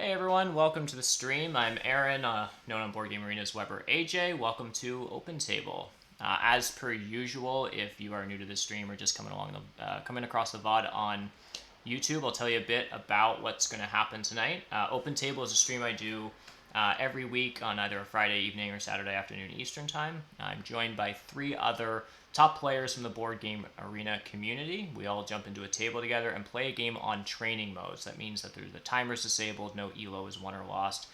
Hey everyone, welcome to the stream. I'm Aaron, known on Board Game Arena's webberaj. Welcome to Open Table. As per usual, if you are new to the stream or just coming across the VOD on YouTube, I'll tell you a bit about what's going to happen tonight. Open Table is a stream I do every week on either a Friday evening or Saturday afternoon Eastern Time. I'm joined by three other top players from the Board Game Arena community. We all jump into a table together and play a game on training modes. That means that the timer's disabled, no elo is won or lost.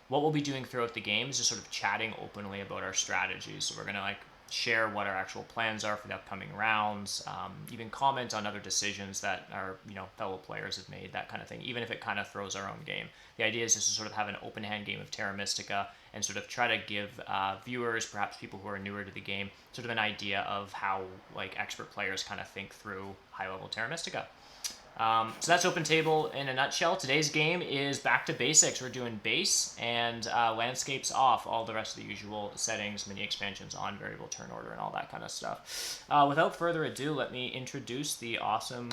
What we'll be doing throughout the game is just sort of chatting openly about our strategies. So we're going to share what our actual plans are for the upcoming rounds, even comment on other decisions that our fellow players have made, that kind of thing, even if it kind of throws our own game. The idea is just to sort of have an open hand game of Terra Mystica and sort of try to give viewers, perhaps people who are newer to the game, sort of an idea of how expert players kind of think through high level Terra Mystica. So that's Open Table in a nutshell. Today's game is back to basics. We're doing base and landscapes off, all the rest of the usual settings, mini expansions on, variable turn order, and all that kind of stuff. Without further ado, let me introduce the awesome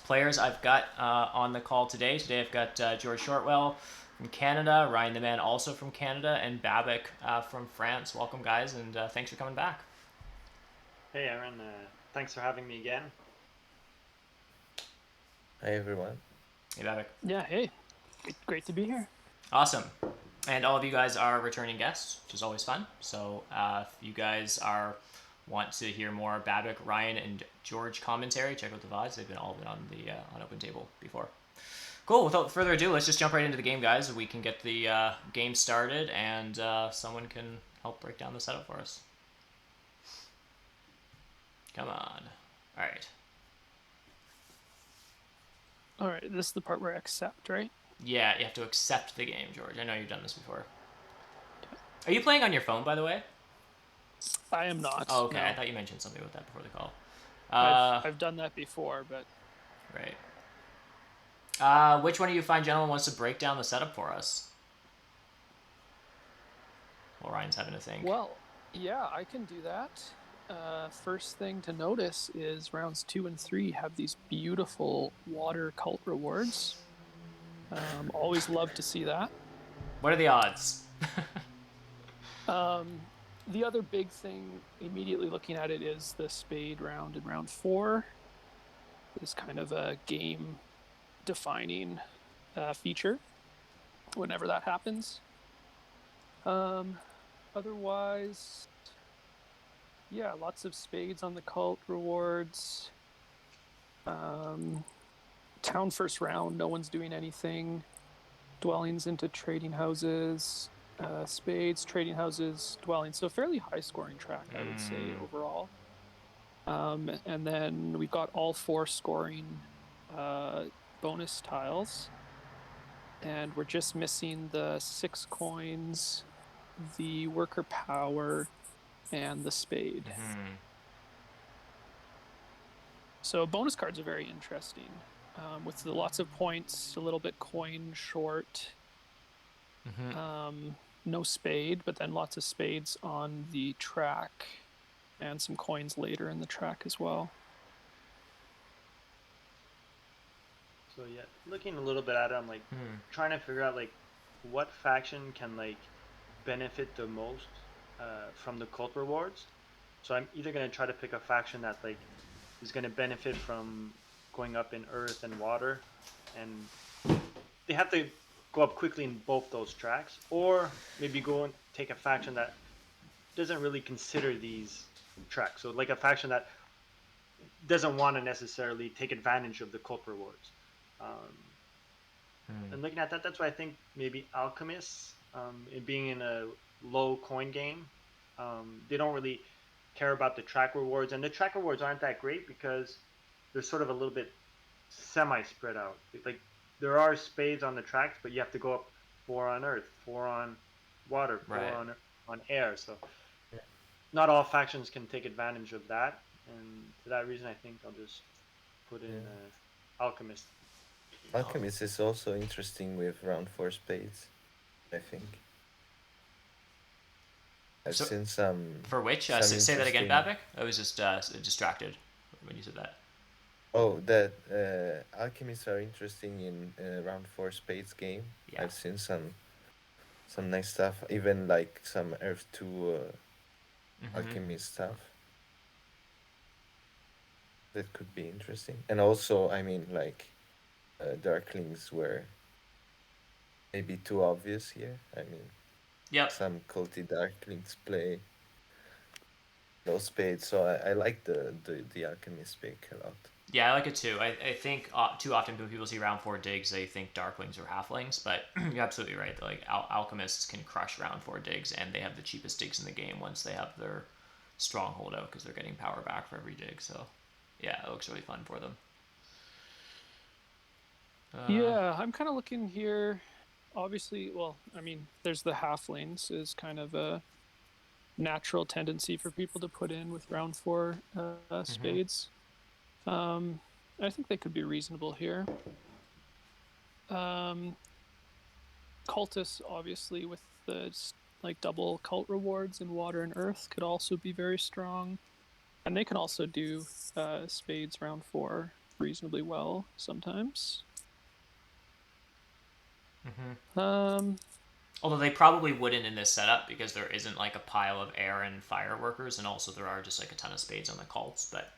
players I've got on the call today. Today I've got GeorgeShortwell from Canada, Ryan the Man also from Canada, and Babak from France. Welcome, guys, and thanks for coming back. Hey, Aaron. Thanks for having me again. Hi, everyone. Hey, Babak. Yeah, hey. Great to be here. Awesome. And all of you guys are returning guests, which is always fun. So if you guys want to hear more Babak, Ryan, and George commentary, check out the VODs. They've all been on the on Open Table before. Cool. Without further ado, let's just jump right into the game, guys. We can get the game started, and someone can help break down the setup for us. Come on. All right. All right, this is the part where I accept, right? Yeah, you have to accept the game, George. I know you've done this before. Are you playing on your phone, by the way? I am not. Oh, okay. No. I thought you mentioned something about that before the call. I've done that before, but... Right. Which one of you fine gentlemen wants to break down the setup for us? Well, Ryan's having a think. Well, yeah, I can do that. First thing to notice is rounds 2 and 3 have these beautiful water cult rewards. Always love to see that. What are the odds? The other big thing, immediately looking at it, is the spade round in round 4. Is kind of a game-defining feature whenever that happens. Otherwise... yeah, lots of spades on the cult rewards. Town first round, no one's doing anything. Dwellings into trading houses. Spades, trading houses, dwellings. So fairly high scoring track, I would say, overall. And then we've got all 4 scoring bonus tiles. And we're just missing the 6 coins, the worker power, and the spade. So bonus cards are very interesting. With lots of points, a little bit coin short. No spade, but then lots of spades on the track, and some coins later in the track as well. So yeah, looking a little bit at it, I'm trying to figure out what faction can benefit the most from the cult rewards. So I'm either going to try to pick a faction that is going to benefit from going up in earth and water, and they have to go up quickly in both those tracks, or maybe go and take a faction that doesn't really consider these tracks. So a faction that doesn't want to necessarily take advantage of the cult rewards. And looking at that, that's why I think maybe alchemists, it being in a low coin game, they don't really care about the track rewards, and the track rewards aren't that great because they're sort of a little bit semi spread out. There are spades on the tracks, but you have to go up 4 on earth, 4 on water, 4 right. on air. So not all factions can take advantage of that, and for that reason I think I'll just put in alchemist. Alchemist is also interesting with round 4 spades, I think. I've seen some... For which? Say that again, Babak? I was just distracted when you said that. Oh, that alchemists are interesting in round four spades game. Yeah. I've seen some nice stuff, even like some Earth two alchemist stuff. That could be interesting. And also, I mean, like Darklings were maybe too obvious here. I mean, Yep. some culty Darklings play no spades, so I like the alchemist pick a lot. Yeah, I like it too. I think too often when people see round four digs, they think darklings or halflings, but you're absolutely right. Like alchemists can crush round four digs, and they have the cheapest digs in the game once they have their stronghold out because they're getting power back for every dig. So, yeah, it looks really fun for them. Yeah, I'm kind of looking here. Obviously, well, I mean, there's the halflings is kind of a natural tendency for people to put in with round four spades. I think they could be reasonable here. Cultists, obviously, with the like double cult rewards in water and earth, could also be very strong, and they can also do spades round four reasonably well sometimes. Although they probably wouldn't in this setup because there isn't like a pile of air and fireworkers, and also there are just like a ton of spades on the cults. But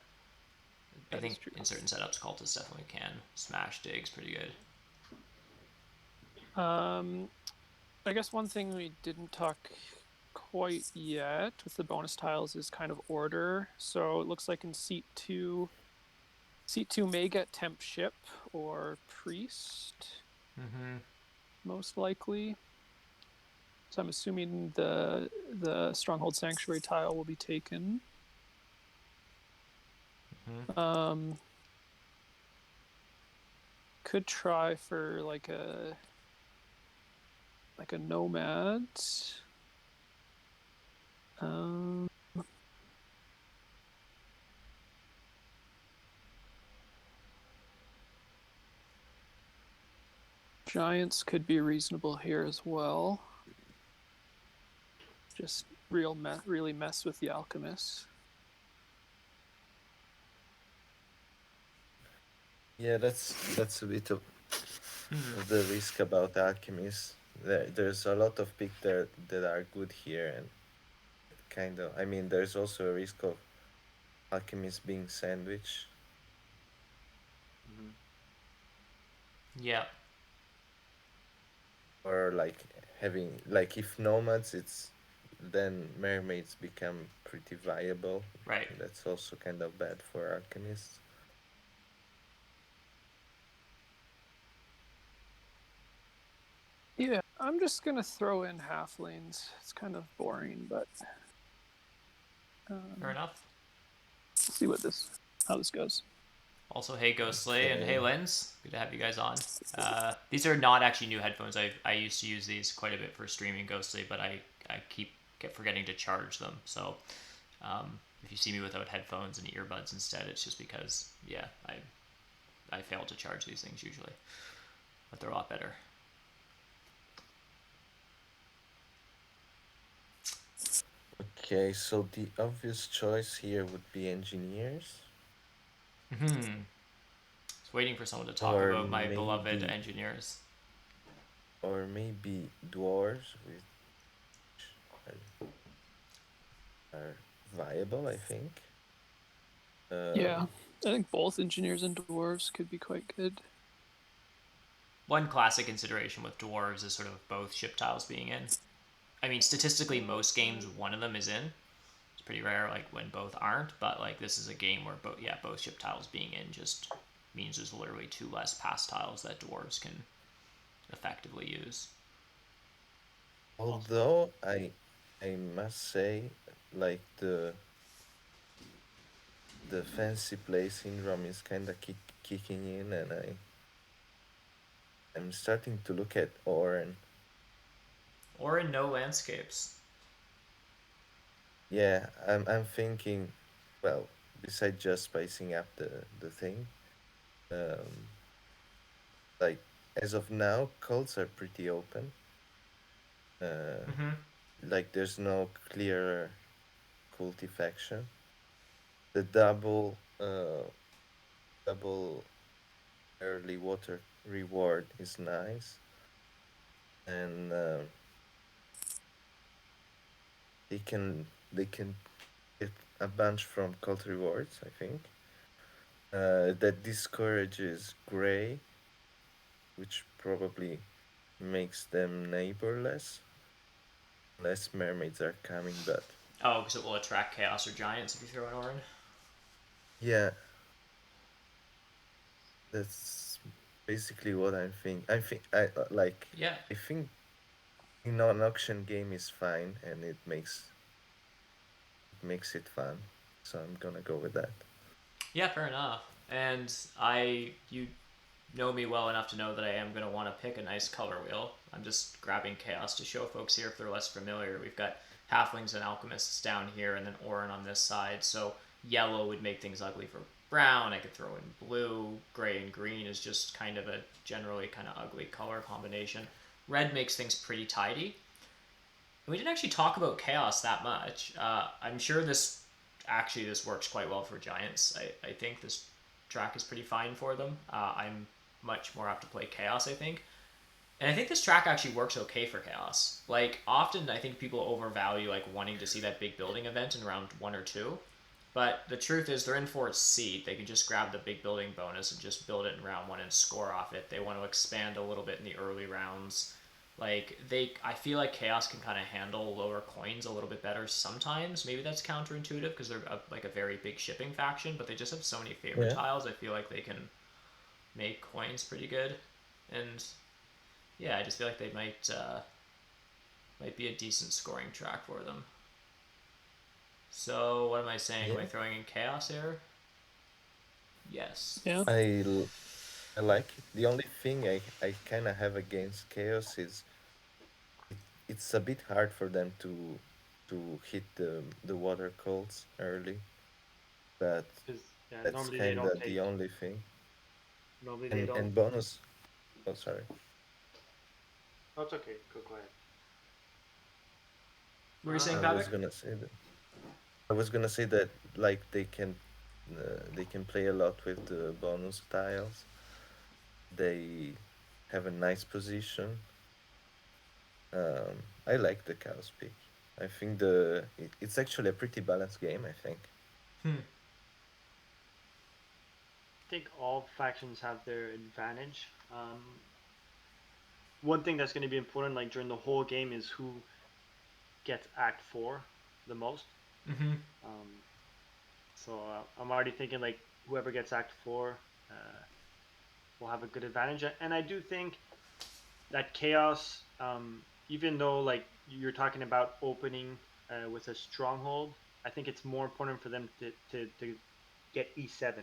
I That is think true. in certain setups, cultists definitely can smash digs pretty good. I guess one thing we didn't talk quite yet with the bonus tiles is kind of order. So it looks like in seat two may get temp ship or priest, most likely. So I'm assuming the stronghold sanctuary tile will be taken. Could try for like a nomad. Giants could be reasonable here as well. Just really mess with the alchemists. Yeah, that's a bit of the risk about alchemists. There's a lot of picks that are good here, and kind of. I mean, there's also a risk of alchemists being sandwiched. Yeah. Or like having like if nomads, it's then mermaids become pretty viable. Right. That's also kind of bad for alchemists. Yeah, I'm just gonna throw in halflings. It's kind of boring, but Fair enough. see how this goes. Also, hey Ghostly and Okay. hey Lens, good to have you guys on. These are not actually new headphones. I used to use these quite a bit for streaming Ghostly, but I keep forgetting to charge them. So if you see me without headphones and earbuds instead, it's just because I fail to charge these things usually, but they're a lot better. Okay, so the obvious choice here would be engineers. Just waiting for someone to talk Or about my beloved maybe engineers. or maybe dwarves, which are viable, I think. Yeah, I think both engineers and dwarves could be quite good. One classic consideration with dwarves is sort of both ship tiles being in. I mean, statistically, most games one of them is in. It's pretty rare, like when both aren't. But like this is a game where both ship tiles being in just means there's literally two less pass tiles that dwarves can effectively use. Although I must say, like the fancy play syndrome is kind of kicking in, and I'm starting to look at Oren. Or in no landscapes. Yeah, I'm thinking, well, besides just spicing up the thing, um, like as of now, cults are pretty open. Like there's no clear culty faction. The double early water reward is nice, and they can get a bunch from cult rewards, I think. That discourages gray, which probably makes them neighborless. Less mermaids are coming, but Oh, because it will attract chaos or giants if you throw an Orin. yeah, that's basically what I'm thinking. Yeah. I think in an auction game is fine, and it makes it fun. So I'm gonna go with that. Yeah, fair enough. And you know me well enough to know that I am going to want to pick a nice color wheel. I'm just grabbing chaos to show folks here if they're less familiar. We've got halflings and alchemists down here, and then Orin on this side. So yellow would make things ugly for brown. I could throw in blue. Gray and green is just kind of a generally kind of ugly color combination. Red makes things pretty tidy. We didn't actually talk about chaos that much. I'm sure this works quite well for giants. I think this track is pretty fine for them. I'm much more apt to play chaos, I think. And I think this track actually works okay for chaos. Like often I think people overvalue like wanting to see that big building event in round 1 or 2. But the truth is they're in for its seat. They can just grab the big building bonus and just build it in round 1 and score off it. They want to expand a little bit in the early rounds. I feel like chaos can kind of handle lower coins a little bit better sometimes. Maybe that's counterintuitive because they're like a very big shipping faction, but they just have so many favorite Yeah. tiles. I feel like they can make coins pretty good, and yeah, I just feel like they might be a decent scoring track for them. So what am I saying? Am I Yeah. throwing in chaos here? Yes. Yeah. I like it. The only thing I kind of have against chaos is it's a bit hard for them to hit the water cults early, but Because yeah, that's normally they kind don't of take. the only thing. Normally they And don't. and bonus. Oh, sorry. Oh, it's okay. Go ahead. What were you saying, I Pavic? was gonna say that. I was gonna say that like they can play a lot with the bonus tiles. They have a nice position. I like the cows pick. I think it's actually a pretty balanced game. I think. Hmm. I think all factions have their advantage. One thing that's going to be important, like during the whole game, is who gets Act Four the most. Mm-hmm. So I'm already thinking like whoever gets Act Four will have a good advantage, and I do think that chaos, even though like you're talking about opening with a stronghold, I think it's more important for them to get E7.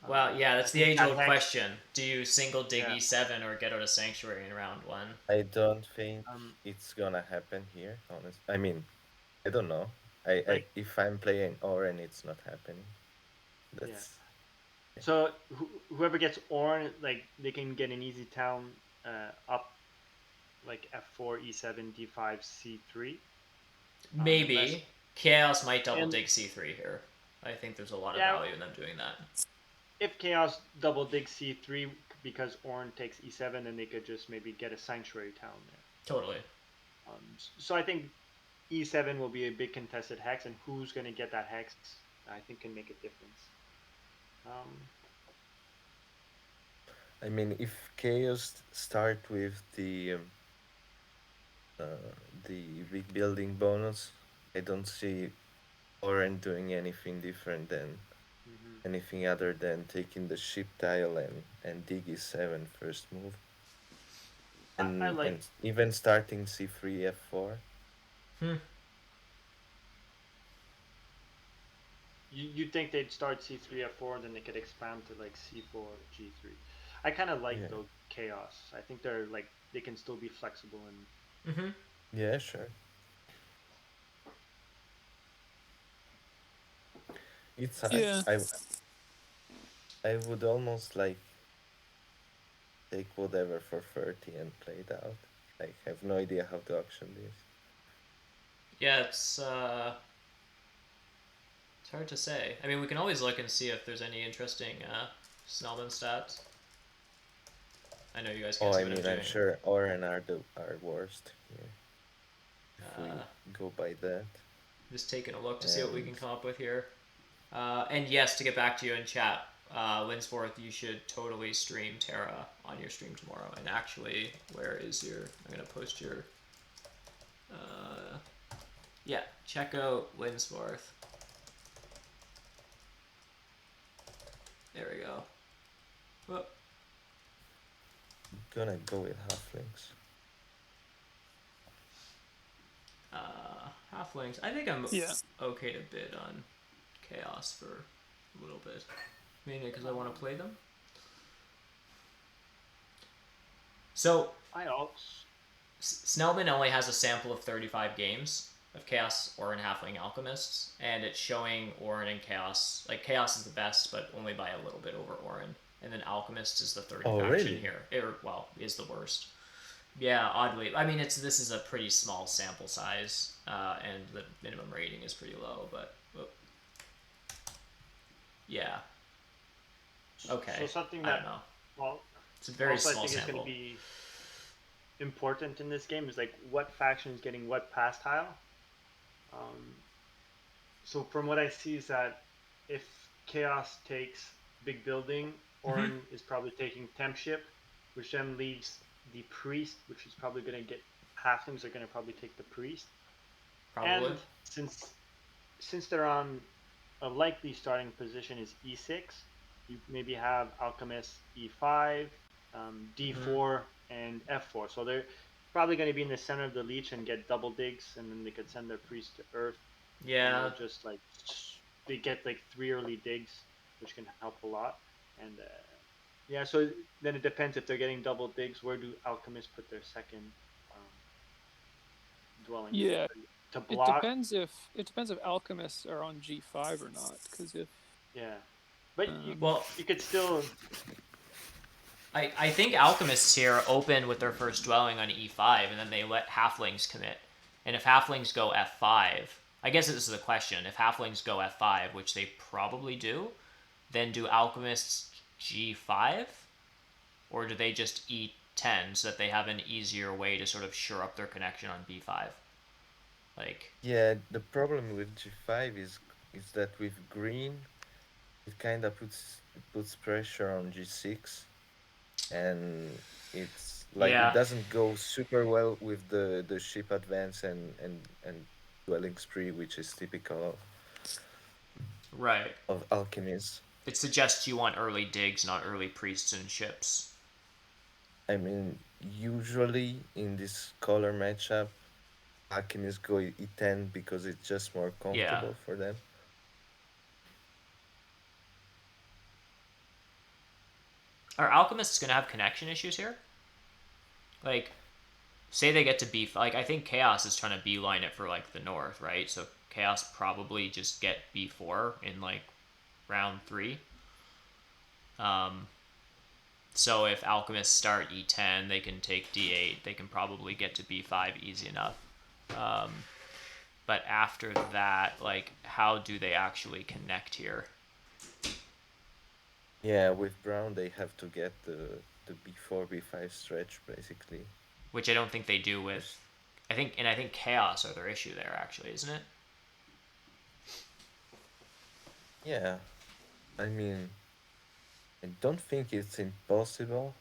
Well, yeah, I that's the think that age-old hex, question. Do you single dig yeah. E7 or get out of Sanctuary in round 1? I don't think Um, it's gonna happen here. Honest. I mean, I don't know. I like if I'm playing Oren, it's not happening. yeah. That's So whoever gets Orn, like they can get an easy town up like F4, E7, D5, C3. Unless Maybe. Chaos might double and dig C3 here. I think there's a lot of yeah, value in them doing that. if Chaos double dig C3 because Orn takes E7, then they could just maybe get a Sanctuary town there. Totally. So I think E7 will be a big contested hex, and who's going to get that hex, I think, can make a difference. I mean, if Chaos start with the big building bonus, I don't see Oren doing anything different than Mhm. anything other than taking the ship tile and dig E7 first move, I like. and even starting C3 F4. Hmm. You think they'd start C3 F4, then they could expand to like C4 G3. I kind of like Yeah. though Chaos. I think they're like they can still be flexible and Mm-hmm. Yeah, sure. It's Yeah. I would almost like take whatever for 30 and play it out. I have no idea how to auction this. Yeah, it's It's hard to say. I mean, we can always look and see if there's any interesting Snellman stats. I know you guys can't Oh, see I what I'm mean, doing. I'm sure Oren are worst here. If we Uh, go by that. Just taking a look to see what we And can come up with here. And yes, to get back to you in chat, Linsforth, you should totally stream Terra on your stream tomorrow. And actually, where is your... I'm going to post your... yeah, check out Linsforth. There we go. Whoop. I'm gonna go with halflings. Halflings. I think I'm Yeah. okay to bid on Chaos for a little bit. Mainly because I want to play them. So, I also. Snellman only has a sample of 35 games of Chaos, Orin, Halfling, Alchemists, and it's showing Orin and Chaos. Like, Chaos is the best, but only by a little bit over Orin. And then Alchemist is the third faction really? here. Is the worst. Yeah, oddly. I mean, this is a pretty small sample size, and the minimum rating is pretty low, but... yeah. Okay. So something I that, don't know. well, It's a very also small I think sample. is going to be important in this game is like what faction is getting what pass tile. So from what I see is that if Chaos takes big building, Orin is probably taking temp ship, which then leaves the priest, which is probably going to get halflings are going to probably take the priest. Probably. And since they're on a likely starting position is e6, you maybe have alchemist e5, d4, and f4. So they're probably going to be in the center of the leech and get double digs, and then they could send their priest to earth. Yeah. And just like they get like 3 early digs, which can help a lot. And yeah, so then it depends if they're getting double digs. Where do alchemists put their second dwelling? Yeah. To block. It depends if alchemists are on G5 or not. Because if But you could still. I think alchemists here open with their first dwelling on e5, and then they let halflings commit. And if halflings go f5, I guess this is the question. If halflings go f5, which they probably do, then do alchemists g5, or do they just e10 so that they have an easier way to sort of shore up their connection on b5? Like, yeah, the problem with G5 is that with green, it kind of puts pressure on G6, and it's like it doesn't go super well with the ship advance and dwelling spree, which is typical of alchemists. It suggests you want early digs, not early priests and ships. I mean, usually in this color matchup, alchemists go e10 because it's just more comfortable for them. Are alchemists going to have connection issues here? Like, say they get to B, like, I think Chaos is trying to beeline it for, like, the north, right? So Chaos probably just get B4 in, like, round 3. So if alchemists start E10, they can take D8. They can probably get to B5 easy enough. But after that, like, how do they actually connect here? Yeah, with brown, they have to get the B4, B5 stretch, basically. Which I don't think they do with... I think Chaos are their issue there, actually, isn't it? Yeah. I mean, I don't think it's impossible.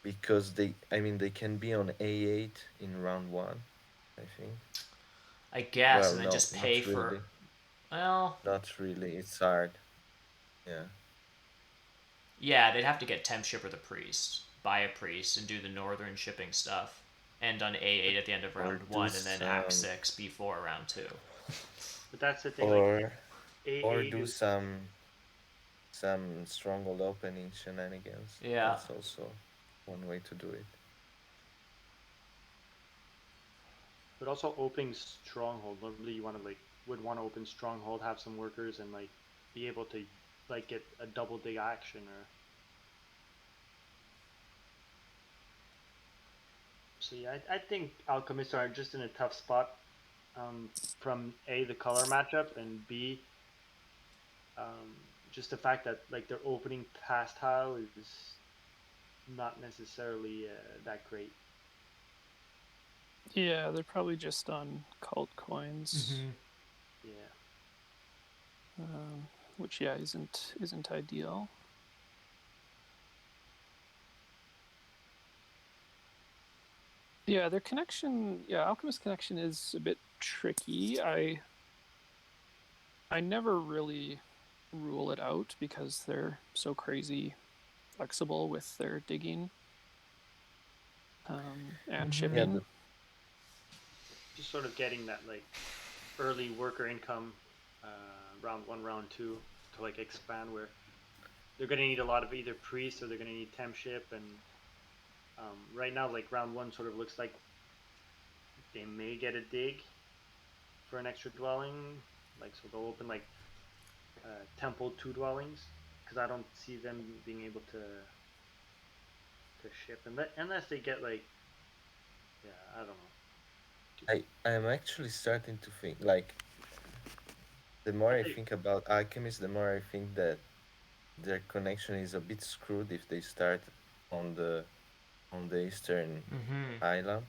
Because they can be on A8 in round 1, I think. I guess, well, and then no, just pay for... Really. Well... Not really, it's hard. Yeah. Yeah, they'd have to get temp ship or the priest, buy a priest, and do the northern shipping stuff. End on A8 at the end of round 1, and then Act 6, B4 round 2. But that's the thing, or do some stronghold opening shenanigans. Yeah. That's also one way to do it. But also opening stronghold. Normally you would want to open stronghold, have some workers, and be able to get a double dig action or. So yeah, I think alchemists are just in a tough spot. from A, the color matchup, and B, um, just the fact that like their opening pass tile is not necessarily that great. Yeah, they're probably just on cult coins. Yeah. Which yeah isn't ideal. Yeah, their connection, yeah, Alchemist connection is a bit tricky. I never really rule it out because they're so crazy flexible with their digging and Yeah, shipping. Just sort of getting that like early worker income, round one, round two, to like expand where they're going to need a lot of either priests or they're going to need temp ship. And right now, like round one sort of looks like they may get a dig for an extra dwelling. Like, so they'll open like temple two dwellings because I don't see them being able to ship unless they get like, yeah, I don't know. I am actually starting to think like the more I I think, think about alchemists, the more I think that their connection is a bit screwed if they start on the eastern island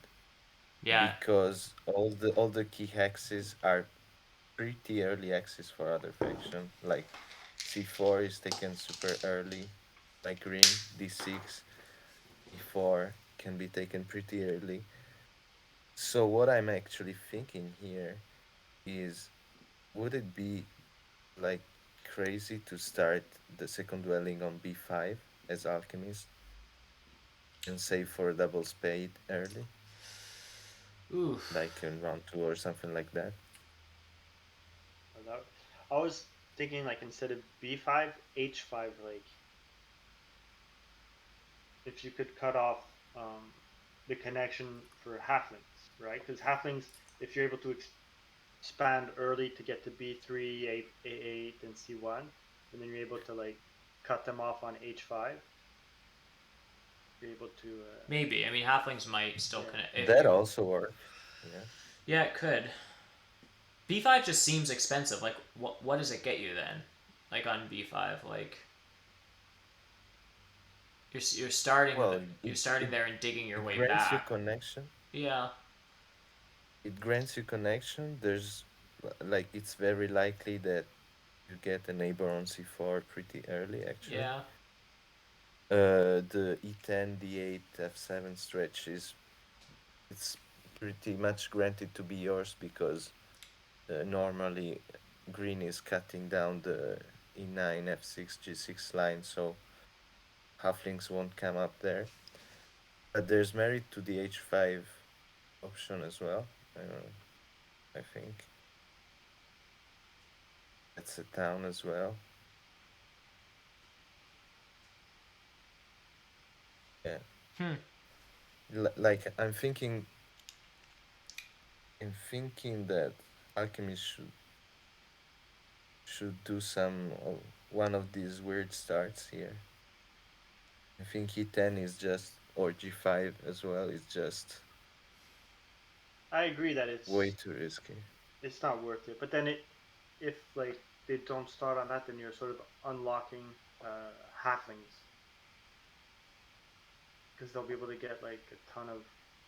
Yeah. because all the key hexes are pretty early access for other faction. Like C4 is taken super early, like green, D6, E4 can be taken pretty early. So what I'm actually thinking here is would it be like crazy to start the second dwelling on B5 as alchemist and save for a double spade early, Oof. like in round two or something like that? that, I was thinking like instead of B5, H5, like if you could cut off the connection for halflings, right? Because halflings, if you're able to expand early to get to B3, A8, and C1, and then you're able to like cut them off on H5, you're able to, Maybe. I mean, halflings might still yeah. connect if That you. also works. Yeah. Yeah, it could. B5 just seems expensive. Like, what does it get you then? Like on B5, like Well, you're starting there and digging your it way grants you back. connection. Yeah. It grants you connection. There's like it's very likely that you get a neighbor on C4 pretty early actually. Yeah. The E10, D8, F7 stretch is it's pretty much granted to be yours because normally green is cutting down the E9, F6, G6 line, so halflings won't come up there. But there's merit to the H5 option as well. I think that's a town as well. Yeah. Hmm. Like I'm thinking that alchemists should do one of these weird starts here. I think E10 is just or G5 as well is just I agree that way too risky. it's not worth it. But then if like they don't start on that, then you're sort of unlocking halflings because they'll be able to get like a ton of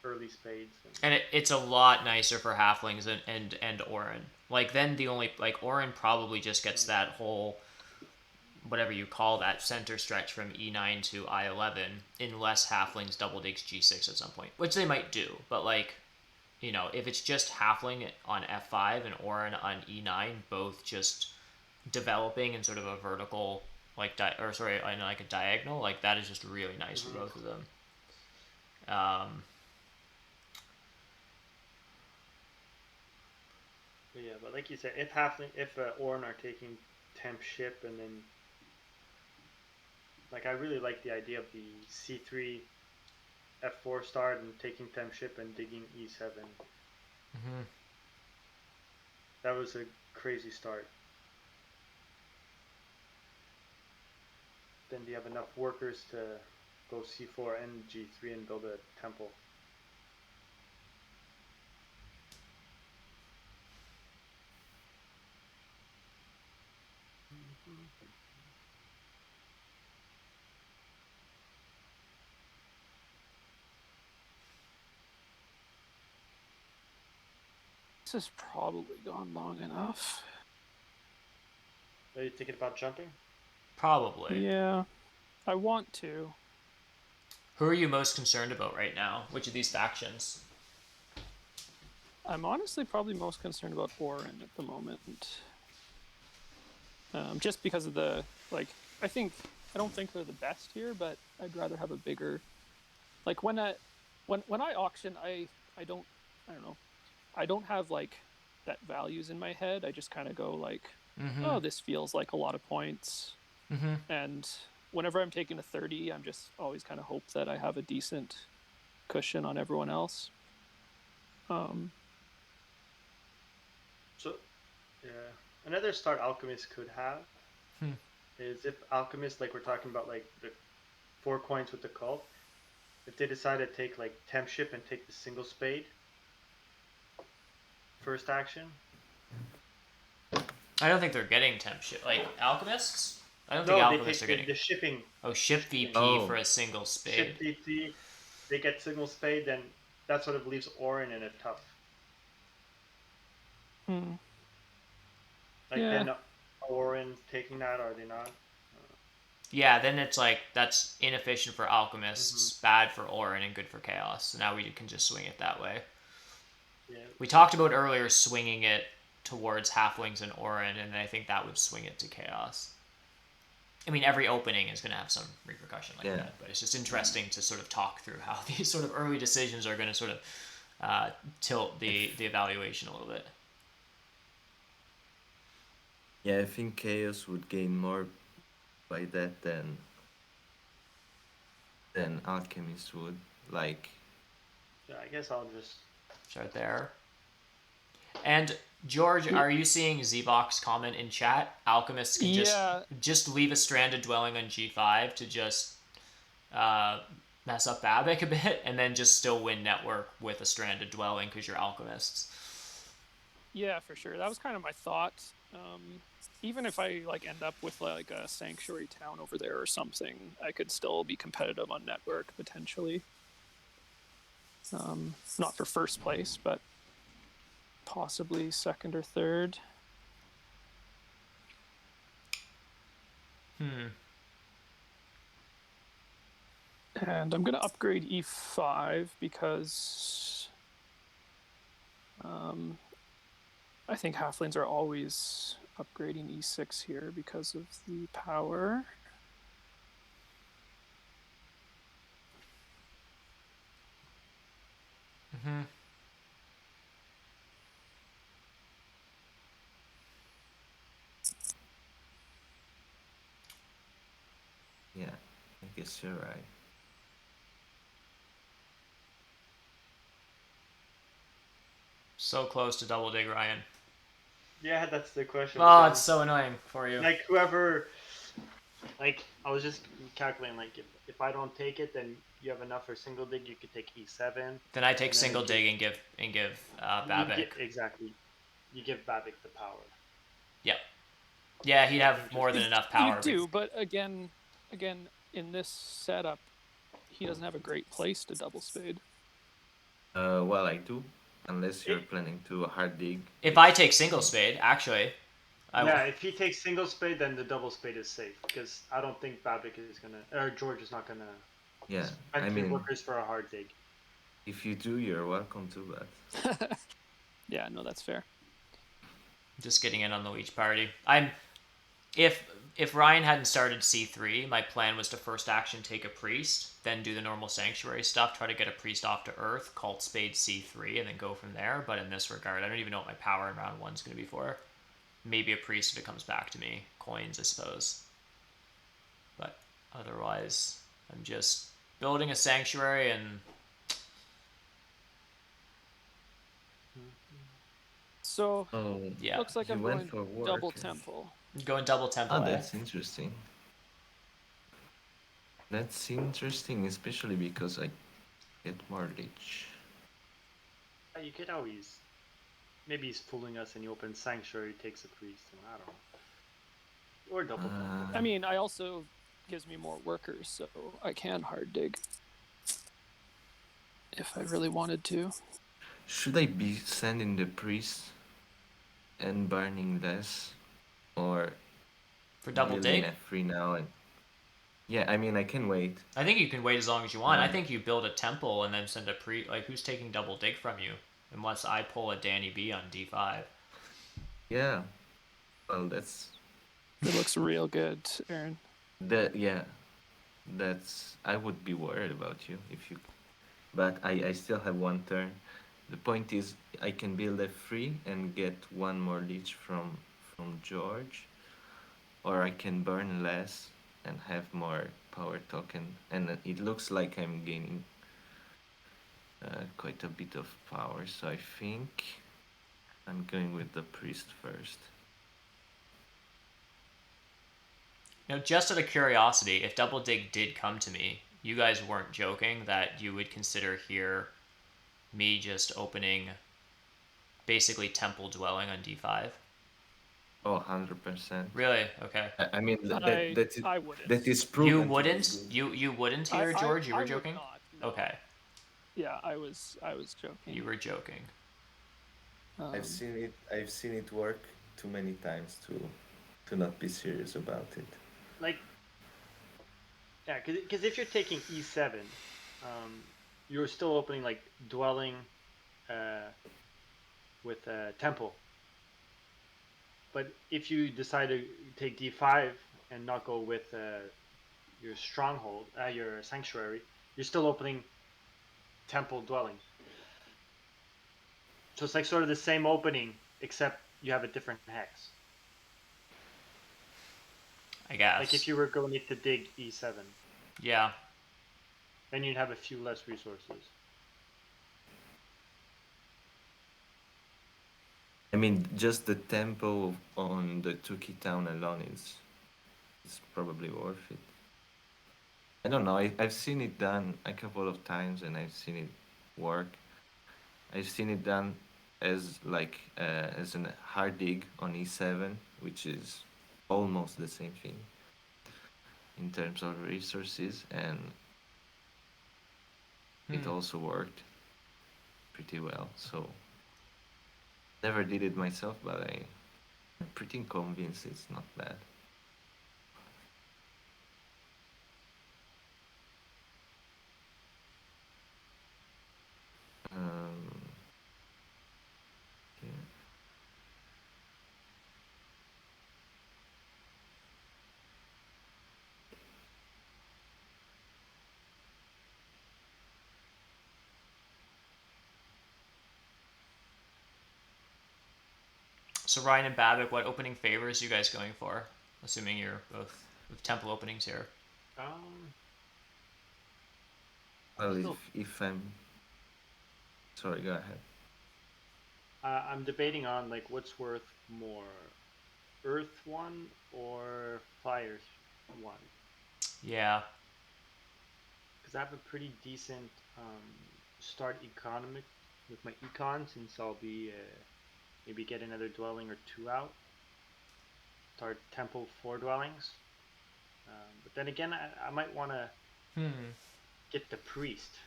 early spades. And it's a lot nicer for halflings and Orin. Like then the only like Orin probably just gets that whole whatever you call that center stretch from E9 to I11 unless halflings double digs G6 at some point, which they might do. But like if it's just halfling on F5 and Orin on E9, both just developing in sort of a vertical or sorry, in like a diagonal, like that is just really nice for both of them. But yeah, but like you said, if Orn are taking temp ship, and then like I really like the idea of the C3 F4 start and taking temp ship and digging E7. That was a crazy start. Then do you have enough workers to go C4 and G3 and build a temple? This has probably gone long enough. Are you thinking about jumping? Probably. Yeah, I want to. Who are you most concerned about right now? Which of these factions? I'm honestly probably most concerned about Orin at the moment. Just because of the, like, I don't think they're the best here, but I'd rather have a bigger, like when I auction, I don't know, I don't have like set values in my head. I just kind of go like, oh, this feels like a lot of points. And whenever I'm taking a 30, I'm just always kind of hope that I have a decent cushion on everyone else. So, yeah, another start Alchemist could have is if Alchemist, like we're talking about, like the 4 coins with the cult, if they decide to take like temp ship and take the single spade first action. I don't think they're getting temp ship. Like Alchemists? I don't think No, they Alchemists are take getting. the shipping. Oh, ship VP Oh. for a single spade. Ship VP, they get single spade, then that sort of leaves Orin in a tough. Like Yeah. then Orin taking that, or are they not? Yeah, then it's like that's inefficient for Alchemists, bad for Orin, and good for Chaos. So now we can just swing it that way. Yeah. We talked about earlier swinging it towards Halflings and Orin, and I think that would swing it to Chaos. I mean, every opening is going to have some repercussion like that, but it's just interesting to sort of talk through how these sort of early decisions are going to sort of tilt the evaluation a little bit. Yeah, I think Chaos would gain more by that than Alchemist would. Like, Yeah, I guess I'll just start there. And George, are you seeing Zbox comment in chat? Alchemists can just leave a stranded dwelling on G5 to just mess up Babic a bit, and then just still win network with a stranded dwelling because you're Alchemists. Yeah, for sure. That was kind of my thought. Even if I like end up with like a sanctuary town over there or something, I could still be competitive on network potentially. Not for first place, but possibly second or third. And I'm going to upgrade E5 because I think halflings are always upgrading E6 here because of the power. yeah, I guess you're right. So close to double dig, Ryan. Yeah, that's the question. Oh, it's so annoying for you. Like whoever, like I was just calculating, like if I don't take it, then you have enough for single dig. You could take E7. Then I take single dig and give Babic. Exactly. You give Babic the power. Yep. Yeah, he'd have more than enough power. You do, but again, in this setup, he doesn't have a great place to double spade. Well, I do, unless you're planning to hard dig. If I take single spade, actually. If he takes single spade, then the double spade is safe because I don't think Babic is gonna, or George is not gonna. Yeah, spend 3 workers for a hard dig. If you do, you're welcome to that. Yeah, no, that's fair. Just getting in on the leech party. If Ryan hadn't started C3, my plan was to first action take a priest, then do the normal sanctuary stuff, try to get a priest off to earth, cult spade C3, and then go from there. But in this regard, I don't even know what my power in round 1 is going to be for. Maybe a priest if it comes back to me. Coins, I suppose. But otherwise, I'm just building a sanctuary and... So, yeah, looks like I'm going double temple. Going double temple. Oh, that's interesting. That's interesting, especially because I get more lich. You could always, maybe he's fooling us and he opens sanctuary, takes a priest, and I don't know. or double temple. I mean, I also gives me more workers, so I can hard dig if I really wanted to. Should I be sending the priest and burning less, or For double building dig? F3 now? And yeah, I mean I can wait. I think you can wait as long as you want. I think you build a temple and then send a like who's taking double dig from you? Unless I pull a Danny B on D5. Yeah, well that's It looks real good, Aaron. yeah, that's I would be worried about you if you, but I still have one turn. The point is I can build F3 and get one more leech from George, or I can burn less and have more power token, and it looks like I'm gaining quite a bit of power, so I think I'm going with the priest first. Now, just out of curiosity, if double dig did come to me, you guys weren't joking that you would consider here me just opening basically temple dwelling on D5? Oh, 100%. Really? Okay. I mean I wouldn't. that is You proven to be wouldn't? good. You wouldn't here, George? You were I joking? would not. No. Okay. Yeah, I was joking. You were joking. I've seen it work too many times to not be serious about it. Like, yeah, because if you're taking E7, you're still opening like dwelling with temple. But if you decide to take D5 and not go with your stronghold, your sanctuary, you're still opening temple dwelling. So it's like sort of the same opening, except you have a different hex. I guess. Like if you were going to dig E7. Yeah. Then you'd have a few less resources. I mean, just the tempo on the Tuki town alone is probably worth it. I don't know. I've seen it done a couple of times, and I've seen it work. I've seen it done as like as a hard dig on E7, which is almost the same thing in terms of resources, and it also worked pretty well. So never did it myself, but I'm pretty convinced it's not bad. Yeah. So Ryan and Babbitt, what opening favors you guys going for? Assuming you're both with temple openings here. Well, if I'm sorry, go ahead. I'm debating on like what's worth more, Earth one or Fire one. Yeah. Because I have a pretty decent start economic with my econ, since I'll be maybe get another dwelling or two out. Start temple 4 dwellings. But then again, I might want to get the priest.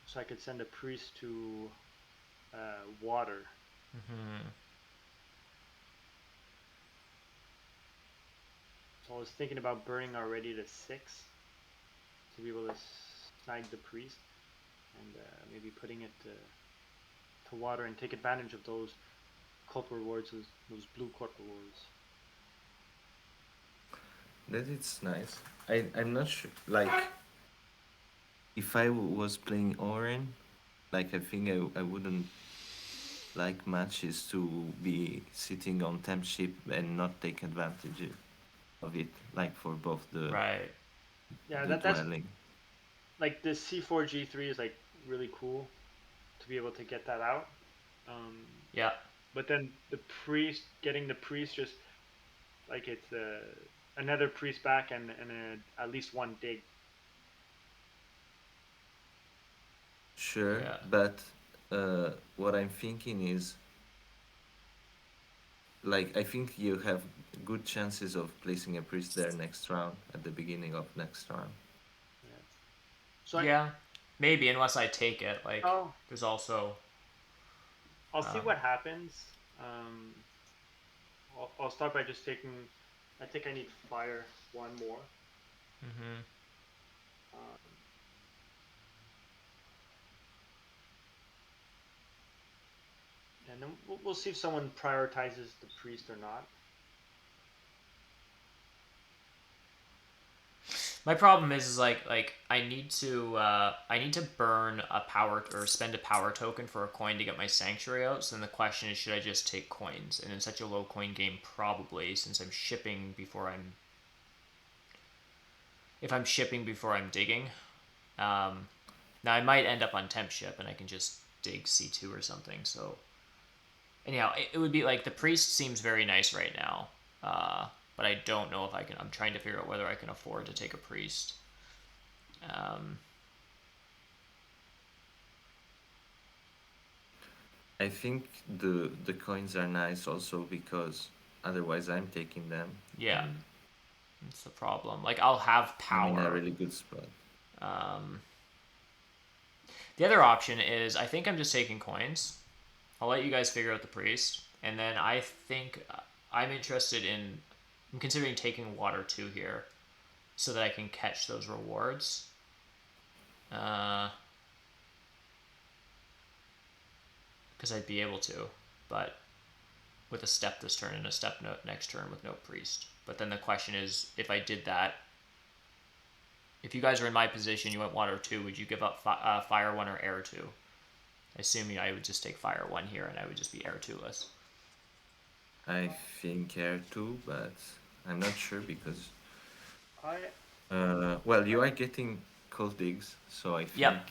So I could send a priest to water. So I was thinking about burning already to 6 to be able to snag the priest, and maybe putting it to water and take advantage of those cult rewards, those blue cult rewards. That it's nice. I'm not sure. Like, if I was playing Oren, like I think I wouldn't like matches to be sitting on temp ship and not take advantage of it, like for both the right. Yeah, the that's dwelling. like the C4 G3 is like really cool to be able to get that out. Yeah. But then getting the priest, just like it's another priest back and at least one dig. Sure, Yeah. but what I'm thinking is like I think you have good chances of placing a priest there next round at the beginning of next round. Yeah. So Yeah, maybe unless I take it. Like, oh, there's also. I'll see what happens. I'll start by just taking. I think I need fire one more. Mm-hmm. Um, and then we'll see if someone prioritizes the priest or not. My problem is like I need to burn a power or spend a power token for a coin to get my sanctuary out. So then the question is, should I just take coins? And in such a low coin game, probably, since I'm shipping before I'm if I'm shipping before I'm digging. Now I might end up on temp ship and I can just dig C2 or something. So anyhow, it would be like the priest seems very nice right now, but I don't know if I can. I'm trying to figure out whether I can afford to take a priest. I think the coins are nice also because otherwise I'm taking them. Yeah, that's the problem. Like I'll have I'm in a power. really good spot. The other option is I think I'm just taking coins. I'll let you guys figure out the priest, and then I think I'm interested in. I'm considering taking water 2 here, so that I can catch those rewards. Because I'd be able to, but with a step this turn and a step next turn with no priest. But then the question is, if I did that, if you guys are in my position, you went water 2, would you give up fire 1 or air 2? Assuming I would just take fire 1 here and I would just be air 2-less. I think air 2, but I'm not sure because well, you are getting cold digs, so I think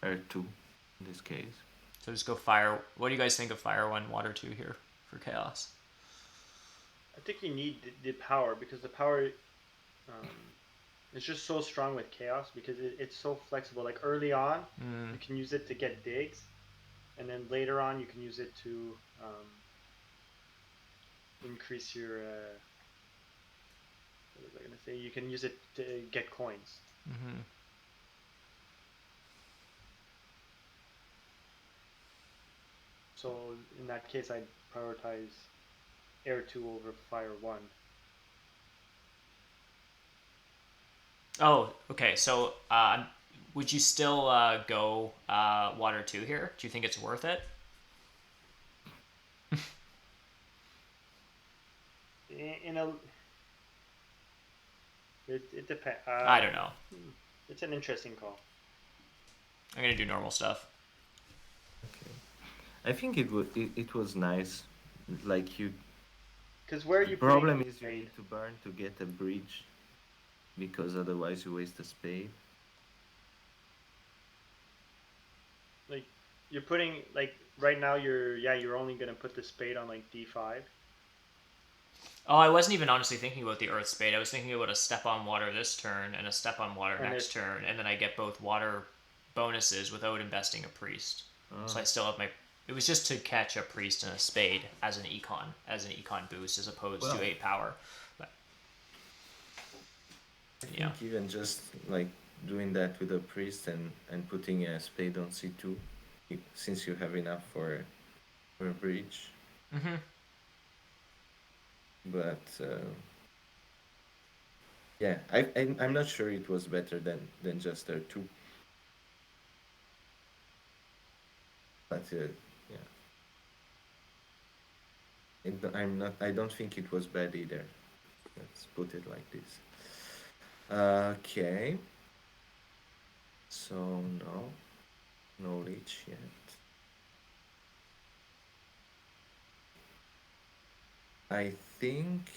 air 2 in this case. So just go fire. What do you guys think of fire 1, water 2 here for chaos? I think you need the power because the power is just so strong with chaos because it's so flexible. Like early on, you can use it to get digs, and then later on you can use it to increase your. What was I gonna say? You can use it to get coins. Mm-hmm. So in that case, I'd prioritize air 2 over fire 1. Oh, okay. So would you still go water 2 here? Do you think it's worth it? In a, it depends. I don't know. It's an interesting call. I'm gonna do normal stuff. Okay. I think it was nice, like you. Because where the you problem is you need to burn to get a bridge, because otherwise you waste a spade. Like you're putting like right now you're only gonna put the spade on like D5. Oh, I wasn't even honestly thinking about the Earth Spade. I was thinking about a step on water this turn and a step on water next turn, and then I get both water bonuses without investing a priest. So I still have my. It was just to catch a priest and a spade as an econ boost, as opposed to 8 power. But I think even just like doing that with a priest and putting a spade on C2, since you have enough for a bridge. Mm-hmm. But yeah, I'm not sure it was better than just a 2. But yeah, I don't think it was bad either. Let's put it like this. Okay. So no leech yet. I think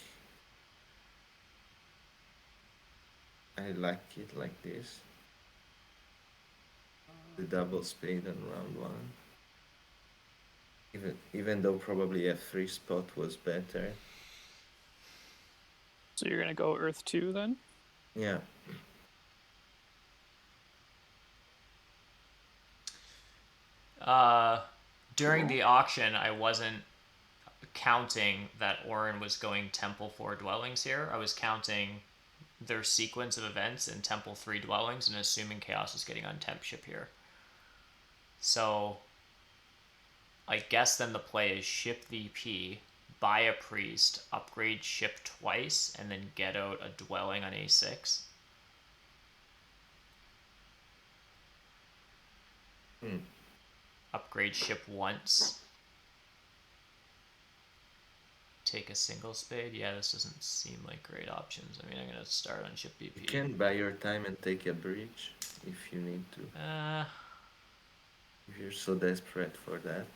I like it like this. The double spade on round 1. Even though probably F3 spot was better. So you're gonna go Earth 2 then? Yeah. During the auction, I wasn't counting that Orin was going Temple 4 dwellings here. I was counting their sequence of events in Temple 3 dwellings and assuming Chaos is getting on Temp ship here. So I guess then the play is ship VP, buy a priest, upgrade ship twice, and then get out a dwelling on A6. Upgrade ship once. Take a single spade. Yeah, this doesn't seem like great options. I mean, I'm going to start on ship VP. You can buy your time and take a bridge if you need to. If you're so desperate for that.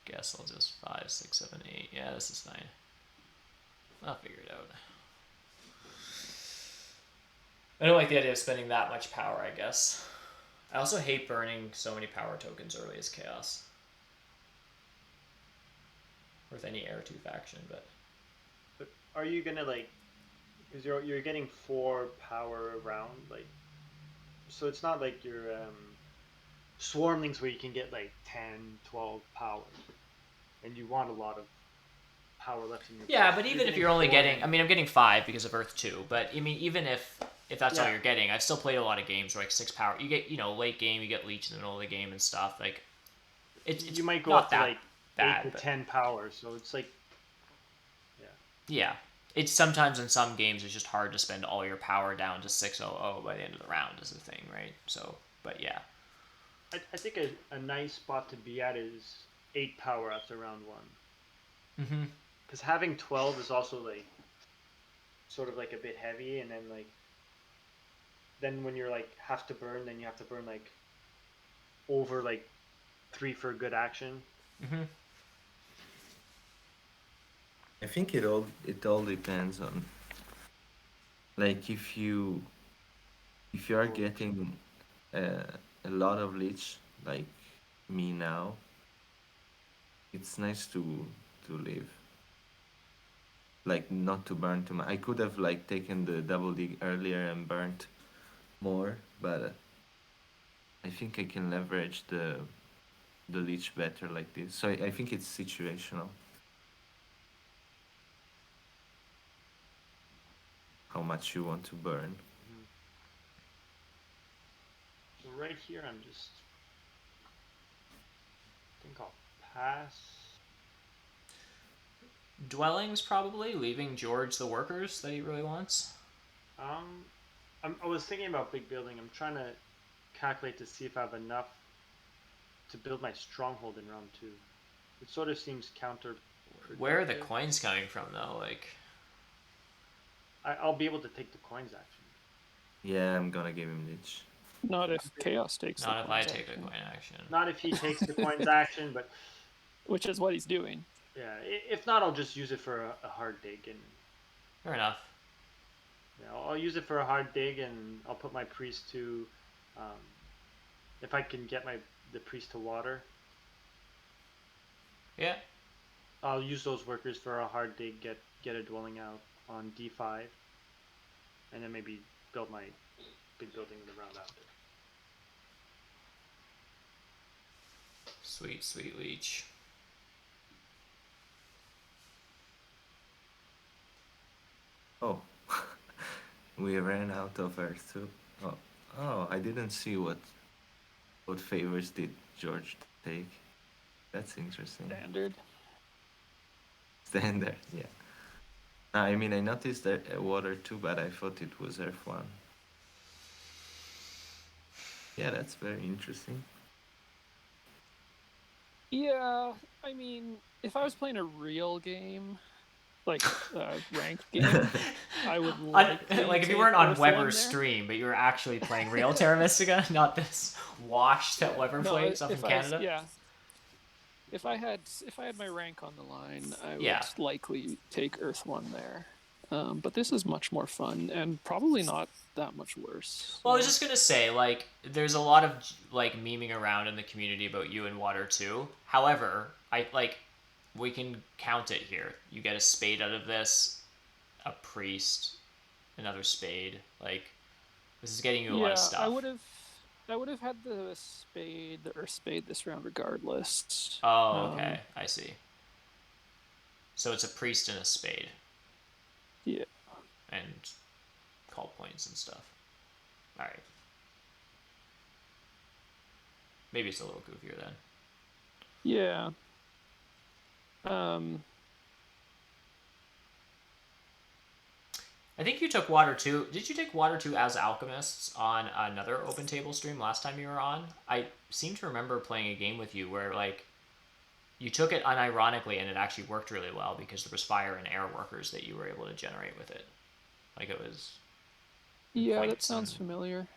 Guess I'll just 5, 6, 7, 8. Yeah, this is fine. I'll figure it out. I don't like the idea of spending that much power, I guess. I also hate burning so many power tokens early as Chaos. With any Heir 2 faction, but are you gonna like? Because you're getting 4 power around, like, so it's not like your swarmlings where you can get like 10, 12 power, and you want a lot of power left in your. Yeah, but even if you're only getting, I mean, I'm getting 5 because of Earth 2, but I mean, even if that's all you're getting, I've still played a lot of games where like 6 power. You get, late game, you get leech in the middle of the game and stuff. Like, it's you might go not up to like bad, 8 to 10 power, so it's like, yeah. It's sometimes in some games it's just hard to spend all your power down to 600 by the end of the round is the thing, right? So, but yeah. I think a nice spot to be at is 8 power after round 1. Mm-hmm. Because having 12 is also like sort of like a bit heavy, and then when you're like have to burn, then you have to burn like over like 3 for a good action. Mm-hmm. I think it all depends on, like, if you are getting a lot of leech like me now, it's nice to live, like, not to burn too much. I could have like taken the double dig earlier and burnt more, but I think I can leverage the leech better like this. So I think it's situational. How much you want to burn. So right here, I think I'll pass. Dwellings, probably, leaving George the workers that he really wants. I was thinking about big building. I'm trying to calculate to see if I have enough to build my stronghold in round 2. It sort of seems counter. Where are the coins coming from, though? Like, I'll be able to take the coins action. Yeah, I'm gonna give him leech. Not if Chaos takes. Not if I take the coin action. Not if he takes the coins action, but which is what he's doing. Yeah, if not, I'll just use it for a hard dig, and fair enough. Yeah, I'll use it for a hard dig, and I'll put my priest to, if I can get the priest to water. Yeah. I'll use those workers for a hard dig, get a dwelling out on D5, and then maybe build my big building the round after. Sweet, sweet leech. Oh, we ran out of Earth too. Oh, I didn't see what favors did George take. That's interesting. Standard, yeah. I mean, I noticed that water too, but I thought it was Earth 1. Yeah, that's very interesting. Yeah, I mean, if I was playing a real game, like a ranked game, I would like if you weren't on Weber's stream, but you were actually playing real Terra Mystica, not this washed that Weber plays up in Canada. Yeah. If I had my rank on the line, I would likely take Earth 1 there. But this is much more fun and probably not that much worse. Well, I was just gonna say, like, there's a lot of like memeing around in the community about you and Water 2. However, we can count it here. You get a spade out of this, a priest, another spade. Like, this is getting you a lot of stuff. I would have had the earth spade this round regardless. Oh, okay. I see. So it's a priest and a spade. Yeah. And call points and stuff. Alright. Maybe it's a little goofier then. Yeah. I think you took Water 2. Did you take Water 2 as Alchemists on another open table stream last time you were on? I seem to remember playing a game with you where, like, you took it unironically and it actually worked really well because there was fire and air workers that you were able to generate with it. Like, it was... Yeah, that sounds familiar.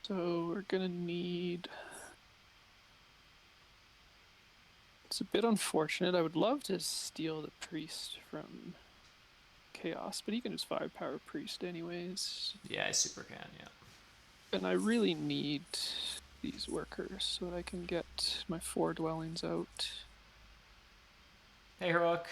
So we're gonna need... It's a bit unfortunate. I would love to steal the priest from Chaos, but he can just 5-power priest anyways. Yeah, I super can, yeah. And I really need these workers so that I can get my 4 dwellings out. Hey, Heroic.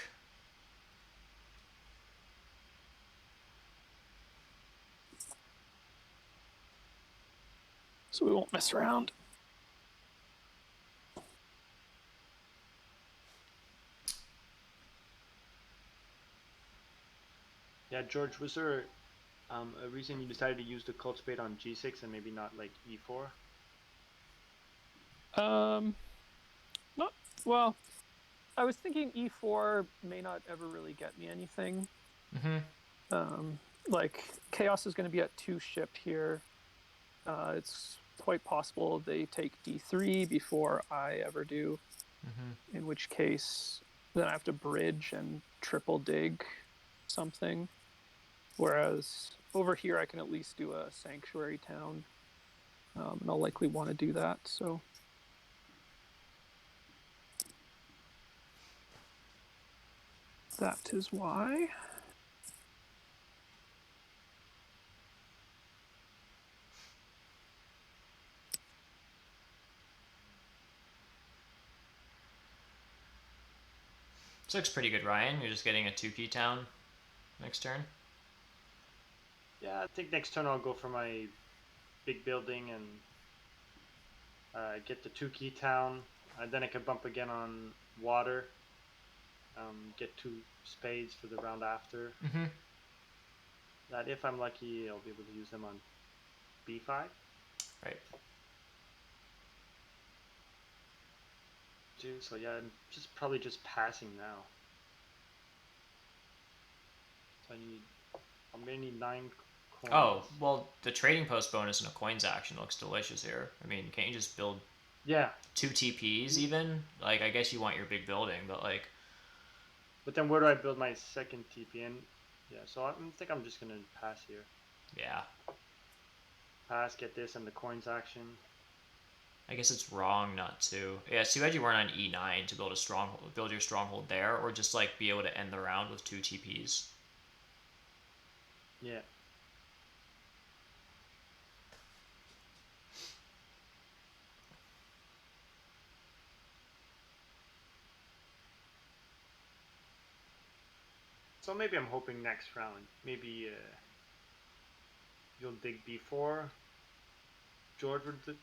So we won't mess around. Yeah, George, was there a reason you decided to use the cult spade on G6 and maybe not like E4? Not well. I was thinking E4 may not ever really get me anything. Like Chaos is going to be at 2 ship here. It's quite possible they take D3 before I ever do. In which case, then I have to bridge and triple dig something. Whereas over here, I can at least do a sanctuary town, and I'll likely want to do that. So. That is why. This looks pretty good, Ryan. You're just getting a 2-key town next turn. Yeah, I think next turn I'll go for my big building and get the 2-key town. Then I can bump again on water. Get 2 spades for the round after. That if I'm lucky, I'll be able to use them on B5. Right. So yeah, I'm probably just passing now. So I'm gonna need 9 coins. Oh, well, the trading post bonus and a coins action looks delicious here. I mean, can't you just build 2 TPs even? Like, I guess you want your big building, but like... But then where do I build my second TP in? Yeah, so I think I'm just gonna pass here. Yeah. Pass, get this, and the coins action. I guess it's wrong not to. Yeah, it's too bad you weren't on E9 to build a stronghold, build your stronghold there, or just like be able to end the round with 2 TPs. Yeah. So maybe I'm hoping next round, maybe you'll dig B4. George would.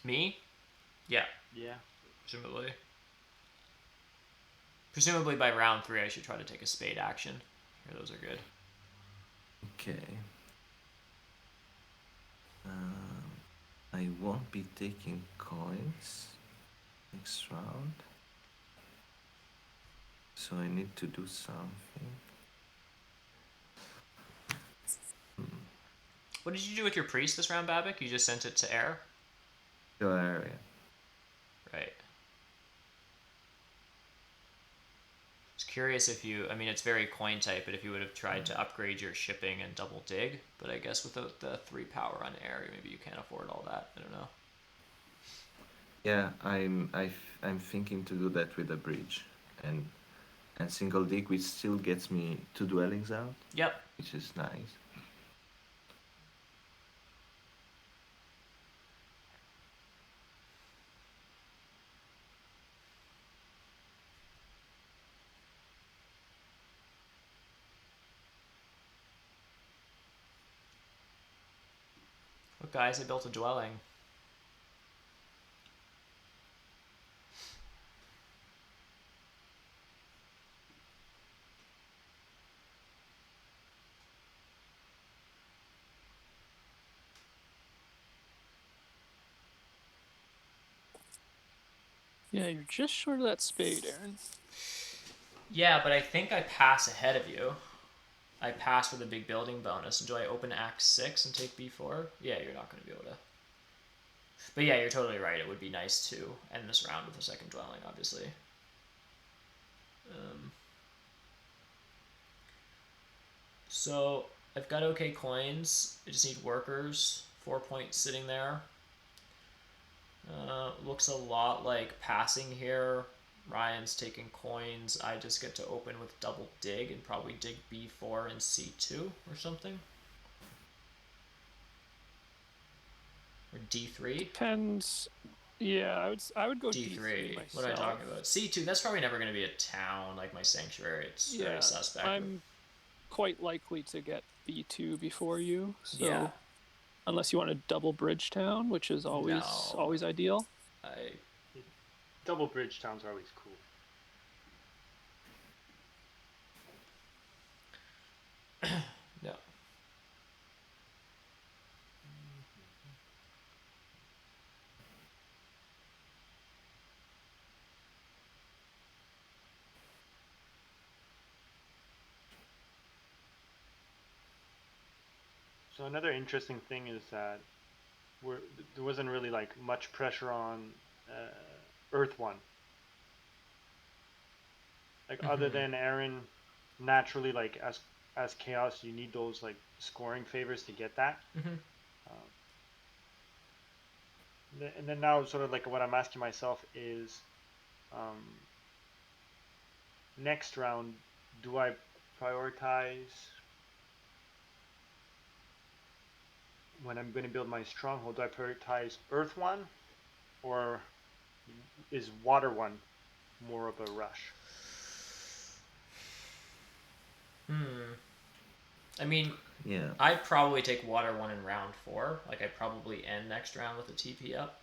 Me? Yeah. Yeah. Presumably. Presumably by round 3 I should try to take a spade action. Here, those are good. Okay. I won't be taking coins next round. So I need to do something. What did you do with your priest this round, Babik? You just sent it to air? Your area. Right. I was curious if you... I mean, it's very coin type, but if you would have tried to upgrade your shipping and double dig. But I guess with the 3 power on air, maybe you can't afford all that. I don't know. Yeah, I'm thinking to do that with a bridge. And and single dig, which still gets me 2 dwellings out, Yep. which is nice. Look, guys, I built a dwelling. Yeah, you're just short of that spade, Aaron. Yeah, but I think I pass ahead of you. I pass with a big building bonus. Do I open Act 6 and take B4? Yeah, you're not going to be able to. But yeah, you're totally right. It would be nice to end this round with a second dwelling, obviously. So I've got okay coins. I just need workers. 4 points sitting there. Looks a lot like passing here. Ryan's taking coins. I just get to open with double dig and probably dig B4 and C2 or something. Or D3. Depends. Yeah, I would go D3 myself. What am I talking about? C2. That's probably never going to be a town like my sanctuary. It's very suspect. I'm quite likely to get B2 before you. So yeah. Unless you want a double bridge town, which is always ideal. Double bridge towns are always cool. No. So another interesting thing is that there wasn't really like much pressure on Earth 1. Like other than Aaron, naturally like as chaos, you need those like scoring favors to get that. And then now sort of like what I'm asking myself is, next round, do I prioritize when I'm going to build my stronghold? Do I prioritize Earth 1, or is Water 1 more of a rush? I mean, yeah, I'd probably take Water 1 in round 4. Like, I'd probably end next round with a TP up.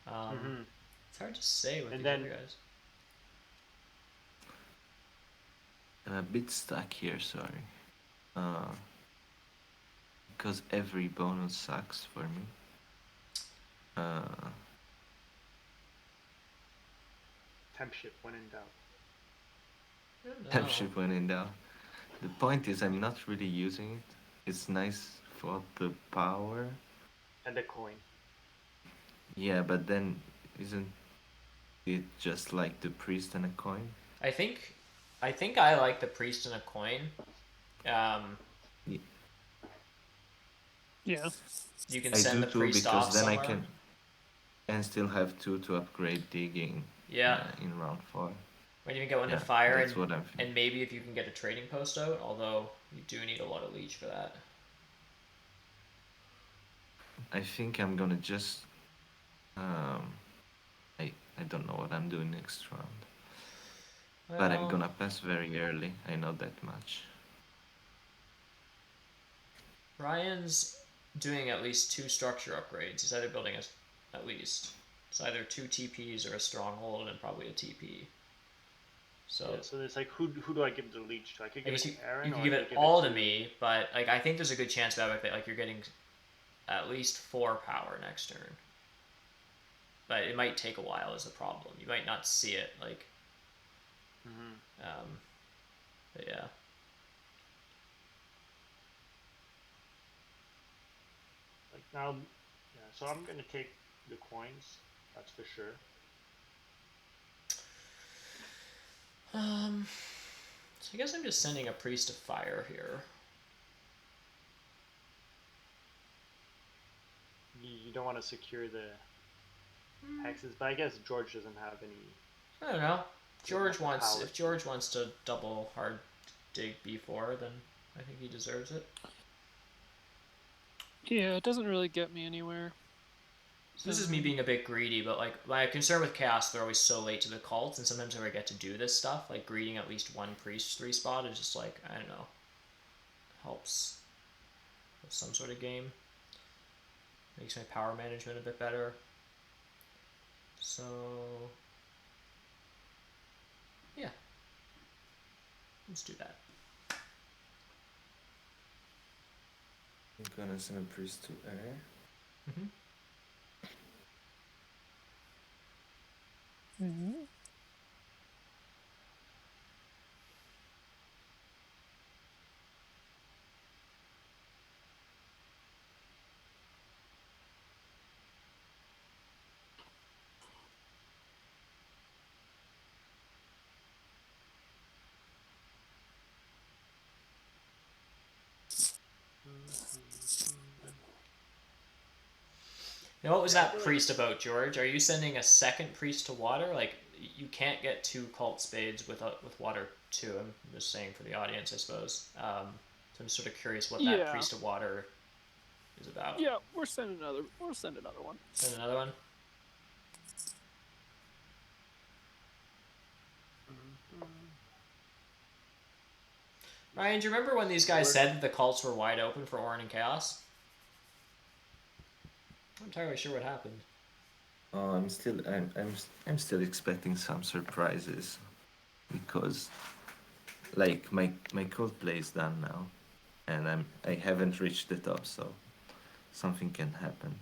It's hard to say with these other guys. I'm a bit stuck here, sorry. Because every bonus sucks for me. Temp ship when in doubt. Temp ship when in doubt. The point is, I'm not really using it. It's nice for the power. And the coin. Yeah, but then isn't it just like the priest and a coin? I think I like the priest and a coin. Yeah. You can send the priest off because then somewhere. I can still have 2 to upgrade digging. In round 4. When you can get one to fire, that's what I'm thinking. And maybe if you can get a trading post out, although you do need a lot of leech for that. I think I'm gonna just I don't know what I'm doing next round. Well, but I'm gonna pass very early, I know that much. Ryan's doing at least 2 structure upgrades. He's either building at least. It's either 2 TPs or a stronghold and probably a TP. So it's like who do I give the leech to? I could give it to Aaron. You can give it all to me, but like I think there's a good chance that like you're getting at least 4 power next turn. But it might take a while is the problem. You might not see it like. But yeah. Like now, so I'm gonna take the coins. That's for sure. So I guess I'm just sending a priest to fire here. You don't want to secure the hexes, but I guess George doesn't have any. I don't know. If George wants to double hard dig B4, then I think he deserves it. Yeah, it doesn't really get me anywhere. So this is me being a bit greedy, but like my concern with Chaos, they're always so late to the cults, and sometimes when I get to do this stuff, like greeting at least one priest 3 spot is just like, I don't know, helps with some sort of game. Makes my power management a bit better. So yeah, let's do that. I'm gonna send a priest to air. Mm-hmm. Mm-hmm. Now, what was that priest about, George? Are you sending a second priest to water? Like, you can't get 2 cult spades with water too. I'm just saying for the audience, I suppose. So I'm sort of curious what that priest of water is about. Yeah, we'll send another one. Send another one. Ryan, do you remember when these guys said that the cults were wide open for Orin and Chaos? I'm not entirely sure what happened. Oh, I'm still expecting some surprises, because like my cult play is done now, and I haven't reached the top, so something can happen.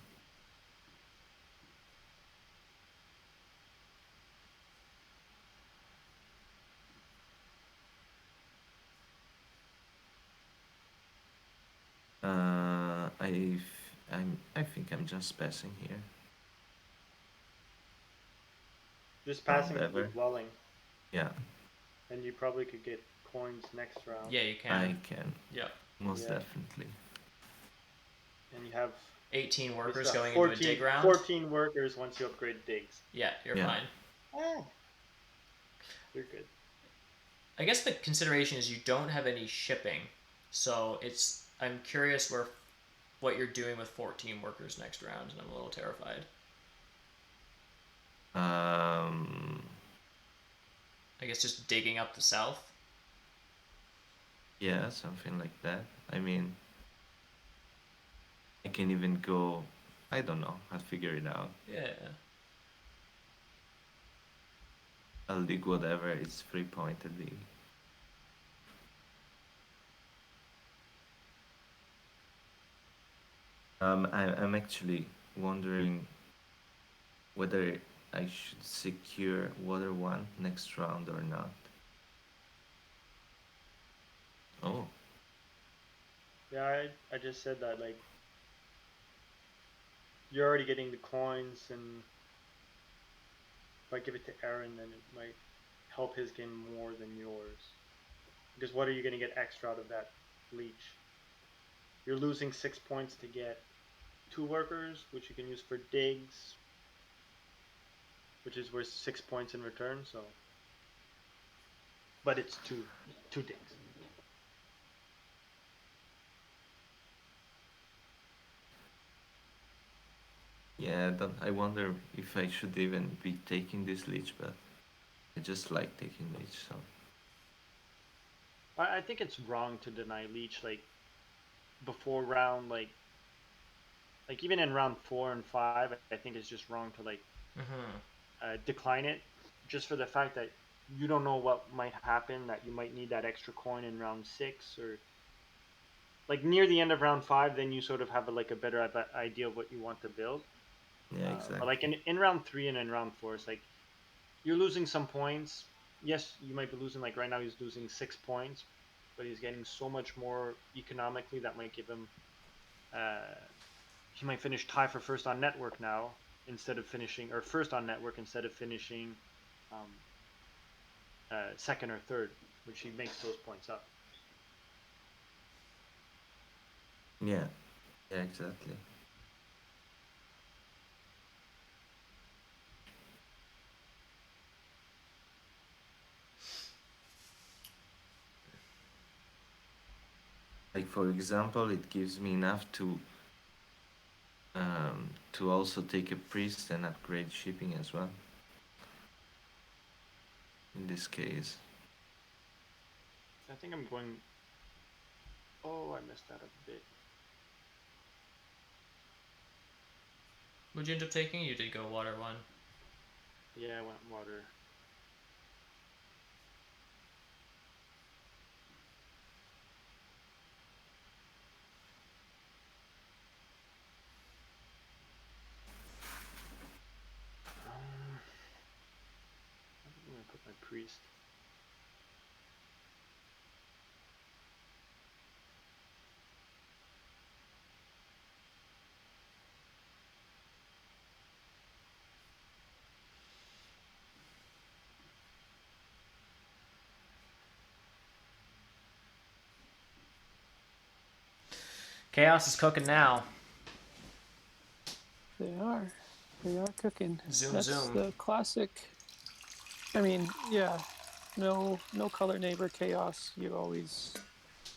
I think I'm just passing here. Just passing the dwelling. Yeah. And you probably could get coins next round. Yeah, you can. I can. Yeah. Most definitely. And you have 18 workers going into a dig round. 14 workers once you upgrade digs. Yeah, you're fine. Oh. You're good. I guess the consideration is you don't have any shipping, so I'm curious what you're doing with 14 workers next round, and I'm a little terrified. I guess just digging up the south. Yeah, something like that. I mean, I can even go. I don't know. I'll figure it out. Yeah. I'll dig whatever. It's 3-pointed dig. I'm actually wondering whether I should secure Water 1 next round or not. Oh. Yeah, I just said that, like, you're already getting the coins, and if I give it to Aaron, then it might help his game more than yours. Because what are you going to get extra out of that leech? You're losing 6 points to get 2 workers, which you can use for digs, which is worth 6 points in return, so. But it's two digs. Yeah, I wonder if I should even be taking this leech, but I just like taking leech, so. I think it's wrong to deny leech, like, before round, like even in round 4 and 5, I think it's just wrong to, like, decline it, just for the fact that you don't know what might happen, that you might need that extra coin in round 6, or like near the end of round 5, then you sort of have a better idea of what you want to build. Yeah, exactly. But like in round 3 and in round 4, it's like you're losing some points. Yes, you might be losing, like right now he's losing 6 points, but he's getting so much more economically that might give him he might finish tie for first on network now, instead of finishing, or first on network instead of finishing second or third, which he makes those points up. Yeah, exactly. Like for example, it gives me enough to also take a priest and upgrade shipping as well. In this case. I think I'm going. Oh, I messed that up a bit. What'd you end up taking? You did go water 1. Yeah, I went water. I'm gonna put my priest. Chaos is cooking now. They are cooking. Zoom, That's zoom. the classic. I mean, yeah, no color neighbor chaos. You always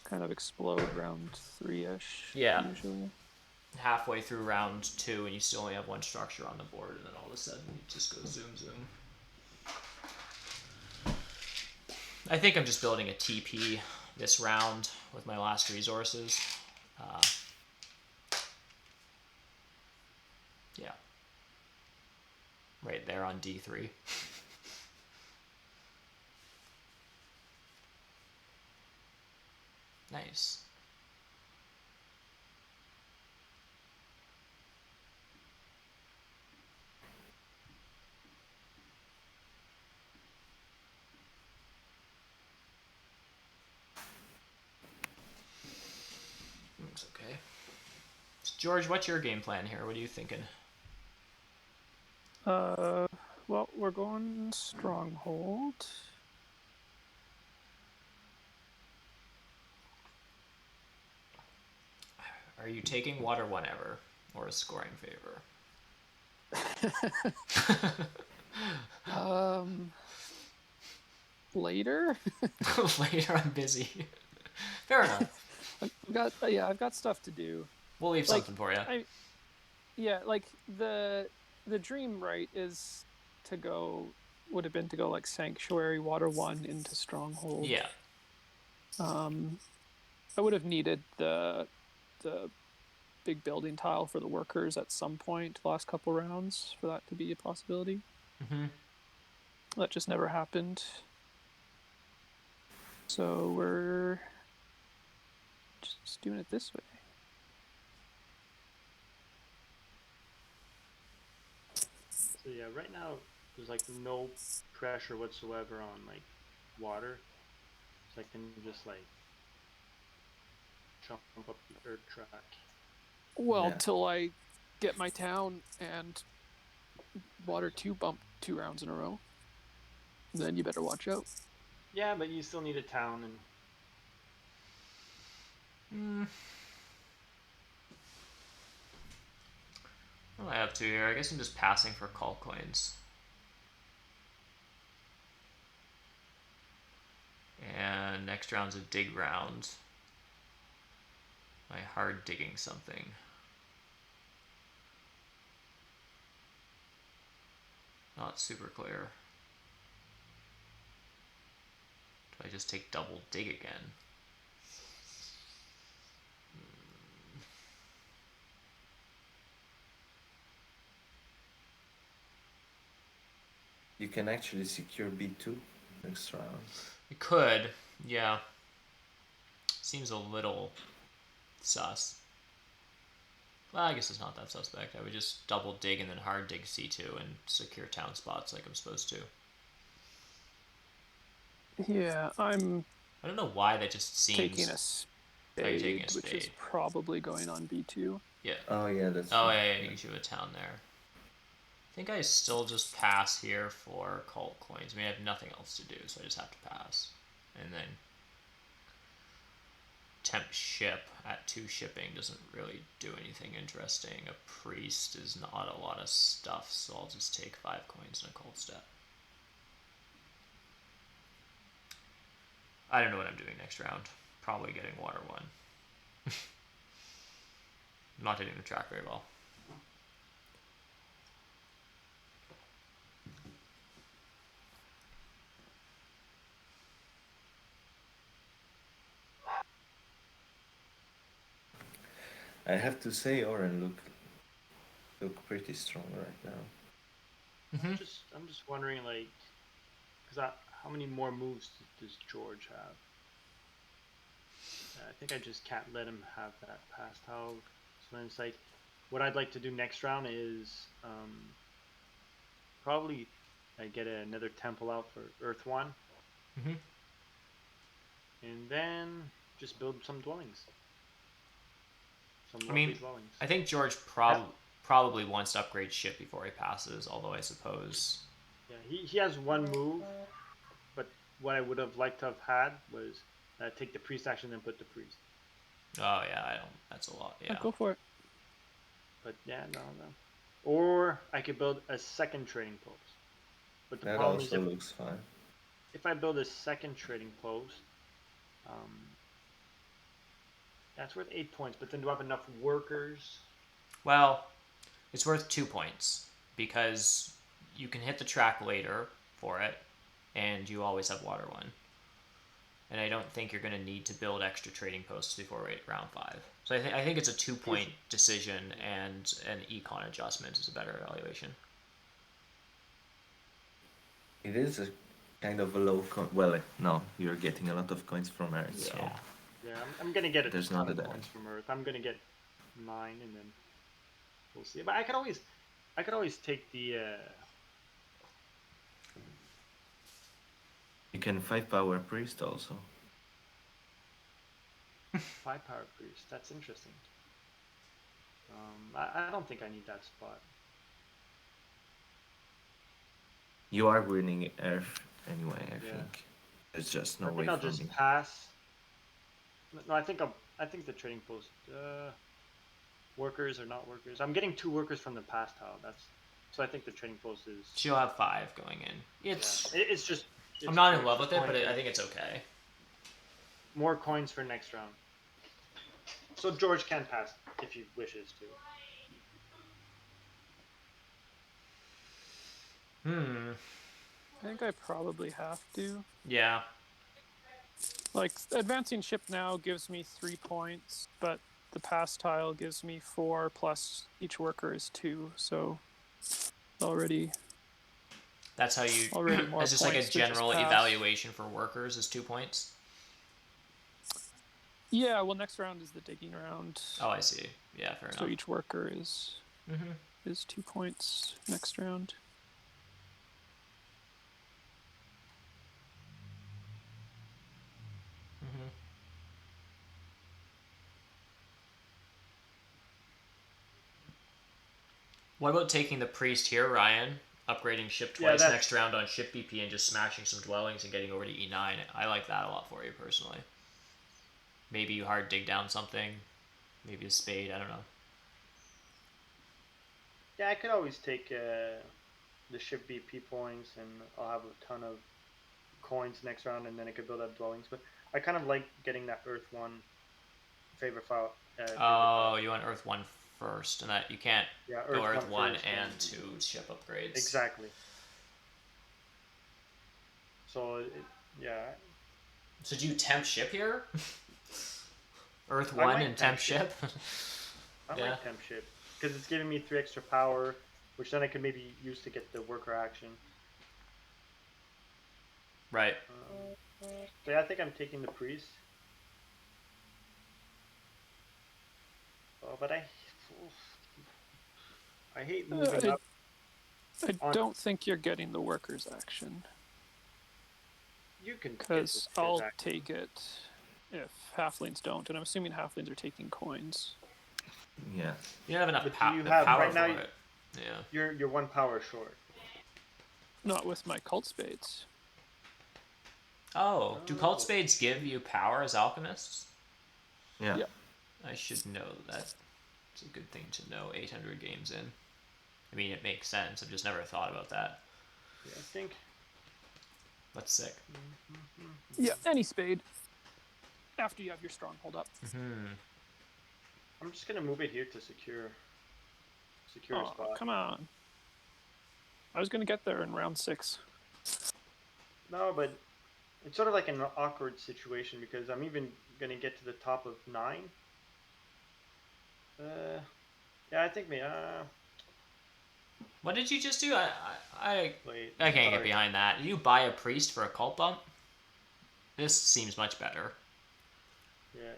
kind of explode round 3-ish. Yeah. Usually. Halfway through round 2 and you still only have 1 structure on the board, and then all of a sudden it just goes zoom, zoom. I think I'm just building a TP this round with my last resources. Yeah. Right there on D3. Nice. It's okay. So George, what's your game plan here? What are you thinking? Well, we're going stronghold. Are you taking water 1 ever, or a scoring favor? Later. Later, I'm busy. Fair enough. I've got stuff to do. We'll leave something for you. The dream, right, is to go. Would have been to go like Sanctuary, Water 1 into Stronghold. Yeah. I would have needed the big building tile for the workers at some point the last couple rounds for that to be a possibility. Mm-hmm. That just never happened. So we're just doing it this way. So yeah, right now there's like no pressure whatsoever on like water, so I can just like jump up the earth track. Well, till I get my town and water 2 bump 2 rounds in a row, then you better watch out. Yeah, but you still need a town and. What am I up to here? I guess I'm just passing for call coins. And next round's a dig round. Am I hard digging something? Not super clear. Do I just take double dig again? You can actually secure B2 next round. It could, yeah. Seems a little sus. Well, I guess it's not that suspect. I would just double dig and then hard dig C2 and secure town spots like I'm supposed to. Yeah, I don't know why that just seems... taking a spade, which is probably going on B2. Yeah. Oh, yeah, that's... Oh, yeah, you should have a town there. I think I still just pass here for cult coins. I mean, I have nothing else to do, so I just have to pass. And then temp ship at 2 shipping doesn't really do anything interesting. A priest is not a lot of stuff, so I'll just take 5 coins and a cult step. I don't know what I'm doing next round. Probably getting water 1. I'm not hitting the track very well. I have to say, Oren look pretty strong right now. I'm just wondering, like, because how many more moves does George have? I think I just can't let him have that pass tile. So then it's like, what I'd like to do next round is probably get another temple out for Earth 1. Mm-hmm. And then just build some dwellings. Some I lovely mean, dwellings. I think George probably wants to upgrade ship before he passes, although I suppose... Yeah, he has one move, but what I would have liked to have had was take the priest action and put the priest. Oh, yeah, I don't... That's a lot, yeah. Go for it. But yeah, no. Or I could build a second trading post. But the That problem also is looks fine. if I build a second trading post, that's worth 8 points. But then do I have enough workers? Well, it's worth 2 points because you can hit the track later for it, and you always have water 1. And I don't think you're going to need to build extra trading posts before round 5. So I think it's a 2-point decision, and an econ adjustment is a better evaluation. It is a kind of a low coin. Well, no, you're getting a lot of coins from Earth, Yeah. so... Yeah, I'm going to get a There's ton not a of damage. points from Earth. I'm going to get 9, and then we'll see. But I could always take the... You can 5-power priest also. 5-power priest. That's interesting. I don't think I need that spot. You are winning Earth anyway, I think. There's just no way I think I'll for just me. pass. No, I think the trading post workers or not workers. I'm getting 2 workers from the pass tile. So I think the trading post is. She'll have 5 going in. It's just. I'm not in love with it, but I think it's okay. More coins for next round. So George can pass if he wishes to. I think I probably have to. Yeah. Like, advancing ship now gives me 3 points, but the pass tile gives me 4, plus each worker is 2, so already... That's how you... Already more That's just like a points to general just pass. evaluation for workers is 2 points? Yeah, well, next round is the digging round. Oh, I see. Yeah, fair enough. So each worker is 2 points next round. What about taking the priest here, Ryan? Upgrading ship twice next round on ship BP and just smashing some dwellings and getting over to E9. I like that a lot for you personally. Maybe you hard dig down something. Maybe a spade, I don't know. Yeah, I could always take the ship BP points, and I'll have a ton of coins next round, and then I could build up dwellings. But I kind of like getting that Earth 1 favorite file. You want Earth 1 first, and that you can't go Earth 1 and 2 ship upgrades. Exactly. So, So do you tempt ship here? Earth 1 and tempt ship? I like tempt ship, because it's giving me 3 extra power, which then I could maybe use to get the worker action. Right. So yeah, I think I'm taking the priest. Oh, but I hate moving up. I don't think you're getting the workers action. You can. Because I'll take it if halflings don't, and I'm assuming halflings are taking coins. Yeah. You don't have enough power right now, for it. Yeah. You're 1 power short. Not with my cult spades. Oh, do cult spades give you power as alchemists? Yeah. I should know that. It's a good thing to know 800 games in. I mean, it makes sense. I've just never thought about that. Yeah, I think. That's sick. Yeah, any spade. After you have your stronghold up. I'm just gonna move it here to secure a Oh, spot. come on. I was gonna get there in round 6. No, but it's sort of like an awkward situation because I'm even gonna get to the top of 9. Yeah, I think me. What did you just do? Wait. I can't get Sorry. behind that. You buy a priest for a cult bump? This seems much better. Yeah.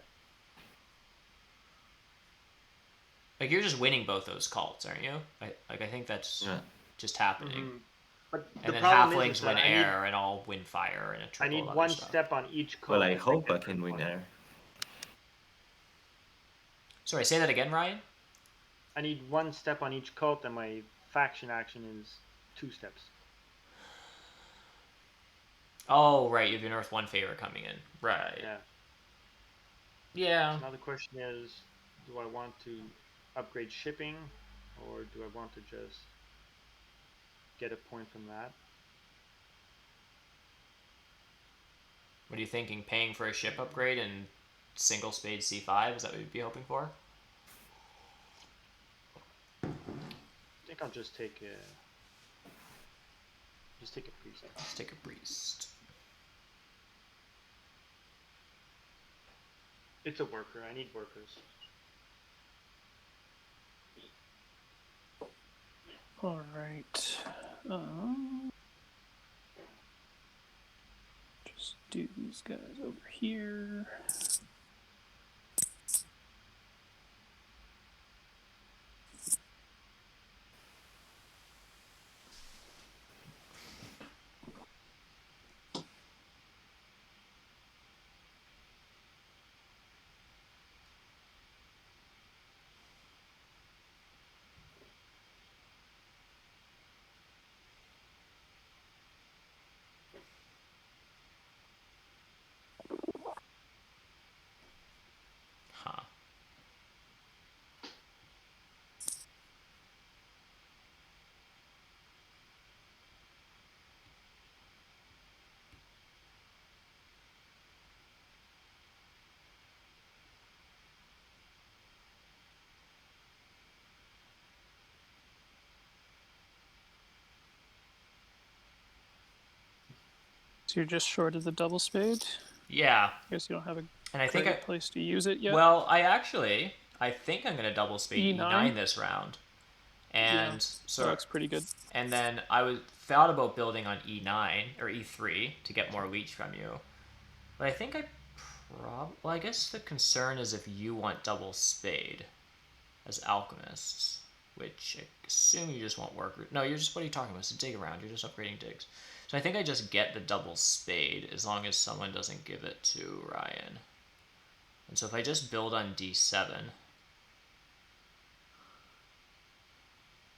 Like, you're just winning both those cults, aren't you? I think that's just happening. Mm-hmm. But And the then problem halflings is win that air, and I'll win fire, and a I triple of need other one stuff. step on each cult. Well, I hope I can win air. Sorry, say that again, Ryan? I need one step on each cult, and my faction action is 2 steps. Oh, right, you have your North 1 favor coming in. Right. Yeah. Yeah. So now the question is, do I want to upgrade shipping, or do I want to just get a point from that? What are you thinking? Paying for a ship upgrade and single spade C5? Is that what you'd be hoping for? I think I'll just take a priest. Just take a priest. It's a worker. I need workers. All right. Just do these guys over here. Huh. So you're just short of the double spade? Yeah. I guess you don't have a And I think great place to use it yet? Well, I think I'm going to double spade E9? E9 this round. And yeah, so that looks pretty good. And then I thought about building on E9 or E3 to get more leech from you. But I think well, I guess the concern is if you want double spade as alchemists, which I assume you just want workers. No, what are you talking about? It's a dig around. You're just upgrading digs. So I think I just get the double spade as long as someone doesn't give it to Ryan. And so if I just build on D7.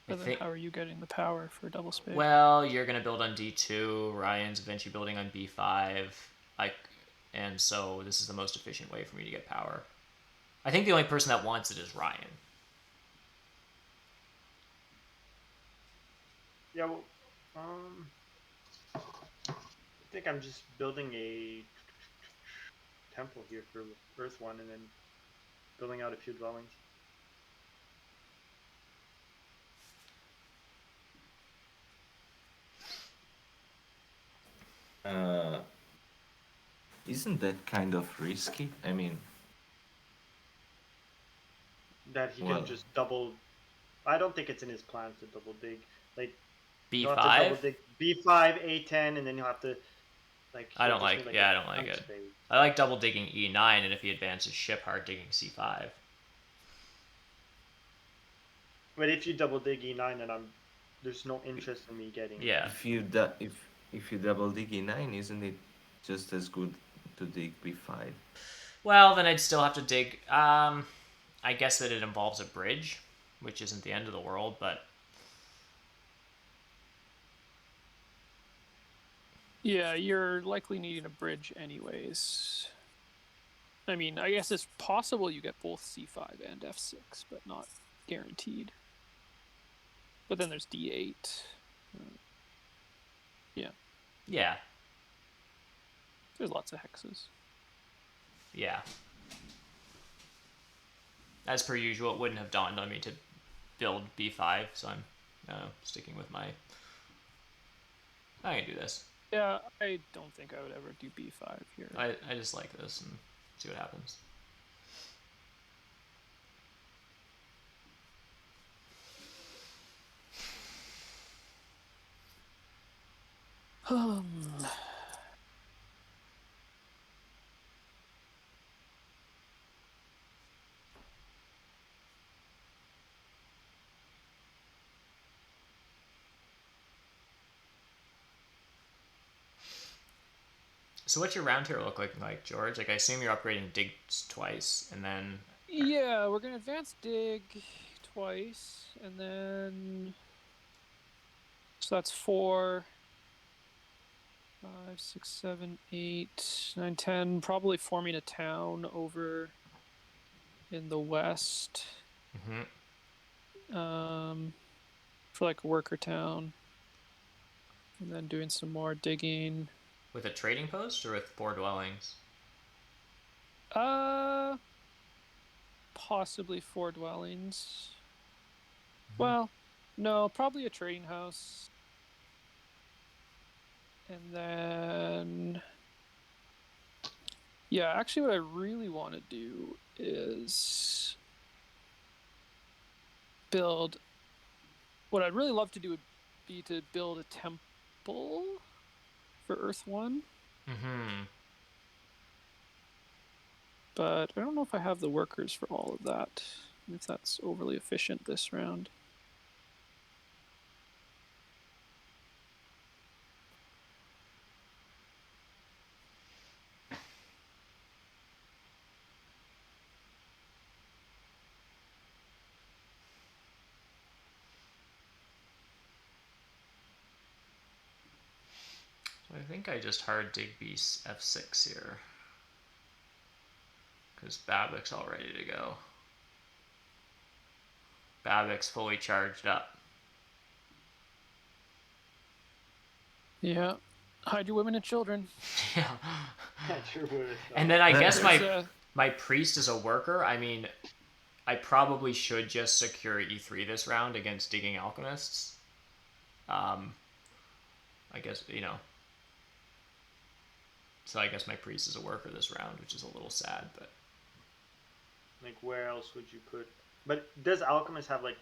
But then how are you getting the power for double spade? Well, you're going to build on D2. Ryan's eventually building on B5. And so this is the most efficient way for me to get power. I think the only person that wants it is Ryan. Yeah, well, I think I'm just building a temple here for Earth 1 and then building out a few dwellings. Isn't that kind of risky? I mean, that he can just double. I don't think it's in his plans to double dig. Like B5? you'll have to double dig B5, A10, and then you'll have to I don't like. I don't like it. Spade. I like double digging E9, and if he advances ship, hard digging C5. But if you double dig E9, then there's no interest in me getting. Yeah. If you double dig E9, isn't it just as good to dig B5? Well, then I'd still have to dig. I guess that it involves a bridge, which isn't the end of the world, but. Yeah, you're likely needing a bridge anyways. I mean, I guess it's possible you get both C5 and F6, but not guaranteed. But then there's D8. Yeah. Yeah. There's lots of hexes. Yeah. as per usual, it wouldn't have dawned on me to build b5, so I'm sticking with my... I can do this. Yeah, I don't think I would ever do b5 here. I just like this and see what happens. So what's your round here look like, George? Like, I assume you're upgrading digs twice, and then... Yeah, we're gonna advance dig twice, and then... So that's 4, 5, 6, 7, 8, 9, 10. Probably forming a town over in the west. For like a worker town. And then doing some more digging. With a trading post or with 4 dwellings? Possibly 4 dwellings. Well, no, probably a trading house. And then... Yeah, actually what I really want to do is build... What I'd really love to do would be to build a temple for Earth 1. But I don't know if I have the workers for all of that, if that's overly efficient this round. So I think I just hard dig f6 here. Because Babbitt's all ready to go. Babbitt's fully charged up. Yeah. Hide your women and children. Yeah. True. And then I guess my priest is a worker. I mean, I probably should just secure E3 this round against digging alchemists. I guess, So I guess my priest is a worker this round, which is a little sad, but... Like, where else would you put... But does alchemist have, like,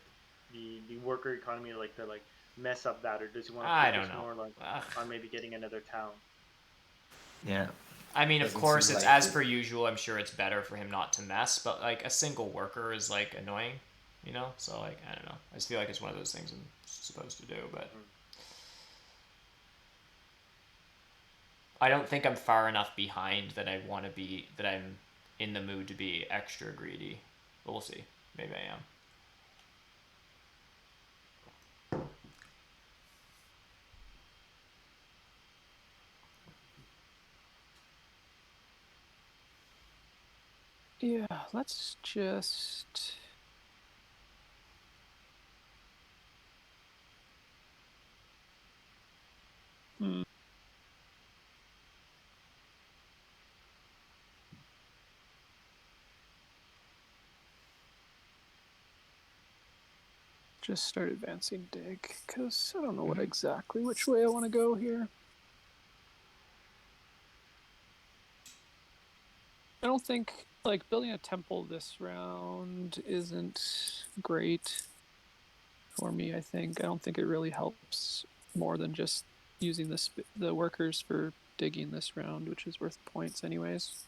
the worker economy, like, to, like, mess up that? Or does he want to focus more, like, on maybe getting another town? Yeah. I mean, of course, it's as per usual. I'm sure it's better for him not to mess, but, like, a single worker is, like, annoying, So, like, I don't know. I just feel like it's one of those things I'm supposed to do, but... I don't think I'm far enough behind that I want to be... that I'm in the mood to be extra greedy. But we'll see. Maybe I am. Yeah, let's just... Just start advancing dig, because I don't know which way I want to go here. I don't think, like, building a temple this round isn't great for me, I think. I don't think it really helps more than just using the workers for digging this round, which is worth points anyways.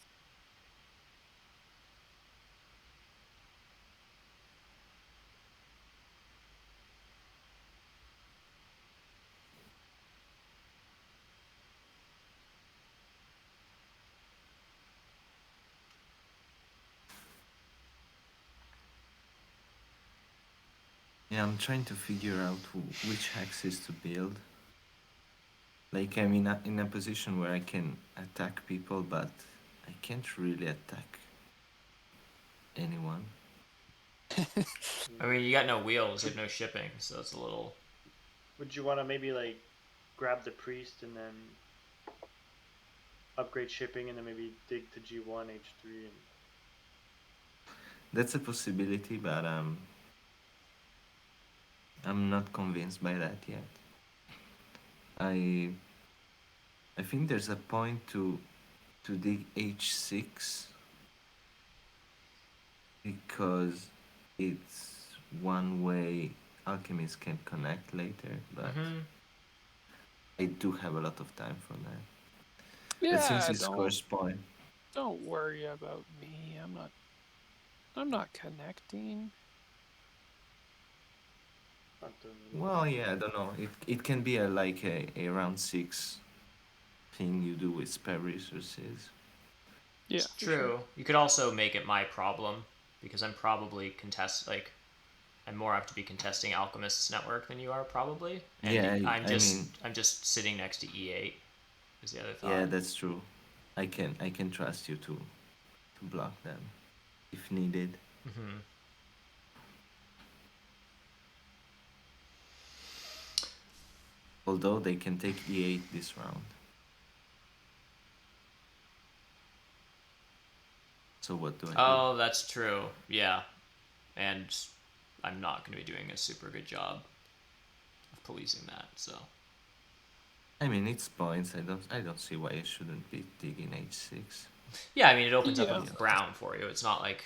Yeah, I'm trying to figure out which axis to build. Like, I'm in a position where I can attack people, but I can't really attack anyone. I mean, you got no wheels, you have no shipping, so it's a little... Would you want to maybe, like, grab the priest and then upgrade shipping and then maybe dig to G1, H3? That's a possibility, but I'm not convinced by that yet. I I think there's a point to dig H6 because it's one way alchemists can connect later, but I do have a lot of time for that. But since Yeah, it scores point, don't worry about me. I'm not connecting. Not doing a little well, bit. yeah, I don't know. It can be a round 6 thing you do with spare resources. Yeah, It's for sure. true. You could also make it my problem because I'm probably I'm more apt to be contesting Alchemist's network than you are probably, and Yeah, I mean, I'm just sitting next to E8 is the other yeah, thought. that's true. I can trust you to block them if needed. Hmm. Although they can take E8 this round. So what do I do? Oh, that's true. Yeah, and I'm not going to be doing a super good job of policing that. So I mean, it's points. I don't see why I shouldn't be digging H6. yeah, I mean it opens up a Yeah. brown for you. It's not like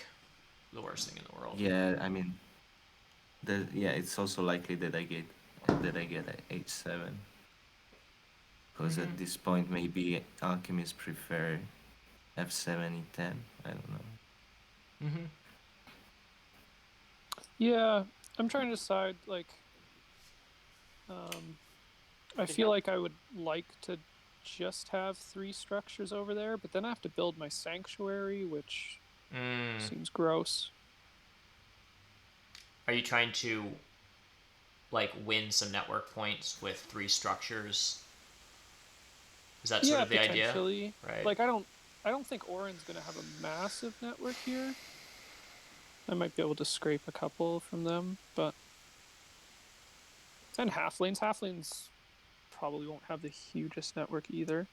the worst thing in the world. Yeah, I mean, it's also likely that I get a H7 because Hmm. at this point maybe alchemists prefer F7 E10. I don't know. Hmm. Yeah, I'm trying to decide um I Is feel that like I would like to just have 3 structures over there, but then I have to build my sanctuary, which Mm. seems gross. Are you trying to like win some network points with three structures? Is that sort Yeah, of the idea? potentially. Right. Like I don't think Orin's going to have a massive network here. I might be able to scrape a couple from them, but and halflings probably won't have the hugest network either.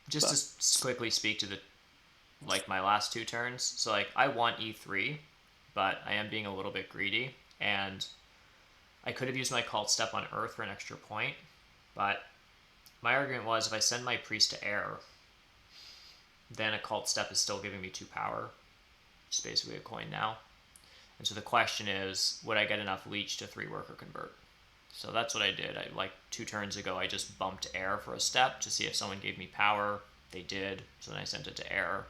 Just But to quickly speak to the like my last two turns. So like I want E3, but I am being a little bit greedy, and I could have used my cult step on Earth for an extra point, but my argument was if I send my priest to air, then a cult step is still giving me 2 power, which is basically a coin now. And so the question is, would I get enough leech to 3 worker convert? So that's what I did. I like 2 turns ago, I just bumped air for a step to see if someone gave me power. They did, so then I sent it to air.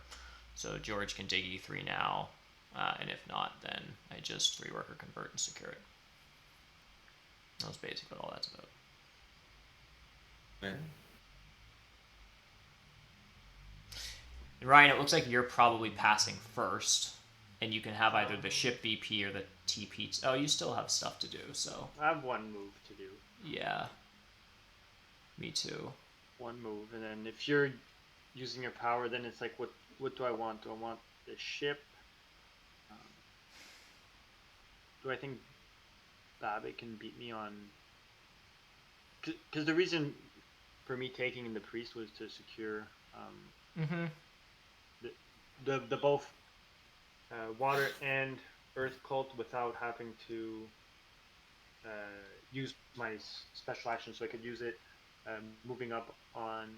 So George can dig E3 now, and if not, then I just 3 worker convert and secure it. That was basically what all that's about. Yeah. And Ryan, it looks like you're probably passing first, and you can have either the ship VP or the TP. Oh, you still have stuff to do, so I have one move to do. yeah, me too. One move, and then if you're using your power, then it's like, what do I want? Do I want the ship? Um, do I think Babbitt can beat me on? Because the reason for me taking the priest was to secure Mm-hmm. the both water and earth cult without having to use my special action, so I could use it moving up on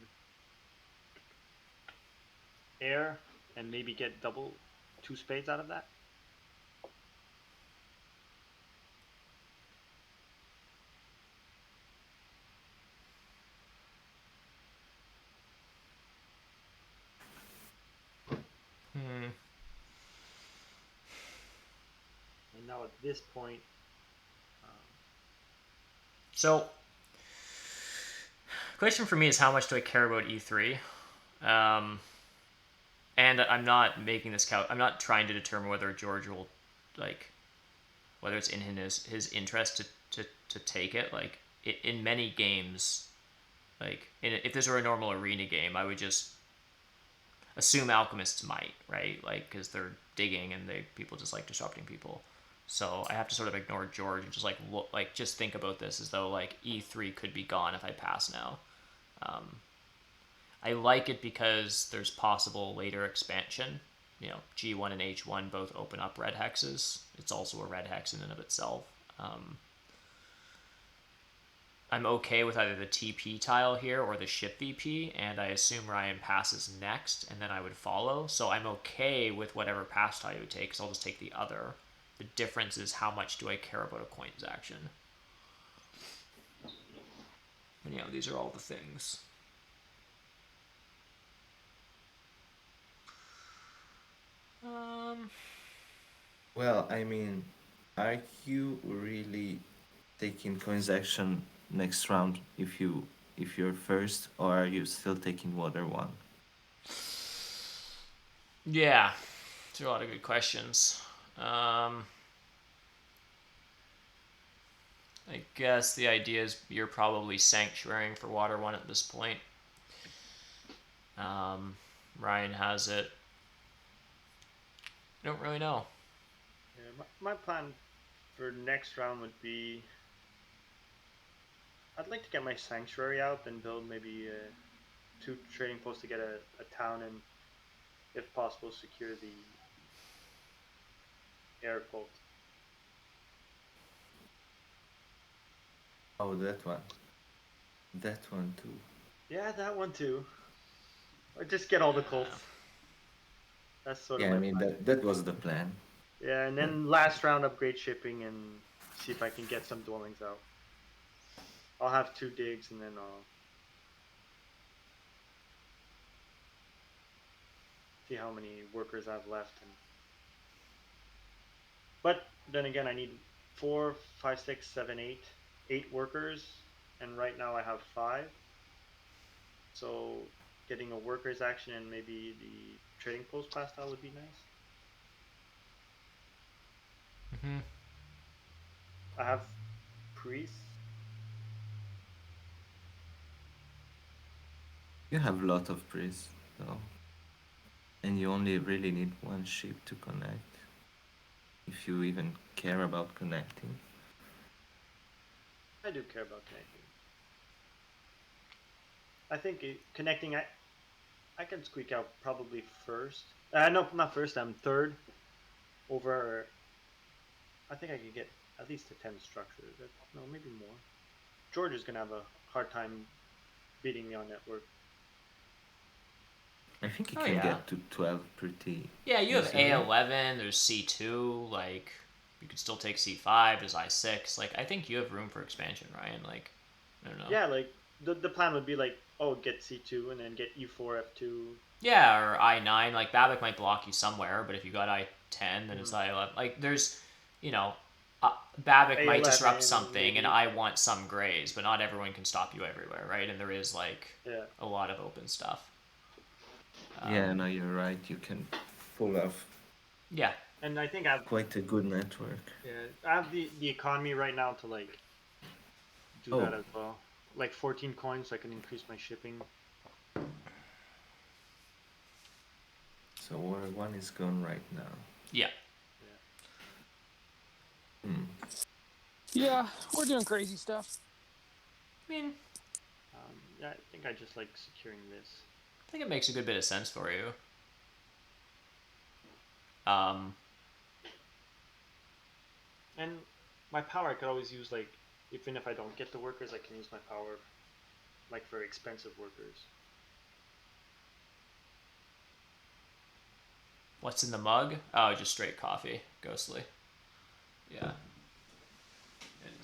air and maybe get double 2 spades out of that. Hmm. And now at this point, So, question for me is how much do I care about E3? Um, and I'm not making this count. I'm not trying to determine whether George will, like, whether it's in his interest to take it. Like, in many games, like, if this were a normal arena game, I would just assume alchemists might, right? Like, because they're digging and people just like disrupting people. So I have to sort of ignore George and just like look, like just think about this as though like E3 could be gone if I pass now. Um, I like it because there's possible later expansion. G1 and H1 both open up red hexes. It's also a red hex in and of itself. I'm okay with either the TP tile here or the ship VP, and I assume Ryan passes next, and then I would follow. So I'm okay with whatever pass tile you would take, because I'll just take the other. The difference is how much do I care about a coins action. And these are all the things. Well, I mean, are you really taking coins action next round if you're first, or are you still taking water one? Yeah, these are a lot of good questions. I guess the idea is you're probably sanctuarying for water one at this point. Ryan has it. I don't really know. Yeah, my plan for next round would be I'd like to get my sanctuary out and build maybe 2 trading posts to get a town and, if possible, secure the air quote. Oh, that one. That one too. Yeah, that one too. Or just get all the cults. That's sort of Yeah, I my mean plan. that was the plan. Yeah, and then last round upgrade shipping and see if I can get some dwellings out. I'll have 2 digs and then I'll see how many workers I have left. But then again, I need 4, 5, 6, 7, 8, 8 workers, and right now I have 5. So getting a workers action and maybe the trading post pass out would be nice. I have priests. You have a lot of priests, though. And you only really need one ship to connect. If you even care about connecting. I do care about connecting. I think connecting, I can squeak out probably first. No, not first. I'm third. Over. I think I could get at least a 10 structure. No, maybe more. George is gonna have a hard time beating me on network. I think you can get to 12 pretty. Yeah, you have easily. A11. There's C2. Like, you could still take C5. There's I6. Like, I think you have room for expansion, Ryan. Like, I don't know. Yeah, like the plan would be like, oh, get C2 and then get U4 F2. Yeah, or I9. Like, Babbitt might block you somewhere, but if you got I10, then it's I11. Like, there's, Babbitt might disrupt something, maybe. And I want some grays, but not everyone can stop you everywhere, right? And there is, like, a lot of open stuff. Yeah, no, you're right. You can pull off. Yeah. And I think I have quite a good network. Yeah, I have the economy right now to like do that as well. Like 14 coins, so I can increase my shipping. So War 1 is gone right now. Yeah. Yeah, we're doing crazy stuff. I mean, yeah, I think I just like securing this. I think it makes a good bit of sense for you. And my power I could always use, like, even if I don't get the workers, I can use my power like for expensive workers. What's in the mug? Oh, just straight coffee. Ghostly. Yeah. And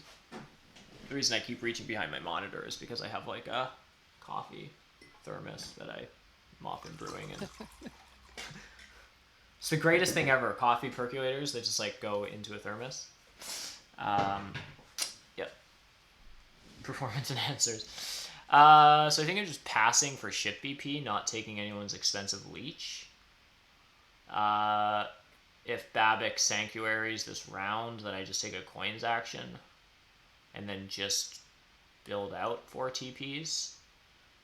the reason I keep reaching behind my monitor is because I have like a coffee thermos that I'm often brewing in. It's the greatest thing ever. Coffee percolators that just like go into a thermos. Yep. Performance enhancers. So I think I'm just passing for ship BP, not taking anyone's expensive leech. If Babbitt sanctuaries this round, then I just take a coins action and then just build out 4 TPs,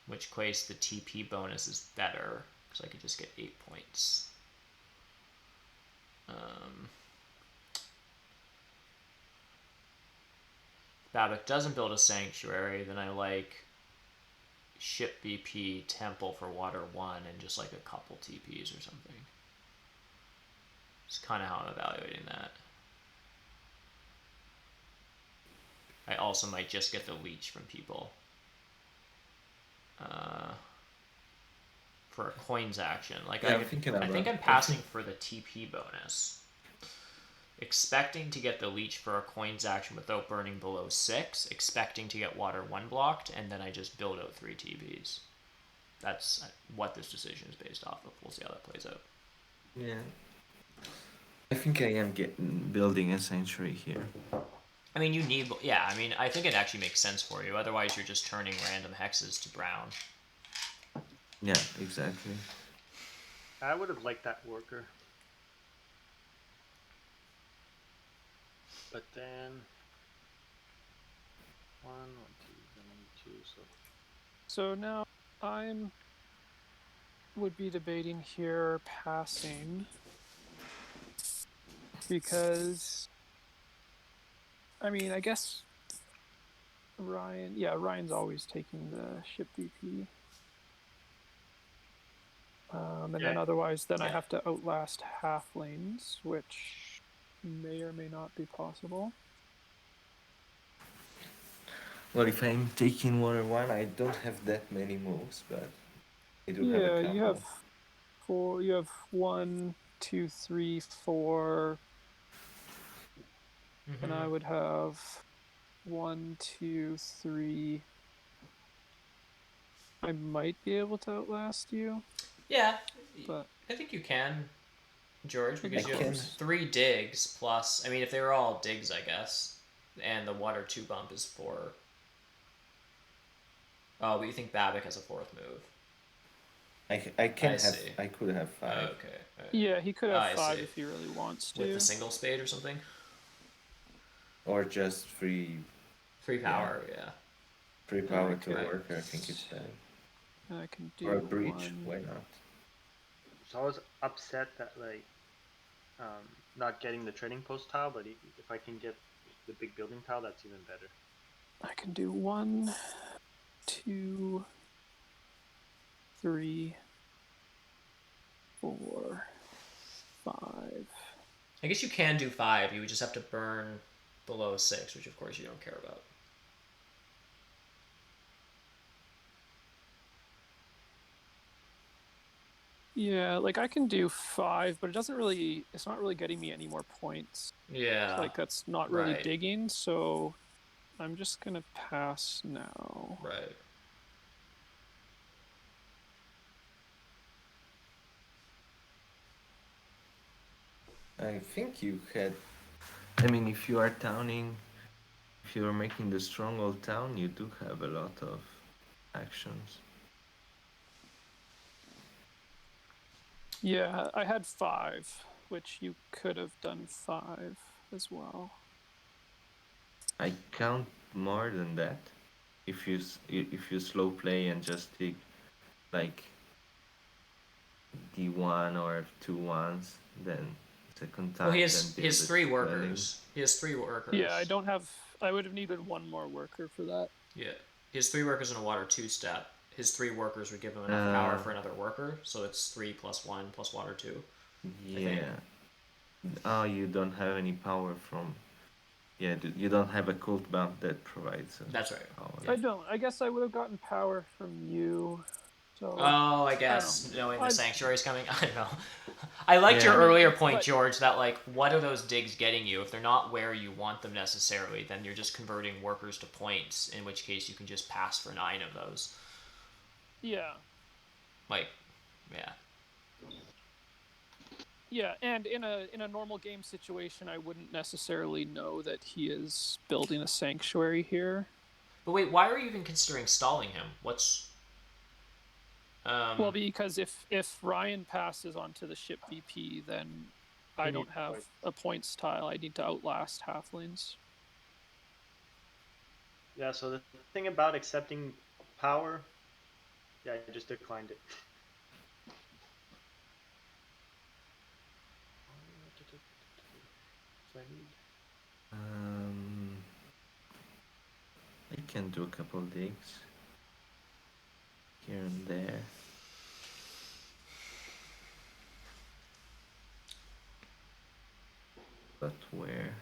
which case the TP bonus is better because I could just get 8 points. Babbitt doesn't build a sanctuary, then I like ship BP temple for water 1 and just like a couple TPs or something. It's kind of how I'm evaluating that. I also might just get the leech from people. For a coins action. Like Yeah, I think I'm passing for the TP bonus. Expecting to get the leech for a coins action without burning below 6, expecting to get water 1 blocked, and then I just build out 3 TPs. That's what this decision is based off of. We'll see how that plays out. Yeah. I think I am building a sanctuary here. I mean, you need... Yeah, I mean, I think it actually makes sense for you. Otherwise, you're just turning random hexes to brown. Yeah, exactly. I would have liked that worker. But then... 1, 2, So now would be debating here passing because I mean I guess Ryan's always taking the ship VP. Then otherwise I have to outlast halflings, which may or may not be possible. Well, if I'm taking water 1, I don't have that many moves, but I do have a couple. You have 4. You have 1, 2, 3, 4, and I would have 1, 2, 3. I might be able to outlast you. Yeah, but I think you can, George, because you can. have 3 digs plus... I mean, if they were all digs, I guess, and the water 2 bump is 4. Oh, but you think Babbitt has a 4th move. I could have 5. Okay. Right. Yeah, he could have 5 if he really wants to. With a single spade or something? Or just free... Free power, yeah. Free power to a worker, I think it's better. I can do or a breach, 1. Why not? So I was upset that like not getting the trading post tile, but if I can get the big building tile, that's even better. I can do 1, 2, 3, 4, 5. I guess you can do 5. You would just have to burn below 6, which of course you don't care about. Yeah, like I can do 5, but it's not really getting me any more points. Yeah. Like that's not really digging, so I'm just gonna pass now. Right. I think you had... I mean, if you are towning... If you are making the stronghold town, you do have a lot of actions. Yeah, I had 5, which you could have done 5 as well. I count more than that. If you slow play and just take like D1 or 2 1s, then second time. Well, he has 3 workers. He has 3 workers. Yeah, I don't have. I would have needed 1 more worker for that. Yeah, he has 3 workers in a water 2 step. His 3 workers would give him enough power for another worker, so it's 3 plus 1 plus water 2. Yeah. Oh, you don't have any power from... Yeah, you don't have a cult bump that provides... That's right. Power. I don't. I guess I would have gotten power from you. So, I guess knowing the sanctuary's coming, I don't know. I liked your earlier point, George, that like, what are those digs getting you? If they're not where you want them necessarily, then you're just converting workers to points, in which case you can just pass for 9 of those. Yeah. Like, yeah. Yeah, and in a normal game situation, I wouldn't necessarily know that he is building a sanctuary here. But wait, why are you even considering stalling him? What's... Well, because if Ryan passes onto the ship VP, then I don't have a points tile. I need to outlast halflings. Yeah, so the thing about accepting power, I just declined it. I can do a couple digs. here and there. But where?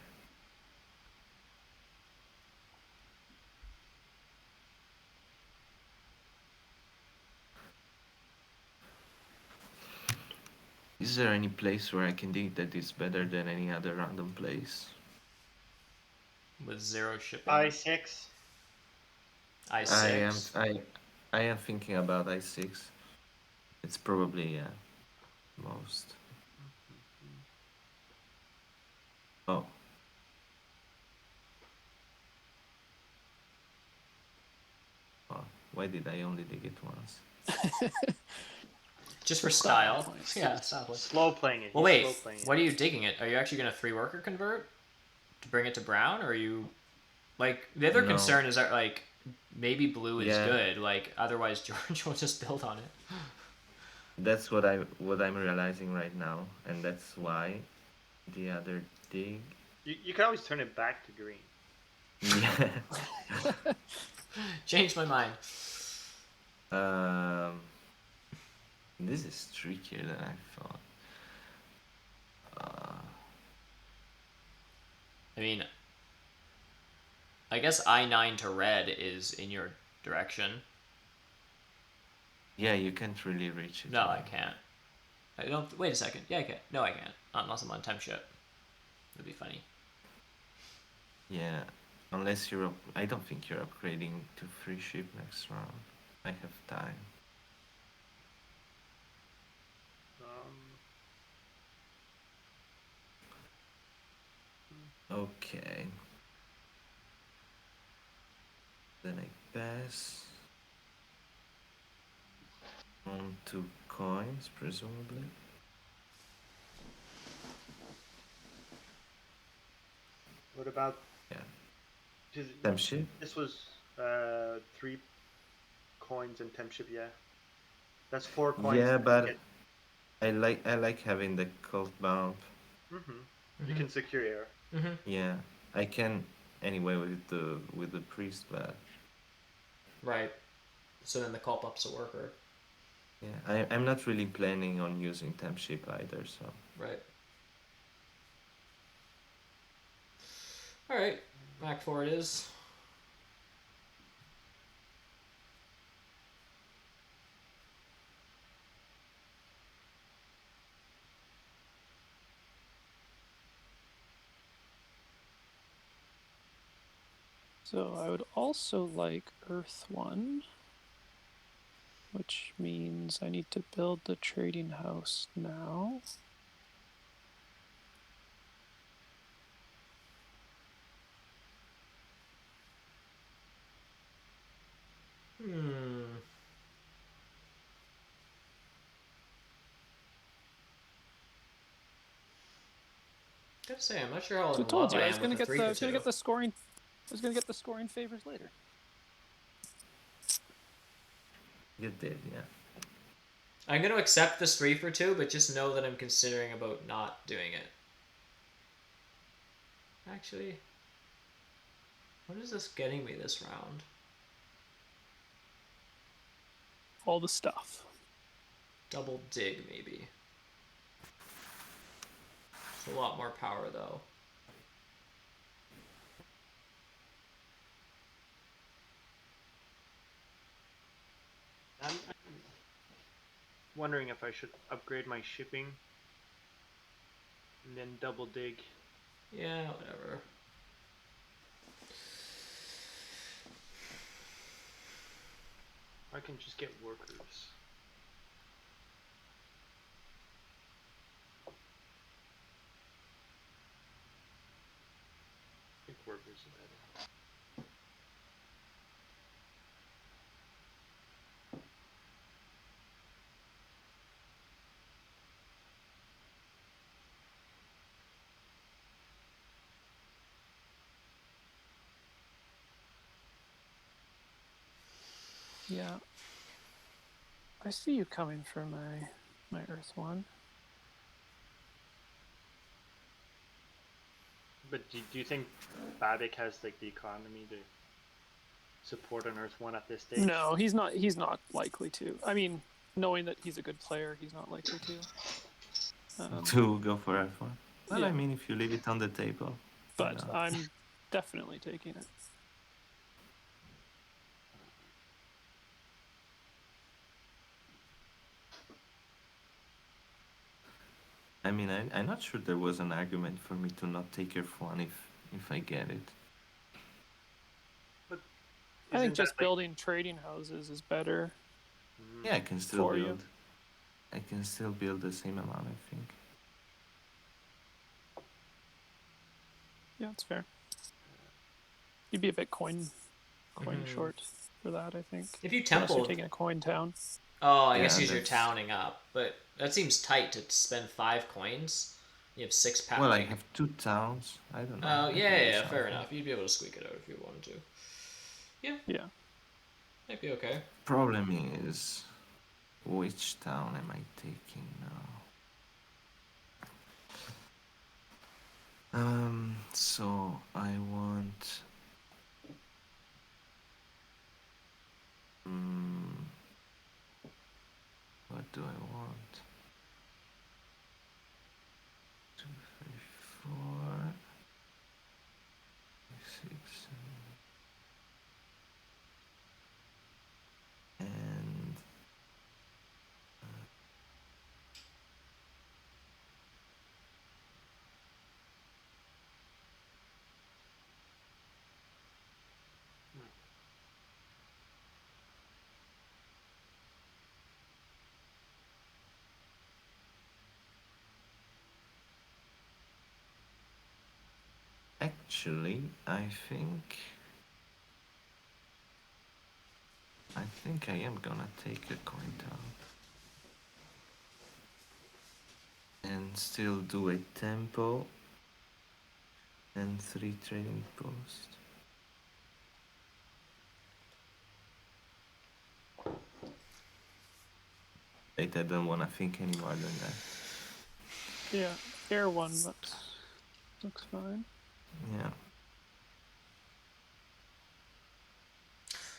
Is there any place where I can dig that is better than any other random place? With 0 shipping? I6. I6? I am thinking about I6. It's probably most. Oh. Oh, why did I only dig it once? Just for style. points. Yeah, style points. Slow playing it. Well, He's wait. slow playing it. What are you digging it? Are you actually going to 3-worker convert to bring it to brown? Or are you... Like, the other No. concern is that, like, maybe blue is Yeah. good. Like, otherwise George will just build on it. That's what I'm realizing right now, and that's why the other dig. You can always turn it back to green. Yeah. Changed my mind. This is trickier than I thought. I mean, I guess I9 to red is in your direction. Yeah, you can't really reach it. No, I can't. I don't. Wait a second. Yeah, I can. No, I can't. Unless I'm on temp ship. That'd be funny. Yeah, unless you're. I don't think you're upgrading to free ship next round. I have time. Okay. Then I pass on 2 coins, presumably. What about? Yeah. 'Cause Temp ship? This was 3 coins and temp ship. Yeah. That's 4 coins. Yeah, that but you I like having the cult bump. You can secure air. Yeah, I can anyway with the priest, but Right. So then the call up's a worker. yeah, I'm not really planning on using temp ship either, so. Right. Alright. Back 4 it is. So I would also like Earth 1, which means I need to build the trading house now. Gotta say, I'm not sure how So I in told love you I I was am gonna with the get 3 the for I was gonna 2. get the scoring. I was gonna get the scoring favors later. You did, yeah. I'm gonna accept this 3 for 2, but just know that I'm considering about not doing it. Actually, what is this getting me this round? All the stuff. Double dig, maybe. It's a lot more power, though. I'm wondering if I should upgrade my shipping and then double dig. Yeah, whatever. I can just get workers. I think workers are better. Yeah. I see you coming for my Earth 1. But do you think Babik has like the economy to support on Earth 1 at this stage? No, he's not. He's not likely to. I mean, knowing that he's a good player, he's not likely to. To go for F1. Well, Yeah. I mean, if you leave it on the table. But I'm definitely taking it. I mean, I'm not sure there was an argument for me to not take F1 if I get it. But I think isn't just that, like, building trading houses is better. Yeah, I can still For you. build. I can still build the same amount, I think. Yeah, it's fair. You'd be a bit coin short for that, I think. If you Unless you're temple, taking a coin town. oh, I Yeah, guess you're that's- towning up, but that seems tight to spend 5 coins. You have 6 power. Well, I have 2 towns. I don't know. Oh, I can do yeah, fair something. enough. You'd be able to squeak it out if you wanted to. Yeah. Might be okay. Problem is, which town am I taking now? So I want. What do I want? 2, 3, 4, 6, 7. And actually, I think I am gonna take a coin town and still do a tempo and 3 trading posts. Wait, I don't wanna think any more than that. Yeah. Air 1 looks fine. Yeah.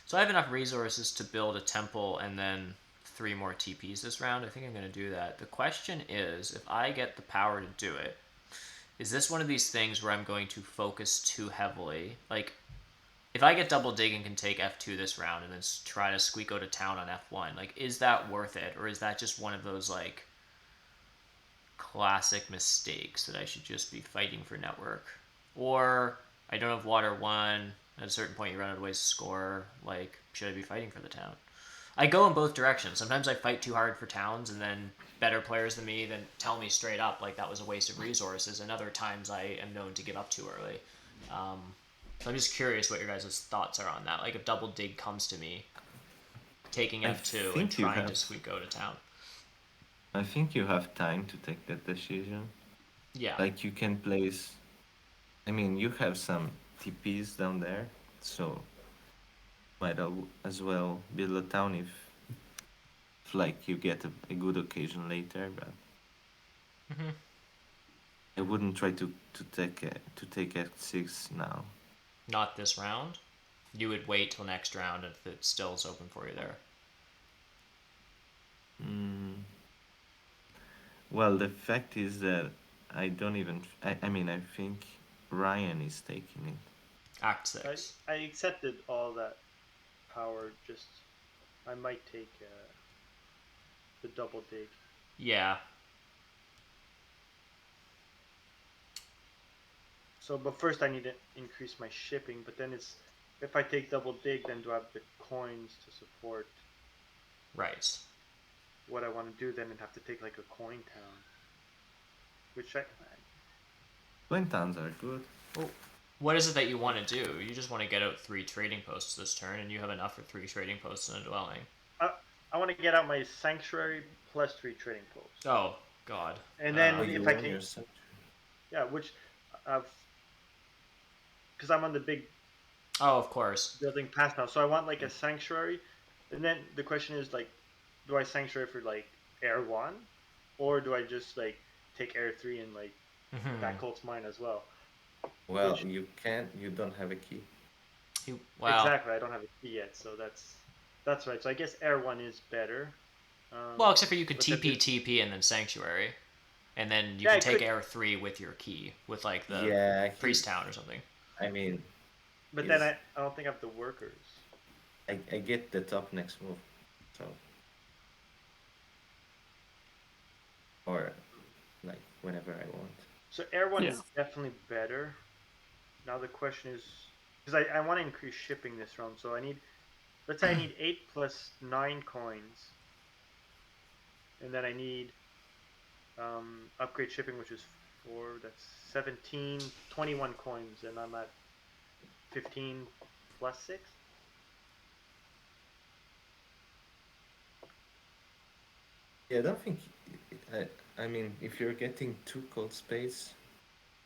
So I have enough resources to build a temple and then 3 more TPs this round. I think I'm going to do that. The question is, if I get the power to do it, is this one of these things where I'm going to focus too heavily? Like, if I get double dig and can take F2 this round and then try to squeak out a town on F1, like, is that worth it? Or is that just one of those, like, classic mistakes that I should just be fighting for network? Or I don't have water 1, at a certain point you run out of ways to score, like, should I be fighting for the town? I go in both directions. Sometimes I fight too hard for towns and then better players than me then tell me straight up like that was a waste of resources, and other times I am known to give up too early. So I'm just curious what your guys' thoughts are on that. Like, if double dig comes to me, taking F2 and trying to squeak out a town. I think you have time to take that decision. Yeah. Like, you can place. I mean, you have some TPs down there, so might as well build a town if like you get a good occasion later. But I wouldn't try to take F6 now. Not this round. You would wait till next round if it still is open for you there. Well, the fact is that I don't even. I mean, I think Ryan is taking it. Act 6. I accepted all that power. Just I might take the double dig. Yeah. So, but first I need to increase my shipping. But then it's if I take double dig, then do I have the coins to support Right. what I want to do? Then I'd have to take like a coin town, which Coin towns are good. Well, what is it that you want to do? You just want to get out 3 trading posts this turn, and you have enough for 3 trading posts in a dwelling. I want to get out my sanctuary plus 3 trading posts. Oh God. And then if I can, yeah, which because I'm on the big Oh, of course. building pass now, so I want like a sanctuary. And then the question is like, do I sanctuary for like air 1, or do I just like take air 3 and like that cult's mine as well? Well, you can't. You don't have a key. Well, Exactly. I don't have a key yet, so that's right. So I guess Air One is better. except for you could But then TP and then Sanctuary, and then you yeah, I could take could. Air 3 with your key with like the Yeah, Priest Town or something. I mean, But then he's. I don't think I have the workers. I get the top next move, so or like whenever I want. So Air One Yeah. is definitely better. Now the question is, because I want to increase shipping this round, so I need, let's say I need 8 plus 9 coins, and then I need upgrade shipping, which is 4, that's 17, 21 coins, and I'm at 15 plus 6. Yeah, I don't think. I mean, if you're getting 2 cold spades,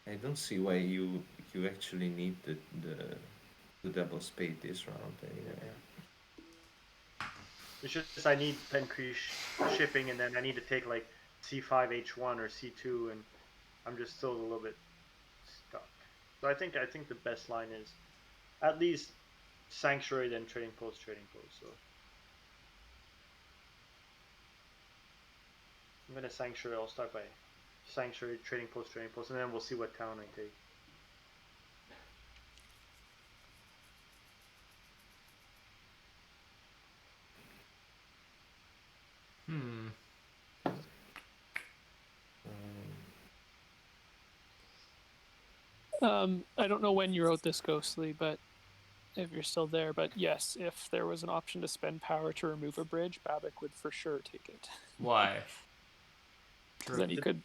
I don't see why you actually need the double spade this round anyway. It's just I need to increase shipping, and then I need to take like C5 H1 or C2, and I'm just still a little bit stuck. So I think the best line is at least Sanctuary, then Trading Post, Trading Post. So I'm gonna Sanctuary. I'll start by Sanctuary, Trading Post, and then we'll see what town I take. Hmm. I don't know when you wrote this, Ghostly, but if you're still there, but yes, if there was an option to spend power to remove a bridge, Babbitt would for sure take it. Why? Because then you could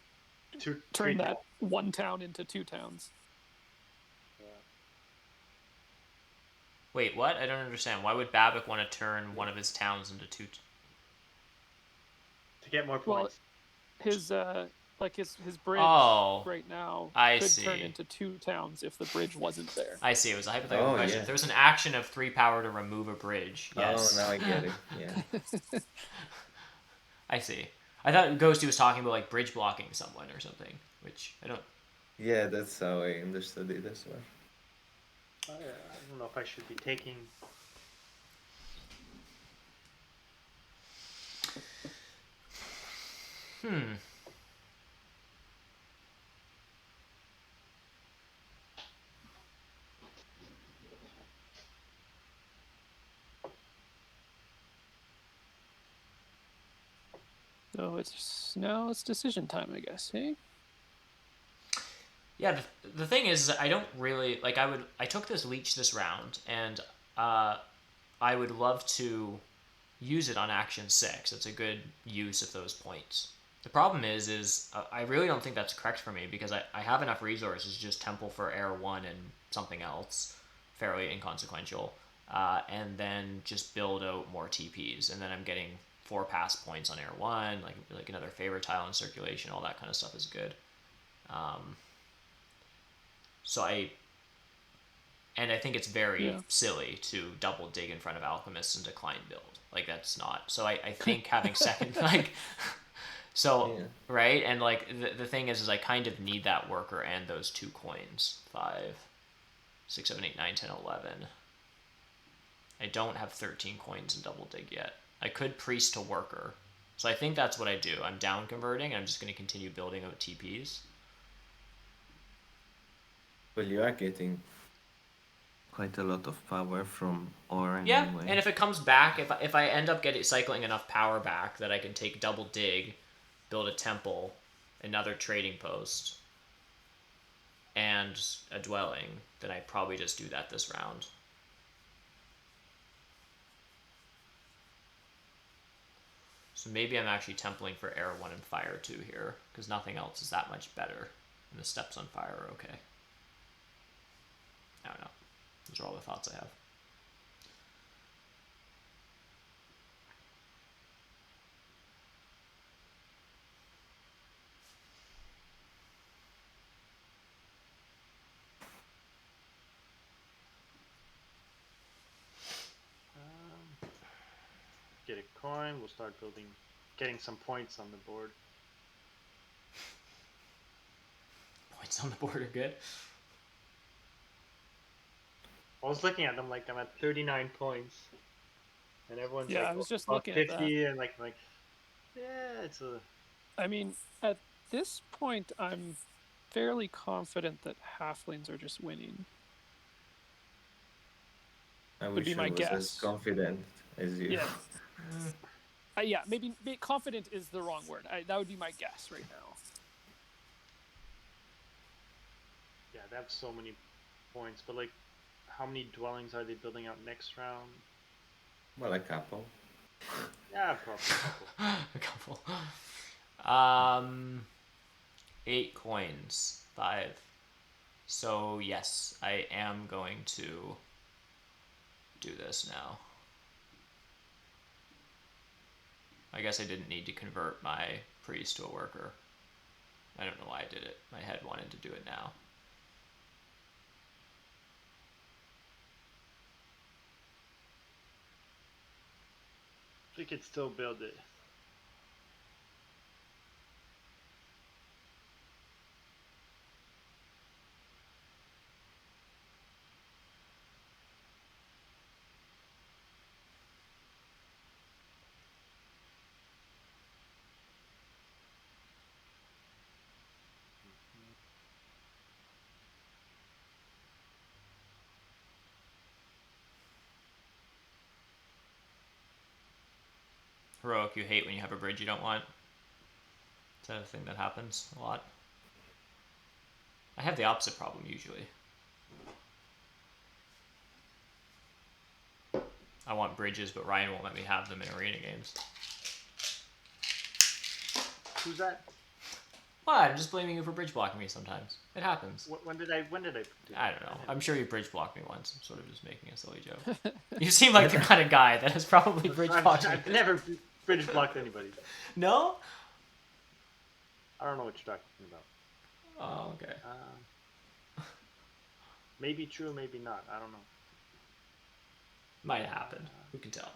turn that one town into 2 towns. Yeah. Wait, what? I don't understand. Why would Babbitt want to turn one of his towns into 2? To get more points. Well, his bridge right now could turn into 2 towns if the bridge wasn't there. I see. It was a hypothetical question. Yeah. If there's an action of 3 power to remove a bridge, yes. Oh, now I get it. Yeah. I see. I thought Ghosty was talking about like bridge blocking someone or something, which I don't. Yeah, that's how I understood it as well. I don't know if I should be taking. So it's decision time, I guess. Hey. Yeah, the thing is, I don't really like. I took this leech this round, and I would love to use it on action 6. It's a good use of those points. The problem is I really don't think that's correct for me because I have enough resources to just temple for Air 1 and something else, fairly inconsequential, and then just build out more TPs, and then I'm getting 4 pass points on Air 1, like another favorite tile in circulation, all that kind of stuff is good. So I think it's very silly to double dig in front of Alchemists and decline build. Like that's not. So I think having second right, and like the thing is I kind of need that worker and those 2 coins. 5, 6, 7, 8, 9, 10, 11. I don't have 13 coins in double dig yet. I could priest to worker. So I think that's what I do. I'm down converting and I'm just going to continue building out TPs. Well, you are getting quite a lot of power from Oran anyway. And if it comes back, if I end up cycling enough power back that I can take double dig, build a temple, another trading post, and a dwelling, then I probably just do that this round. So maybe I'm actually templing for Air 1 and Fire 2 here, because nothing else is that much better, and the steps on Fire are okay. I don't know. Those are all the thoughts I have. Get a coin. We'll start getting some points on the board. Points on the board are good. I was looking at them like I'm at 39 points, and everyone's Yeah, like I was just about looking at 50, and like yeah, it's a. I mean, at this point, I'm fairly confident that halflings are just winning. I Would be wish I my was as guess. confident as you. Yeah. Yeah, maybe confident is the wrong word. That would be my guess right now. Yeah, they have so many points, but like, how many dwellings are they building out next round? Well, a couple. Yeah, probably a couple. A couple. 8 coins. 5. So yes, I am going to do this now. I guess I didn't need to convert my priest to a worker. I don't know why I did it. My head wanted to do it now. We could still build it. Heroic, you hate when you have a bridge you don't want. Is that a thing that happens a lot? I have the opposite problem usually. I want bridges, but Ryan won't let me have them in arena games. Who's that? Why? I'm just blaming you for bridge blocking me sometimes. It happens. When did I? When did I? Do I don't know. that? I'm sure you bridge blocked me once. I'm sort of just making a silly joke. You seem like the kind of guy that has probably bridge blocked me. I've never bridge blocked anybody. No? I don't know what you're talking about. Oh, okay. Maybe true, maybe not. I don't know. Might have happened. Who can tell?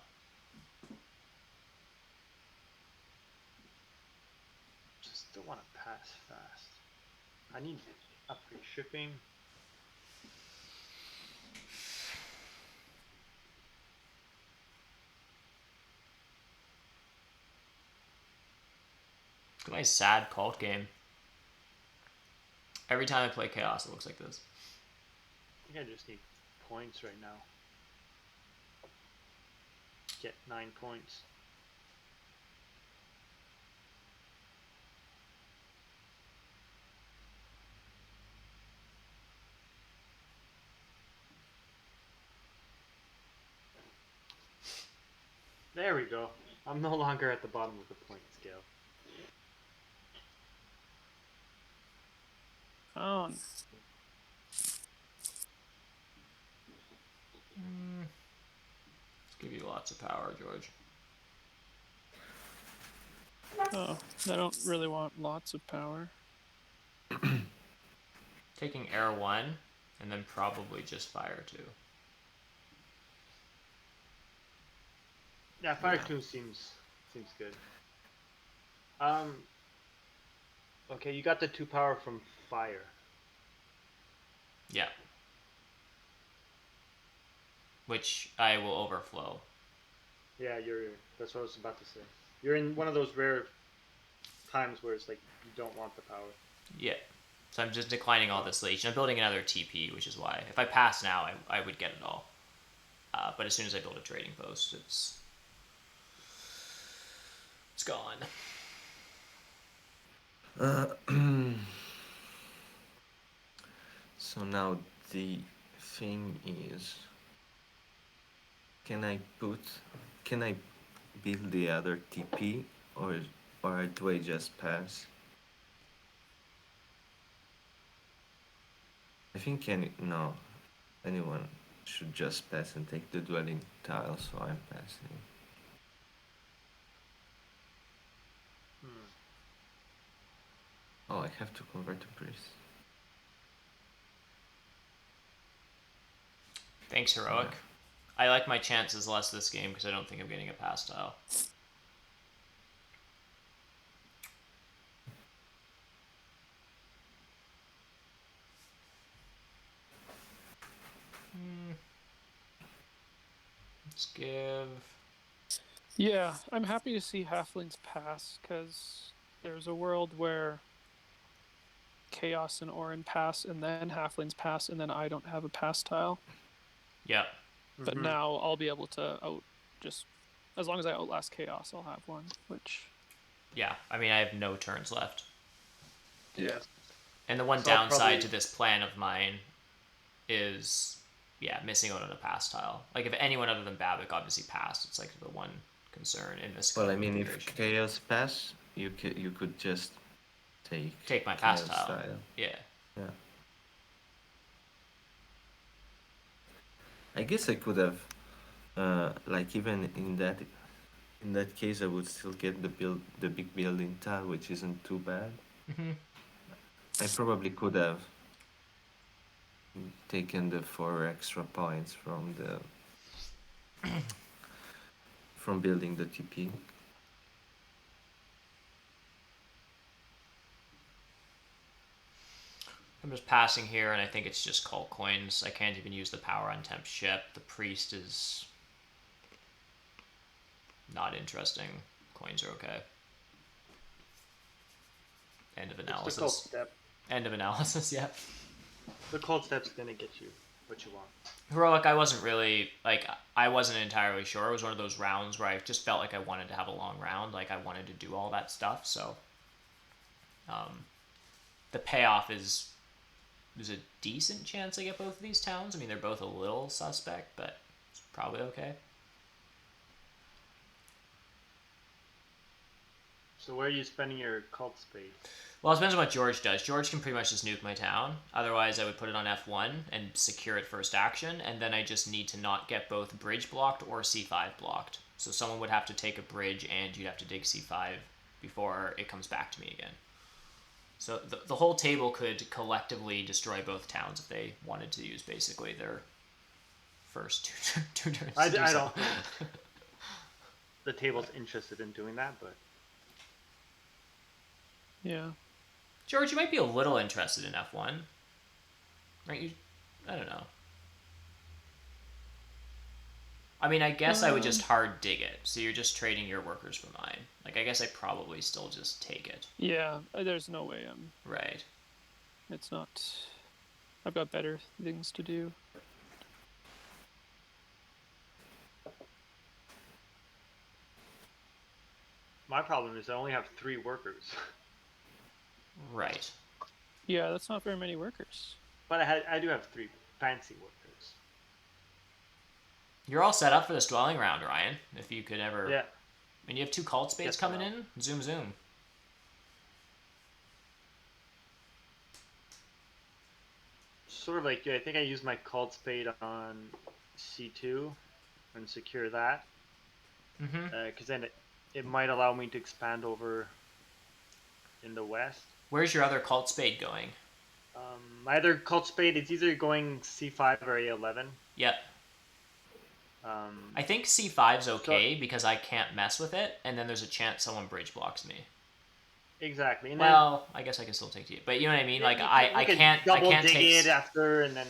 Just don't want to pass fast. I need upgrade shipping. Look at my sad cult game. Every time I play Chaos, it looks like this. I think I just need points right now. Get 9 points. There we go. I'm no longer at the bottom of the point scale. Oh, Let's give you lots of power, George. oh, I don't really want lots of power. Taking air 1, and then probably just fire 2. Yeah, fire 2 seems good. Okay, you got the 2 power from fire. Yeah. Which I will overflow. Yeah, that's what I was about to say. You're in one of those rare times where it's like you don't want the power. Yeah. So I'm just declining all this leech. I'm building another TP, which is why if I pass now, I would get it all. But as soon as I build a trading post, it's gone. So now the thing is, can I build the other TP or do I just pass? I think anyone should just pass and take the dwelling tile, so I'm passing. Oh, I have to convert to priest. Thanks, Heroic. I like my chances less this game because I don't think I'm getting a pass tile. Let's give. Yeah, I'm happy to see halflings pass, because there's a world where Chaos and Orin pass, and then halflings pass, and then I don't have a pass tile. Yep. But now I'll be able to just as long as I outlast Chaos, I'll have one. Which. Yeah, I mean I have no turns left. Yeah. And the one So I'll downside probably- to this plan of mine is, yeah, missing out on a pass tile. Like if anyone other than Babbitt obviously passed, it's like the one concern in this. Well, I mean, if configuration. Chaos pass, you could just take my pass Chaos tile. Yeah. Yeah. I guess I could have, like even in that case, I would still get the big building tile, which isn't too bad. I probably could have taken the 4 extra points from from building the TP. I'm just passing here, and I think it's just cult coins. I can't even use the power on temp ship. The priest is not interesting. Coins are okay. End of analysis. It's the cult step. End of analysis, yeah. The cult step's gonna get you what you want. Heroic, I wasn't really, like, I wasn't entirely sure. It was one of those rounds where I just felt like I wanted to have a long round. Like, I wanted to do all that stuff, so. The payoff is. There's a decent chance I get both of these towns. I mean, they're both a little suspect, but it's probably okay. So where are you spending your cult spade? Well, it depends on what George does. George can pretty much just nuke my town. Otherwise, I would put it on F1 and secure it first action, and then I just need to not get both bridge blocked or C5 blocked. So someone would have to take a bridge, and you'd have to dig C5 before it comes back to me again. So the whole table could collectively destroy both towns if they wanted to use basically their first two turns. I don't. The table's interested in doing that, but Yeah. George, you might be a little interested in F1. Right? You, I don't know. I mean, I guess I would just hard dig it. So you're just trading your workers for mine. Like, I guess I probably still just take it. Yeah, there's no way I'm. Right. It's not. I've got better things to do. my problem is I only have 3 workers. Right. Yeah, that's not very many workers. But I do have 3 fancy workers. You're all set up for this dwelling round, Ryan. If you could ever. Yeah. I mean, you have 2 cult spades Yes, coming I in. Zoom, zoom. Sort of like, I think I used my cult spade on C2 and secure that. Because then it might allow me to expand over in the west. Where's your other cult spade going? My other cult spade, it's either going C5 or A11. Yep. I think C5's okay because I can't mess with it, and then there's a chance someone bridge blocks me. Exactly. And well, I guess I can still take it, but you know what I mean. Like I can't dig take it after, and then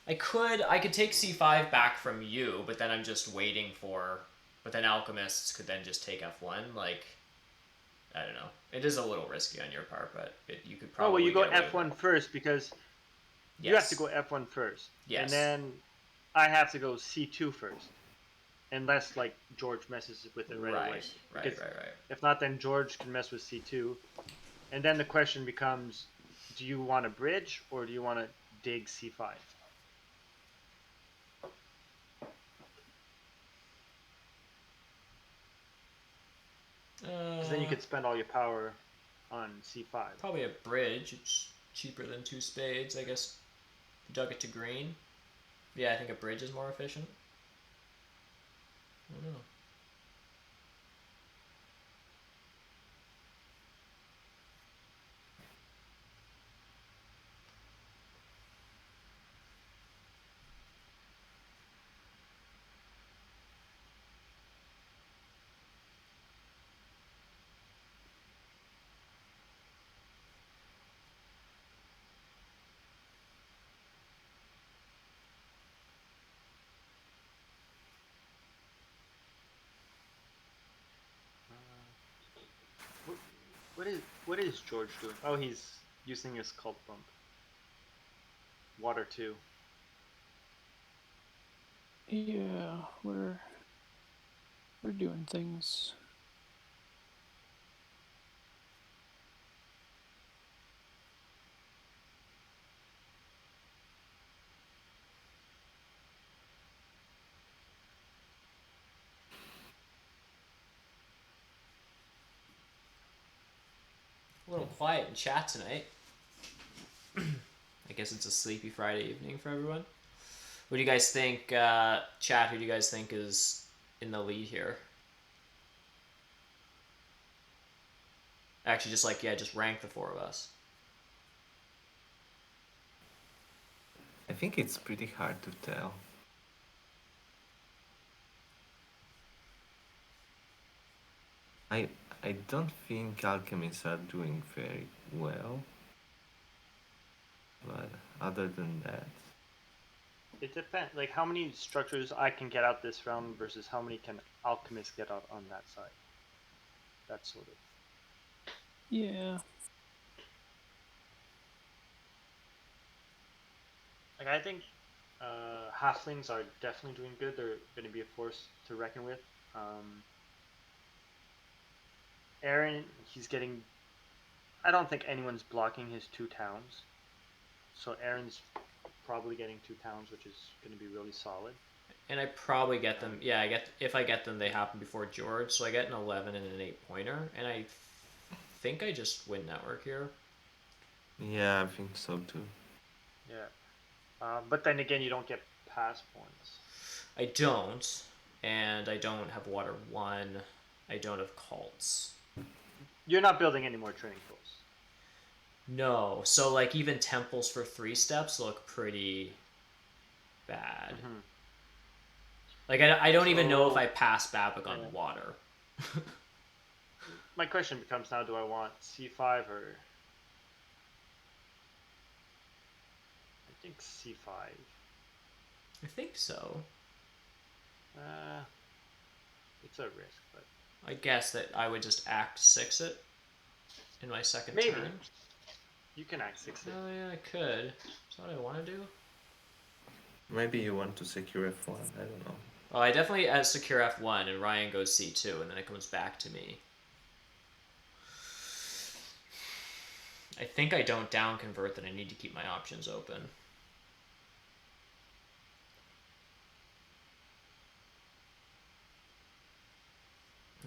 I could take C5 back from you, but then I'm just waiting for. But then alchemists could then just take F1. Like I don't know. It is a little risky on your part, but you could probably. Oh well, you go get away F1 with it. first because you have to go F1 first. Yes. And then I have to go C2 first, unless like George messes with it right away. Right. If not, then George can mess with C2, and then the question becomes: do you want to bridge or do you want to dig C5? Because then you could spend all your power on C5. Probably a bridge. It's cheaper than 2 spades, I guess. Dug it to green. Yeah, I think a bridge is more efficient. I don't know. What is George doing? Oh, he's using his cult pump. Water too. Yeah, we're doing things. A little quiet in chat tonight. I guess it's a sleepy Friday evening for everyone. What do you guys think, chat? Who do you guys think is in the lead here? Actually, just rank the four of us. I think it's pretty hard to tell. I don't think alchemists are doing very well. But other than that, It depends. Like how many structures I can get out this round versus how many can alchemists get out on that side. That sort of. Yeah. Like I think halflings are definitely doing good. They're going to be a force to reckon with. Aaron, he's getting. I don't think anyone's blocking his 2 towns. So Aaron's probably getting 2 towns, which is going to be really solid. And I probably get them. Yeah, if I get them, they happen before George. So I get an 11 and an 8-pointer, and I think I just win network here. Yeah, I think so too. Yeah, but then again, you don't get pass points. I don't, and I don't have water 1. I don't have cults. You're not building any more training posts. No, so like even temples for 3 steps look pretty bad. Mm-hmm. Like I don't even know if I pass Babak on water. My question becomes now: do I want C5 or? I think C5. I think so. It's a risk, but I guess that I would just act 6 it in my second maybe turn. You can act 6 it. Oh yeah, I could. Is that what I want to do? Maybe you want to secure F1, I don't know. Well, I definitely secure F1 and Ryan goes C2 and then it comes back to me. I think I don't down convert, that I need to keep my options open.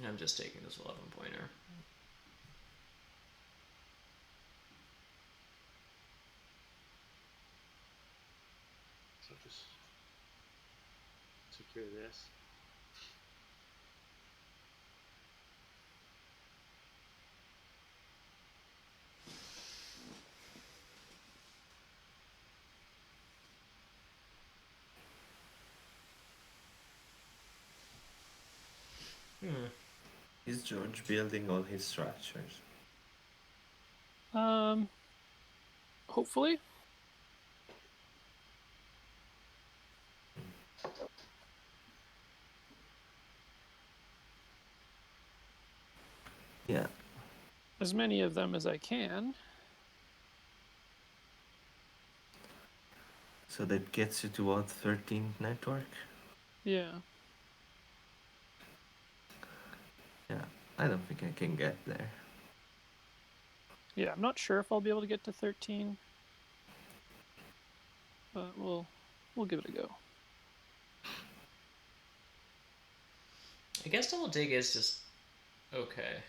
I'm just taking this 11-pointer. So just secure this. Is George building all his structures? Hopefully. Yeah. As many of them as I can. So that gets you to what, 13th network? Yeah. Yeah, I don't think I can get there. Yeah, I'm not sure if I'll be able to get to 13. But we'll give it a go. I guess double dig is just okay.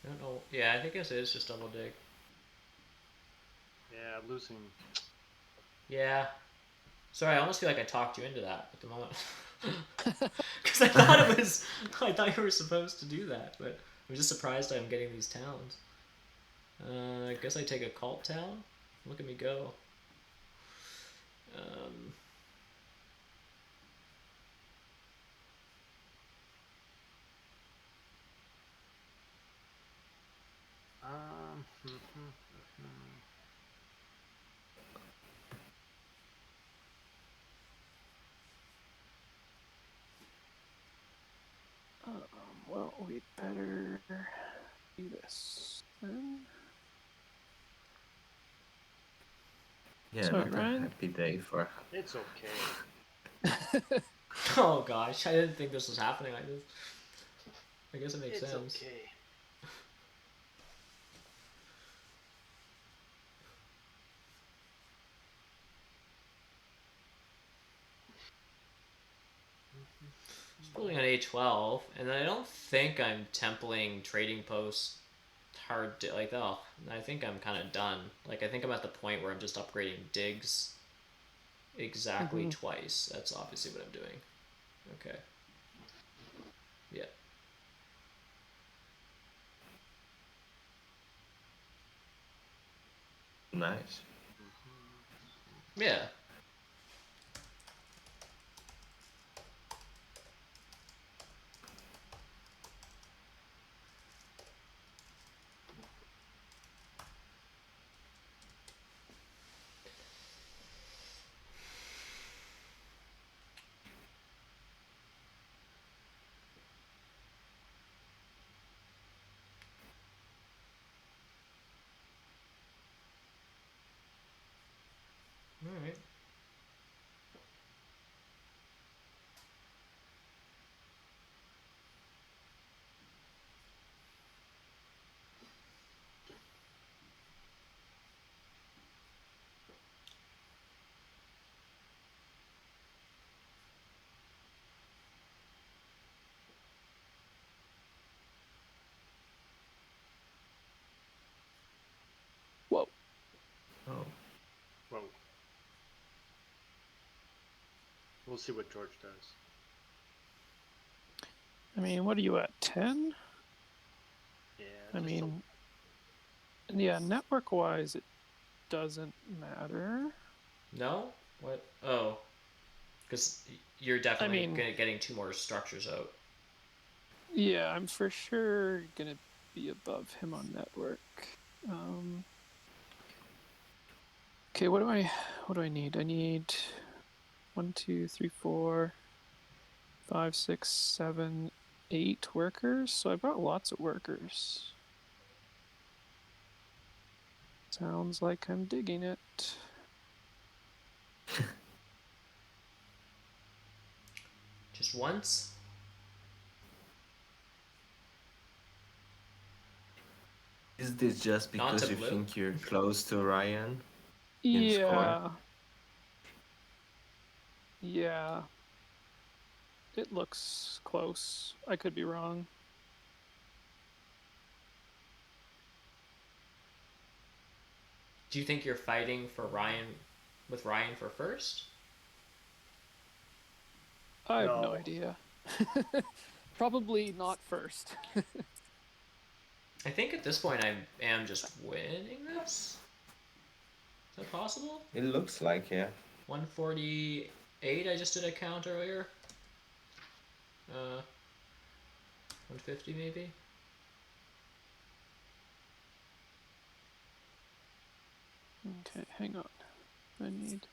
I don't know. Yeah, I guess it is just double dig. Yeah, losing. Yeah. Sorry, I almost feel like I talked you into that at the moment. Because I thought you were supposed to do that, but I'm just surprised I'm getting these towns. I guess I take a cult town. Look at me go. we'd better do this then. Yeah, Sorry, not Ryan. a happy day for. It's okay. Oh gosh, I didn't think this was happening like this. I guess it makes sense. It's okay. Building on A12, and then I don't think I'm templing trading posts hard like oh, I think I'm kind of done. Like I think I'm at the point where I'm just upgrading digs exactly twice. That's obviously what I'm doing. Okay. Yeah. Nice. Yeah. All right. Whoa. Oh. Whoa. We'll see what George does. I mean, what are you at, 10? Yeah. I mean, yeah, network-wise, it doesn't matter. No? What? Oh. Because you're definitely getting 2 more structures out. Yeah, I'm for sure gonna be above him on network. Okay, what do I need? I need 1, 2, 3, 4, 5, 6, 7, 8 workers. So I've got lots of workers. Sounds like I'm digging it. Just once? Is this just because you think you're close to Ryan in score? Yeah. It looks close. I could be wrong. Do you think you're fighting for Ryan for first? I have no idea. Probably not first. I think at this point I am just winning this. Is that possible? It looks like, yeah. 148, I just did a count earlier. 150 maybe? Okay, hang on. I need...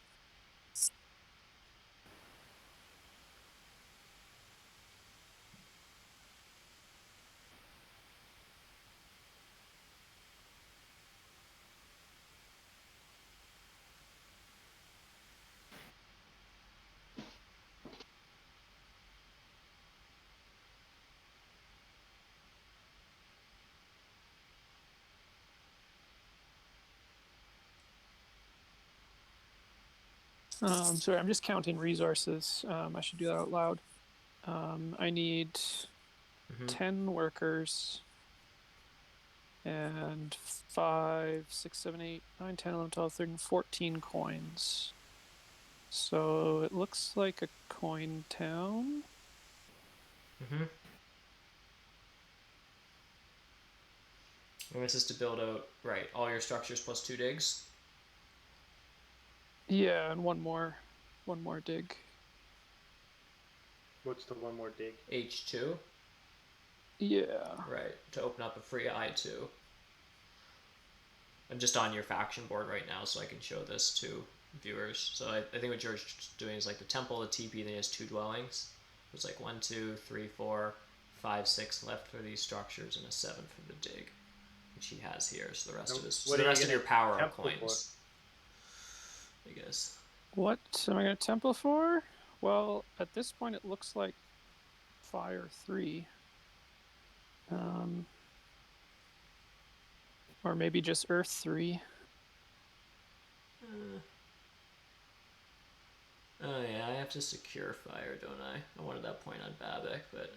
sorry, I'm just counting resources. I should do that out loud. I need 10 workers and 5, 6, 7, 8, 9, 10, 11, 12, 13, 14 coins. So it looks like a coin town. And this is to build out, right, all your structures plus 2 digs? Yeah, and one more dig. What's the one more dig? H2? Yeah. Right, to open up a free I2. I'm just on your faction board right now so I can show this to viewers. So I think what George is doing is like the temple, the TP, then he has 2 dwellings. It's like 1, 2, 3, 4, 5/6 left for these structures and a 7 for the dig, which he has here. So the rest Now, of his, what so are the you rest of gonna your power are temple coins, I guess. What am I going to temple for? Well, at this point, it looks like Fire 3. Or maybe just Earth 3. Oh yeah, I have to secure fire, don't I? I wanted that point on Babak, but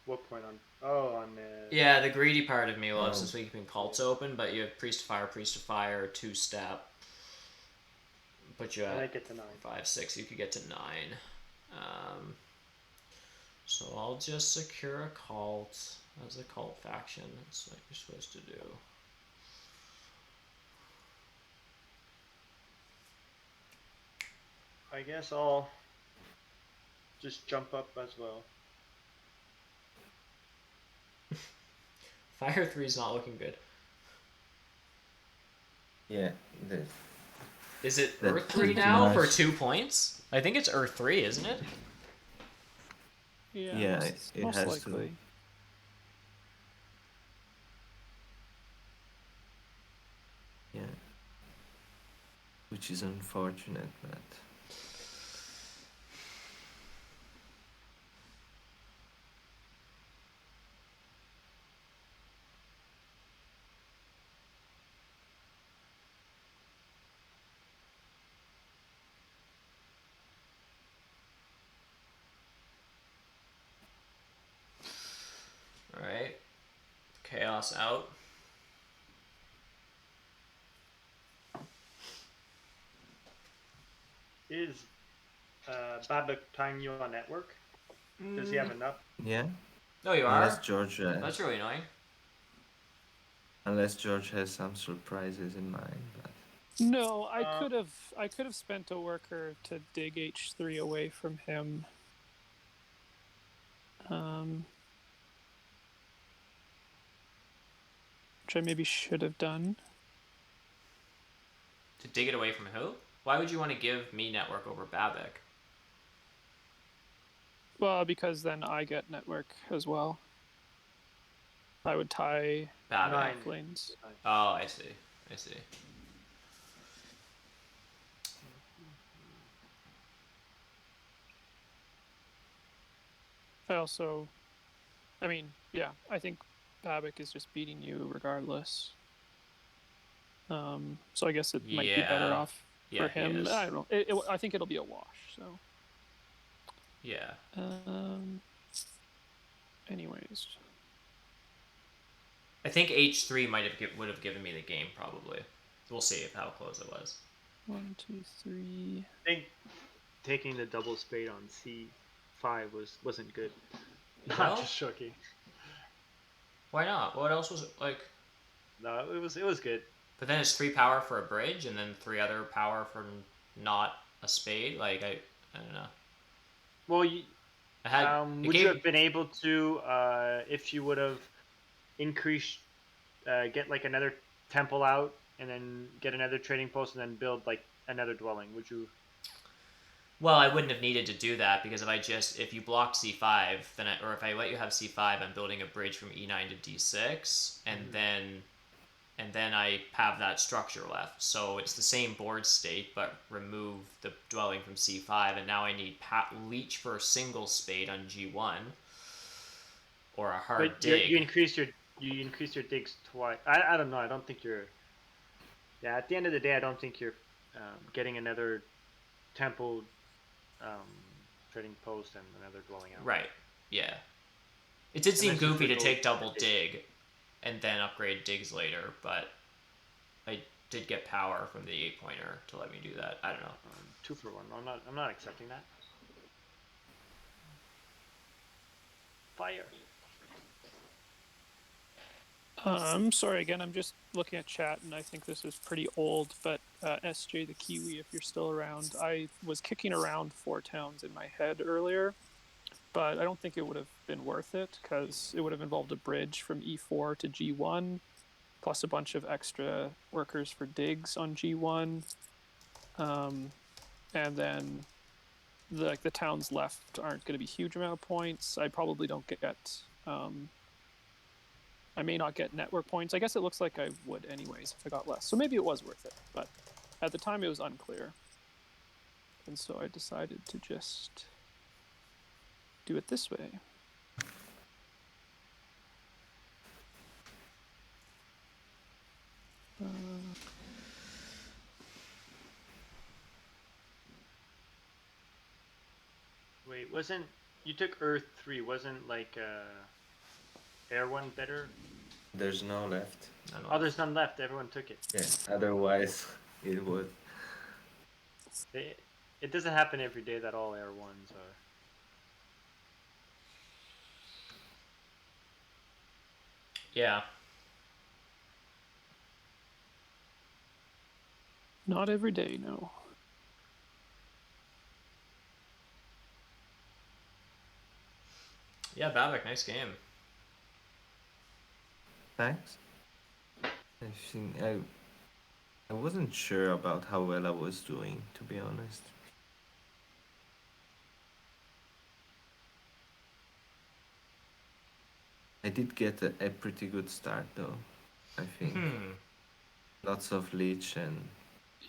What point on? Oh, on. yeah, the greedy part of me loves Oh. this week keeping cults open, but you have priest of fire, 2-step. But you And I at get to 9. 5/6. You could get to 9. So I'll just secure a cult as a cult faction. That's what you're supposed to do. I guess I'll just jump up as well. Fire 3 is not looking good. Yeah. Is it That Earth 3 pretty now for much. 2 points? I think it's Earth 3, isn't it? Yeah, it most has likely. to. Yeah. Which is unfortunate, but. Alright. Chaos out. Is Babak tying you on network? Does he have enough? Yeah. Oh, you Unless are? George. That's really annoying. Unless George has some surprises in mind, but. No, I could have spent a worker to dig H3 away from him. Which I maybe should have done. To dig it away from who? Why would you want to give me network over Babak? Well, because then I get network as well. I would tie Babak. lanes. Oh, I see. I see. I mean, yeah, I think Babak is just beating you regardless. So I guess it might be better off for him. I don't know. I think it'll be a wash. So. Yeah. Anyways. I think H3 would have given me the game probably. We'll see how close it was. 1, 2, 3. I think taking the double spade on C5 wasn't good. No? Not just shocking. Why not? What else was it like? No, it was good. But then it's 3 power for a bridge, and then 3 other power for not a spade. Like I don't know. Well, would you have been able to if you would have increased, get like another temple out, and then get another trading post, and then build like another dwelling? Would you? Well, I wouldn't have needed to do that because if you blocked C5, then or if I let you have C5, I'm building a bridge from E9 to D6, and then I have that structure left. So it's the same board state, but remove the dwelling from C5, and now I need leech for a single spade on G1 or a hard dig. You increased your digs twice. I don't know. I don't think you're. Yeah, at the end of the day, I don't think you're getting another temple trading post and another dwelling out. Right. Yeah. It did seem goofy to take double dig and then upgrade digs later, but I did get power from the 8-pointer to let me do that. I don't know. 2 for 1. I'm not accepting that. Fire. Sorry again. I'm just looking at chat, and I think this is pretty old. But SJ the Kiwi, if you're still around, I was kicking around 4 towns in my head earlier, but I don't think it would have been worth it because it would have involved a bridge from E4 to G1, plus a bunch of extra workers for digs on G1, and then the towns left aren't going to be huge amount of points. I probably don't get. I may not get network points. I guess it looks like I would anyways if I got less. So maybe it was worth it, but at the time it was unclear. And so I decided to just do it this way. Wait, wasn't you took Earth 3? Wasn't like Air 1 better? There's no left. Oh, there's none left. Everyone took it. Yeah. Otherwise, it would. It doesn't happen every day that all Air 1s are. Yeah. Not every day, no. Yeah, Babak, nice game. Thanks. I think I wasn't sure about how well I was doing, to be honest. I did get a pretty good start though, I think. Lots of leech and...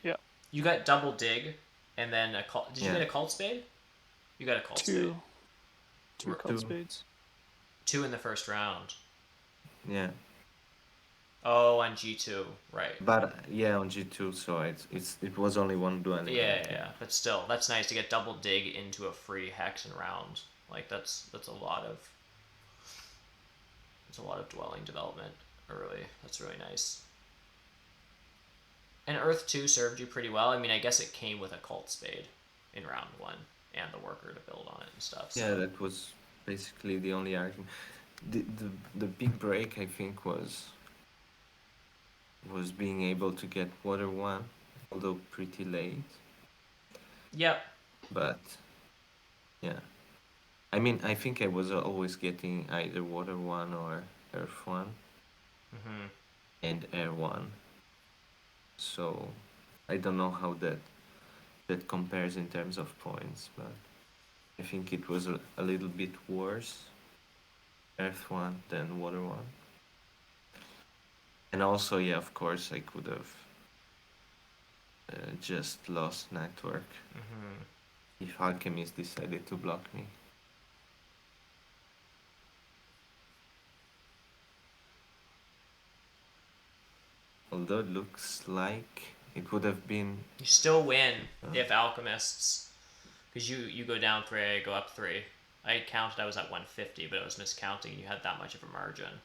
Yeah. You got double dig, and then a cult. Did you Yeah. get a cult spade? You got a cult spade. Two cult spades. 2 in the first round. Yeah. Oh, on G2, right. But yeah, on G2, so it was only one dwelling. Yeah. But still, that's nice to get double dig into a free hex and round. Like that's a lot of dwelling development early. That's really nice. And Earth 2 served you pretty well. I mean, I guess it came with a cult spade in round 1 and the worker to build on it and stuff. So. Yeah, that was basically the only argument. The big break, I think, was being able to get water 1, although pretty late. Yep. But yeah, I mean, I think I was always getting either water 1 or earth 1 and air 1. So I don't know how that compares in terms of points, but I think it was a little bit worse, earth 1 than water 1. And also, yeah, of course, I could have just lost network if Alchemist decided to block me. Although it looks like it would have been... You still win if Alchemists... Because you go down 3, I go up 3. I counted I was at 150, but I was miscounting, and you had that much of a margin.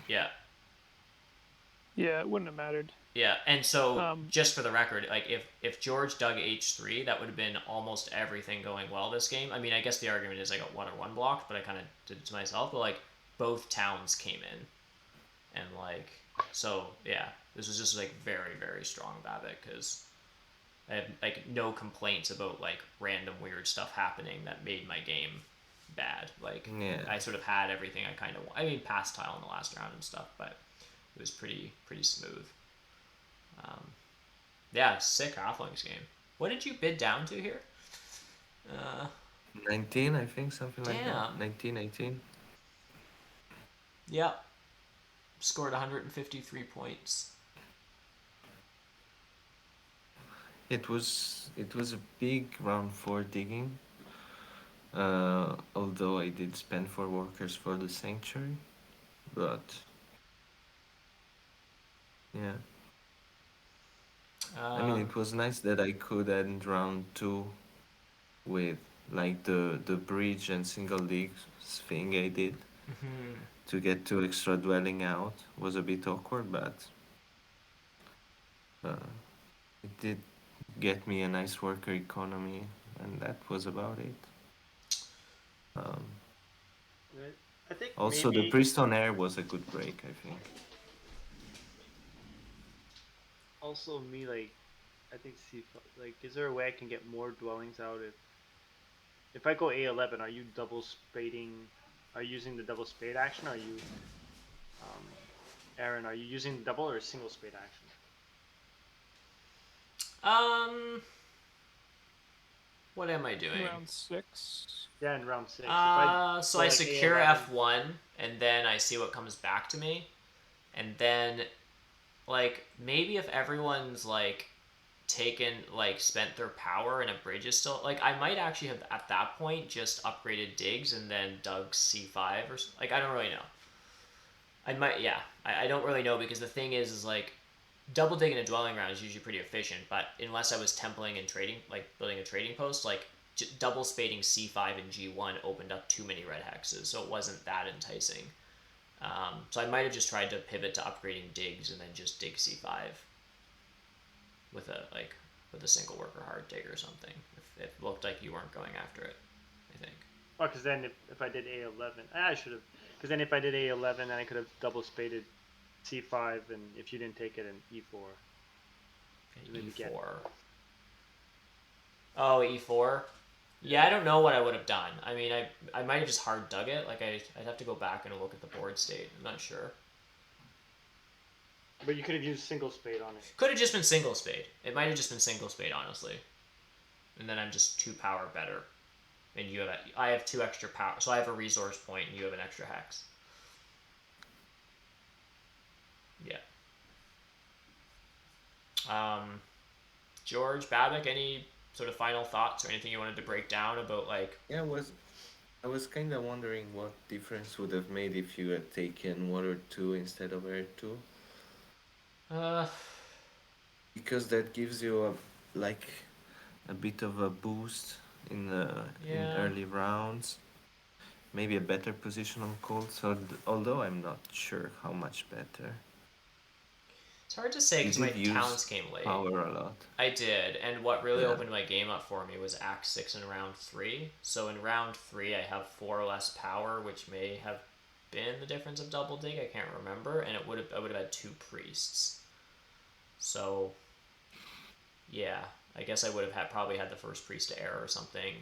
Yeah. Yeah, it wouldn't have mattered. Yeah, and so, just for the record, like, if George dug H3, that would have been almost everything going well this game. I mean, I guess the argument is I got 1 or 1 blocked, but I kind of did it to myself, but, like, both towns came in. And, like, so, yeah, this was just, like, very, very strong Babak, because I had, like, no complaints about, like, random weird stuff happening that made my game bad. Like, I sort of had everything I kind of... I mean, passed tile in the last round and stuff, but it was pretty smooth. Yeah, sick Halflings game. What did you bid down to here? 19, I think, something like that. 19, 18. Yeah. Scored 153 points. It was a big round 4 digging. Although I did spend 4 workers for the sanctuary, but yeah. I mean, it was nice that I could end round 2 with like the bridge and single digs thing I did to get 2 extra dwelling out. Was a bit awkward, but it did get me a nice worker economy, and that was about it. I think also maybe... the priest on air was a good break, I think. Also, me, like, I think like, is there a way I can get more dwellings out if I go A11? Are you double spading? Are you using the double spade action? Or are you, Aaron? Are you using double or single spade action? What am I doing? Round 6. Yeah, in round 6. If So go I like secure A11, F1, and then I see what comes back to me, and then, like, maybe if everyone's, like, spent their power and a bridge is still, like, I might actually have, at that point, just upgraded digs and then dug C5 or, like, I don't really know. I don't really know, because the thing is, like, double digging a dwelling ground is usually pretty efficient, but unless I was templing and trading, like building a trading post, like double spading C5 and G1 opened up too many red hexes, so it wasn't that enticing. So I might have just tried to pivot to upgrading digs and then just dig C5 with a single worker hard dig or something, if it looked like you weren't going after it, I think. well, because then if I did A11, I should have. Because then if I did A11, then I could have double spaded C5, and if you didn't take it, in E4. And E4. Oh, E4. Yeah, I don't know what I would have done. I mean, I might have just hard dug it. Like, I'd have to go back and look at the board state. I'm not sure. But you could have used single spade on it. Could have just been single spade. It might have just been single spade, honestly. And then I'm just 2 power better. And I have 2 extra power. So I have a resource point and you have an extra hex. Yeah. George, Babbitt, any sort of final thoughts or anything you wanted to break down about, like... Yeah, I was kind of wondering what difference would have made if you had taken water 2 instead of air 2. Because that gives you a bit of a boost in early rounds. Maybe a better position on cold. So although I'm not sure how much better. It's hard to say because my towns came late. Power a lot. I did, and what really opened my game up for me was Act 6 in round 3. So in round 3, I have 4 less power, which may have been the difference of double dig. I can't remember, and I would have had 2 priests. So yeah, I guess I would have probably had the first priest to air or something,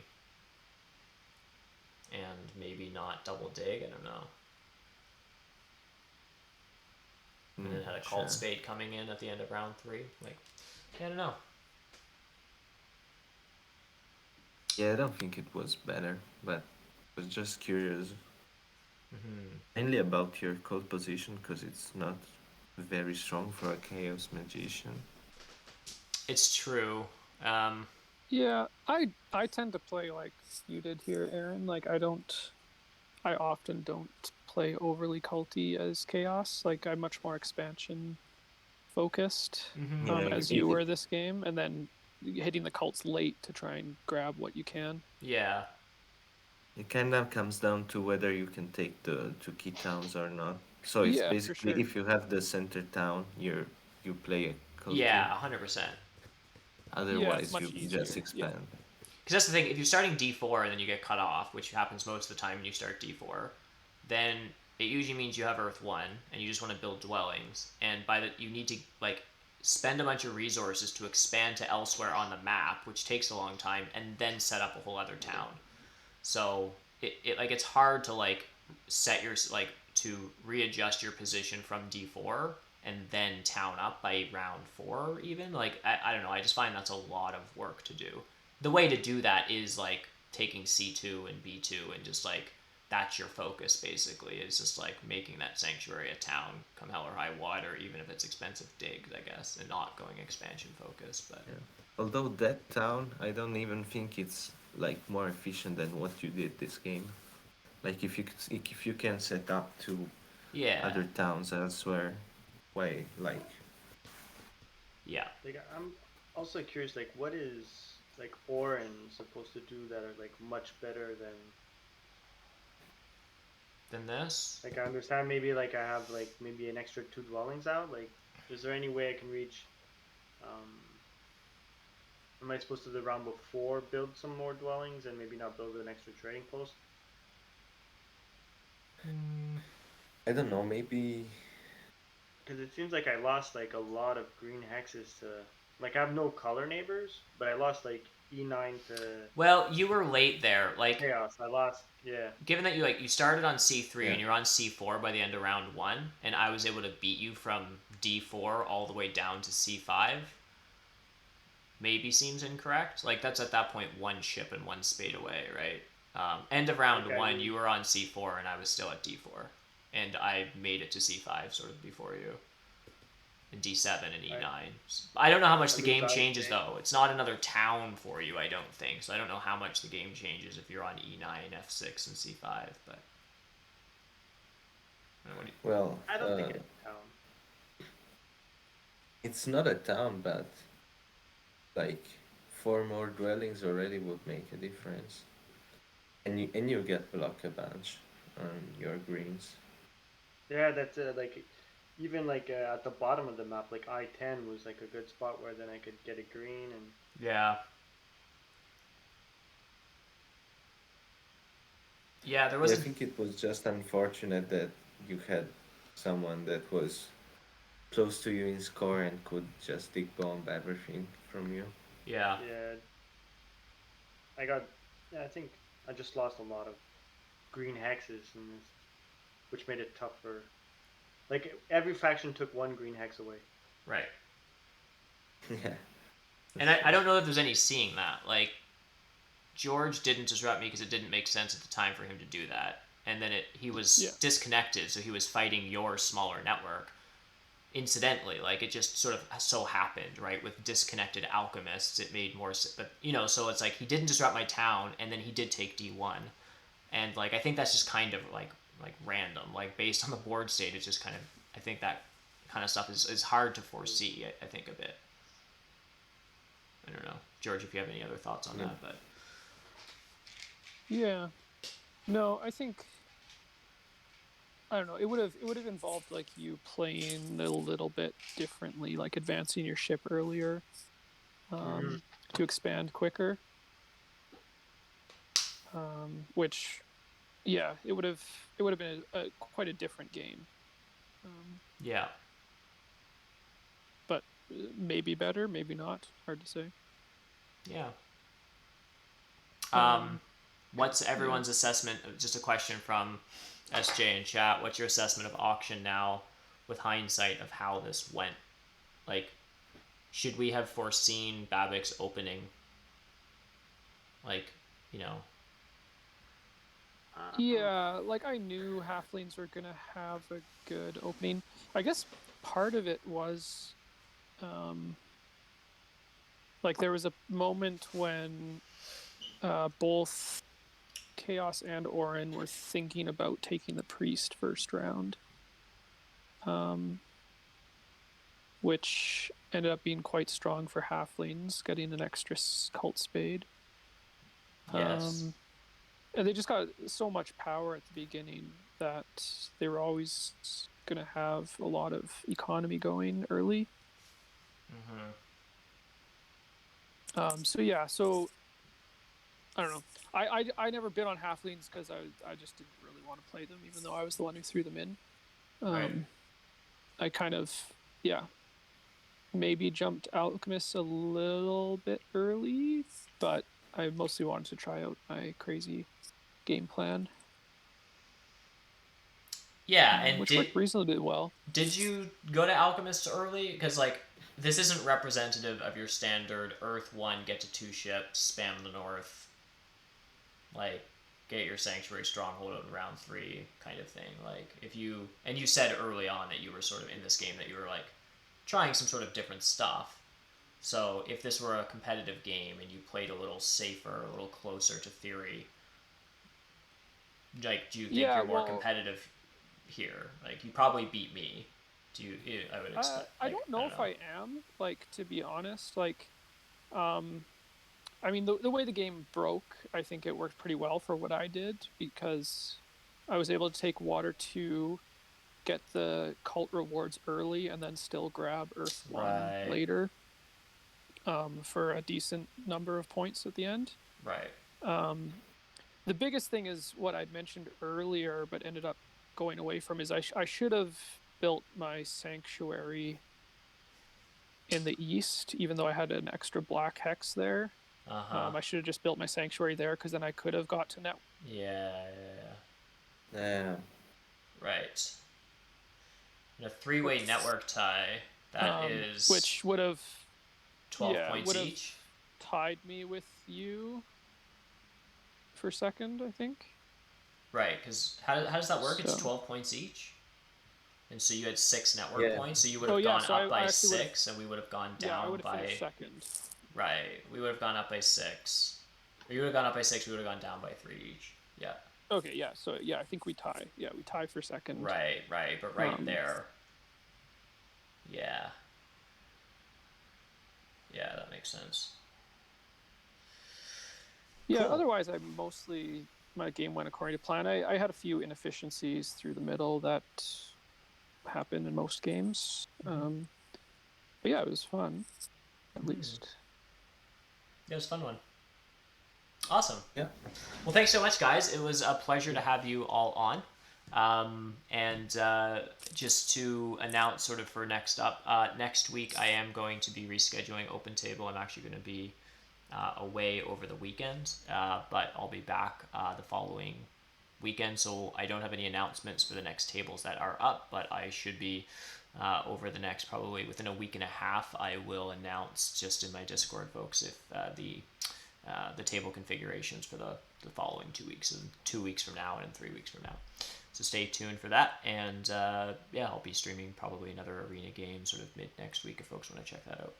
and maybe not double dig. I don't know. And then had a cult spade coming in at the end of round 3. Like, I don't know. Yeah, I don't think it was better, but I was just curious. Mainly about your cult position, because it's not very strong for a chaos magician. It's true. Yeah, I tend to play like you did here, Aaron. Like I often don't play overly culty as chaos. Like I'm much more expansion focused, as you were this game, and then hitting the cults late to try and grab what you can. Yeah. It kind of comes down to whether you can take the 2 key towns or not. So it's basically if you have the center town, you play a culty. Yeah, 100%. Otherwise, you just expand. Because that's the thing, if you're starting D4 and then you get cut off, which happens most of the time when you start D4, then it usually means you have Earth 1, and you just want to build dwellings, and you need to, like, spend a bunch of resources to expand to elsewhere on the map, which takes a long time, and then set up a whole other town. So, it's hard to, like, to readjust your position from D4 and then town up by round 4 even. Like, I don't know, I just find that's a lot of work to do. The way to do that is, like, taking C2 and B2 and just, like, that's your focus, basically, is just, like, making that sanctuary a town come hell or high water, even if it's expensive digs, I guess, and not going expansion focus. But yeah. Although that town, I don't even think it's, like, more efficient than what you did this game. Like, if you can set up 2 other towns elsewhere, why, like... Yeah. Like, I'm also curious, like, what is, like, Orin supposed to do that are, like, much better than this? Like, I understand maybe, like, I have, like, maybe an extra 2 dwellings out. Like, is there any way I can reach... am I supposed to, the round before, build some more dwellings and maybe not build an extra trading post? I don't know, maybe... Because it seems like I lost, like, a lot of green hexes to... Like, I have no color neighbors, but I lost, like, E9 to... Well, you were late there. Like, chaos. I lost, given that you started on C3 and you're on C4 by the end of round 1, and I was able to beat you from D4 all the way down to C5, maybe seems incorrect. Like that's at that point one ship and one spade away, right? End of round Okay, one, you were on C4 and I was still at D4, and I made it to C5 sort of before you. And D7 and E9. right. I don't know how much A the game revised changes game. though. It's not another town for you, I don't think. So I don't know how much the game changes if you're on E9, F6, and C5. But Well, I don't think it's a town. it's not a town, but like 4 more dwellings already would make a difference. And you get block a bunch on your greens. Yeah, that's like even like at the bottom of the map, like I-10 was like a good spot where then I could get a green and yeah. Yeah, there was I a think it was just unfortunate that you had someone that was close to you in score and could just dig bomb everything from you. yeah. yeah, I got yeah, I think I just lost a lot of green hexes in this, which made it tough for like every faction took one green hex away. Right. Yeah. And I don't know if there's any seeing that. Like, George didn't disrupt me because it didn't make sense at the time for him to do that. And then he was disconnected, so he was fighting your smaller network. Incidentally, like it just sort of so happened, right? With disconnected alchemists, it made more. But so it's like he didn't disrupt my town, and then he did take D1, and like I think that's just kind of like random, like based on the board state. It's just kind of I think that kind of stuff is hard to foresee. I think a bit. I don't know, George, if you have any other thoughts on that, but yeah, no, I think I don't know. It would have involved like you playing a little bit differently, like advancing your ship earlier, to expand quicker. Which, yeah, it would have been quite a different game. yeah. But maybe better, maybe not. Hard to say. Yeah. What's everyone's assessment? Just a question from SJ in chat. What's your assessment of auction now, with hindsight of how this went? Like, should we have foreseen Babik's opening? Like, Yeah, like I knew halflings were gonna have a good opening. I guess part of it was, like there was a moment when both Chaos and Orin were thinking about taking the priest first round, which ended up being quite strong for halflings, getting an extra cult spade. yes. And they just got so much power at the beginning that they were always going to have a lot of economy going early. So yeah, so I don't know. I never bid on halflings because I just didn't really want to play them, even though I was the one who threw them in. Right. I kind of maybe jumped alchemists a little bit early, but I mostly wanted to try out my crazy game plan. Yeah, and which worked reasonably well. Did you go to alchemists early? Because like this isn't representative of your standard Earth 1 get to 2 ships, spam the north, like get your sanctuary stronghold in round 3 kind of thing. Like if you said early on that you were sort of in this game that you were like trying some sort of different stuff. So if this were a competitive game and you played a little safer, a little closer to theory, like do you think you're more competitive here? Like you probably beat me. Do you? I would expect. I don't know if I am. Like to be honest, like, I mean the way the game broke, I think it worked pretty well for what I did because I was able to take Water 2, get the cult rewards early, and then still grab Earth 1 later. For a decent number of points at the end. Right. The biggest thing is what I'd mentioned earlier, but ended up going away from is I should have built my sanctuary in the east, even though I had an extra black hex there. I should have just built my sanctuary there because then I could have got to net. Yeah. Right. And a 3-way network tie. That is which would have 12 yeah, points would have each. tied me with you for second, I think. Right, because how does that work? It's So- 12 points each. And so you had 6 network points, so you would have Oh, yeah, gone so up by I actually would've- 6, and we would have gone Yeah, I down would have by. finished second. Right, we would have gone up by 6. Or you would have gone up by 6, we would have gone down by 3 each. Yeah. Okay, yeah, so yeah, I think we tie. Yeah, we tie for second. Right, but there. Yeah. Yeah, that makes sense. Yeah, Cool. otherwise my game went according to plan. I had a few inefficiencies through the middle that happen in most games. But yeah, it was fun, at least. It was a fun one. Awesome. Yeah. Well, thanks so much, guys. It was a pleasure to have you all on. And just to announce sort of for next up, next week I am going to be rescheduling Open Table. I'm actually going to be away over the weekend, but I'll be back the following weekend, so I don't have any announcements for the next tables that are up, but I should be over the next, probably within a week and a half, I will announce just in my Discord, folks, if the table configurations for the following 2 weeks, and 2 weeks from now and in 3 weeks from now. So stay tuned for that, and yeah, I'll be streaming probably another arena game sort of mid next week if folks want to check that out.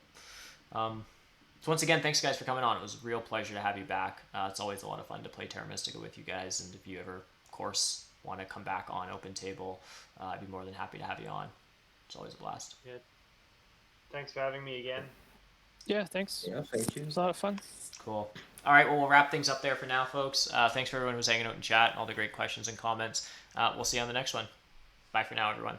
So once again, thanks guys for coming on. It was a real pleasure to have you back. It's always a lot of fun to play Terra Mystica with you guys, and if you ever, of course, want to come back on Open Table, I'd be more than happy to have you on. It's always a blast. Yeah. Thanks for having me again. Yeah, thanks. Yeah, thank you. It was a lot of fun. Cool. All right, well, we'll wrap things up there for now, folks. Thanks for everyone who's hanging out in chat and all the great questions and comments. We'll see you on the next one. Bye for now, everyone.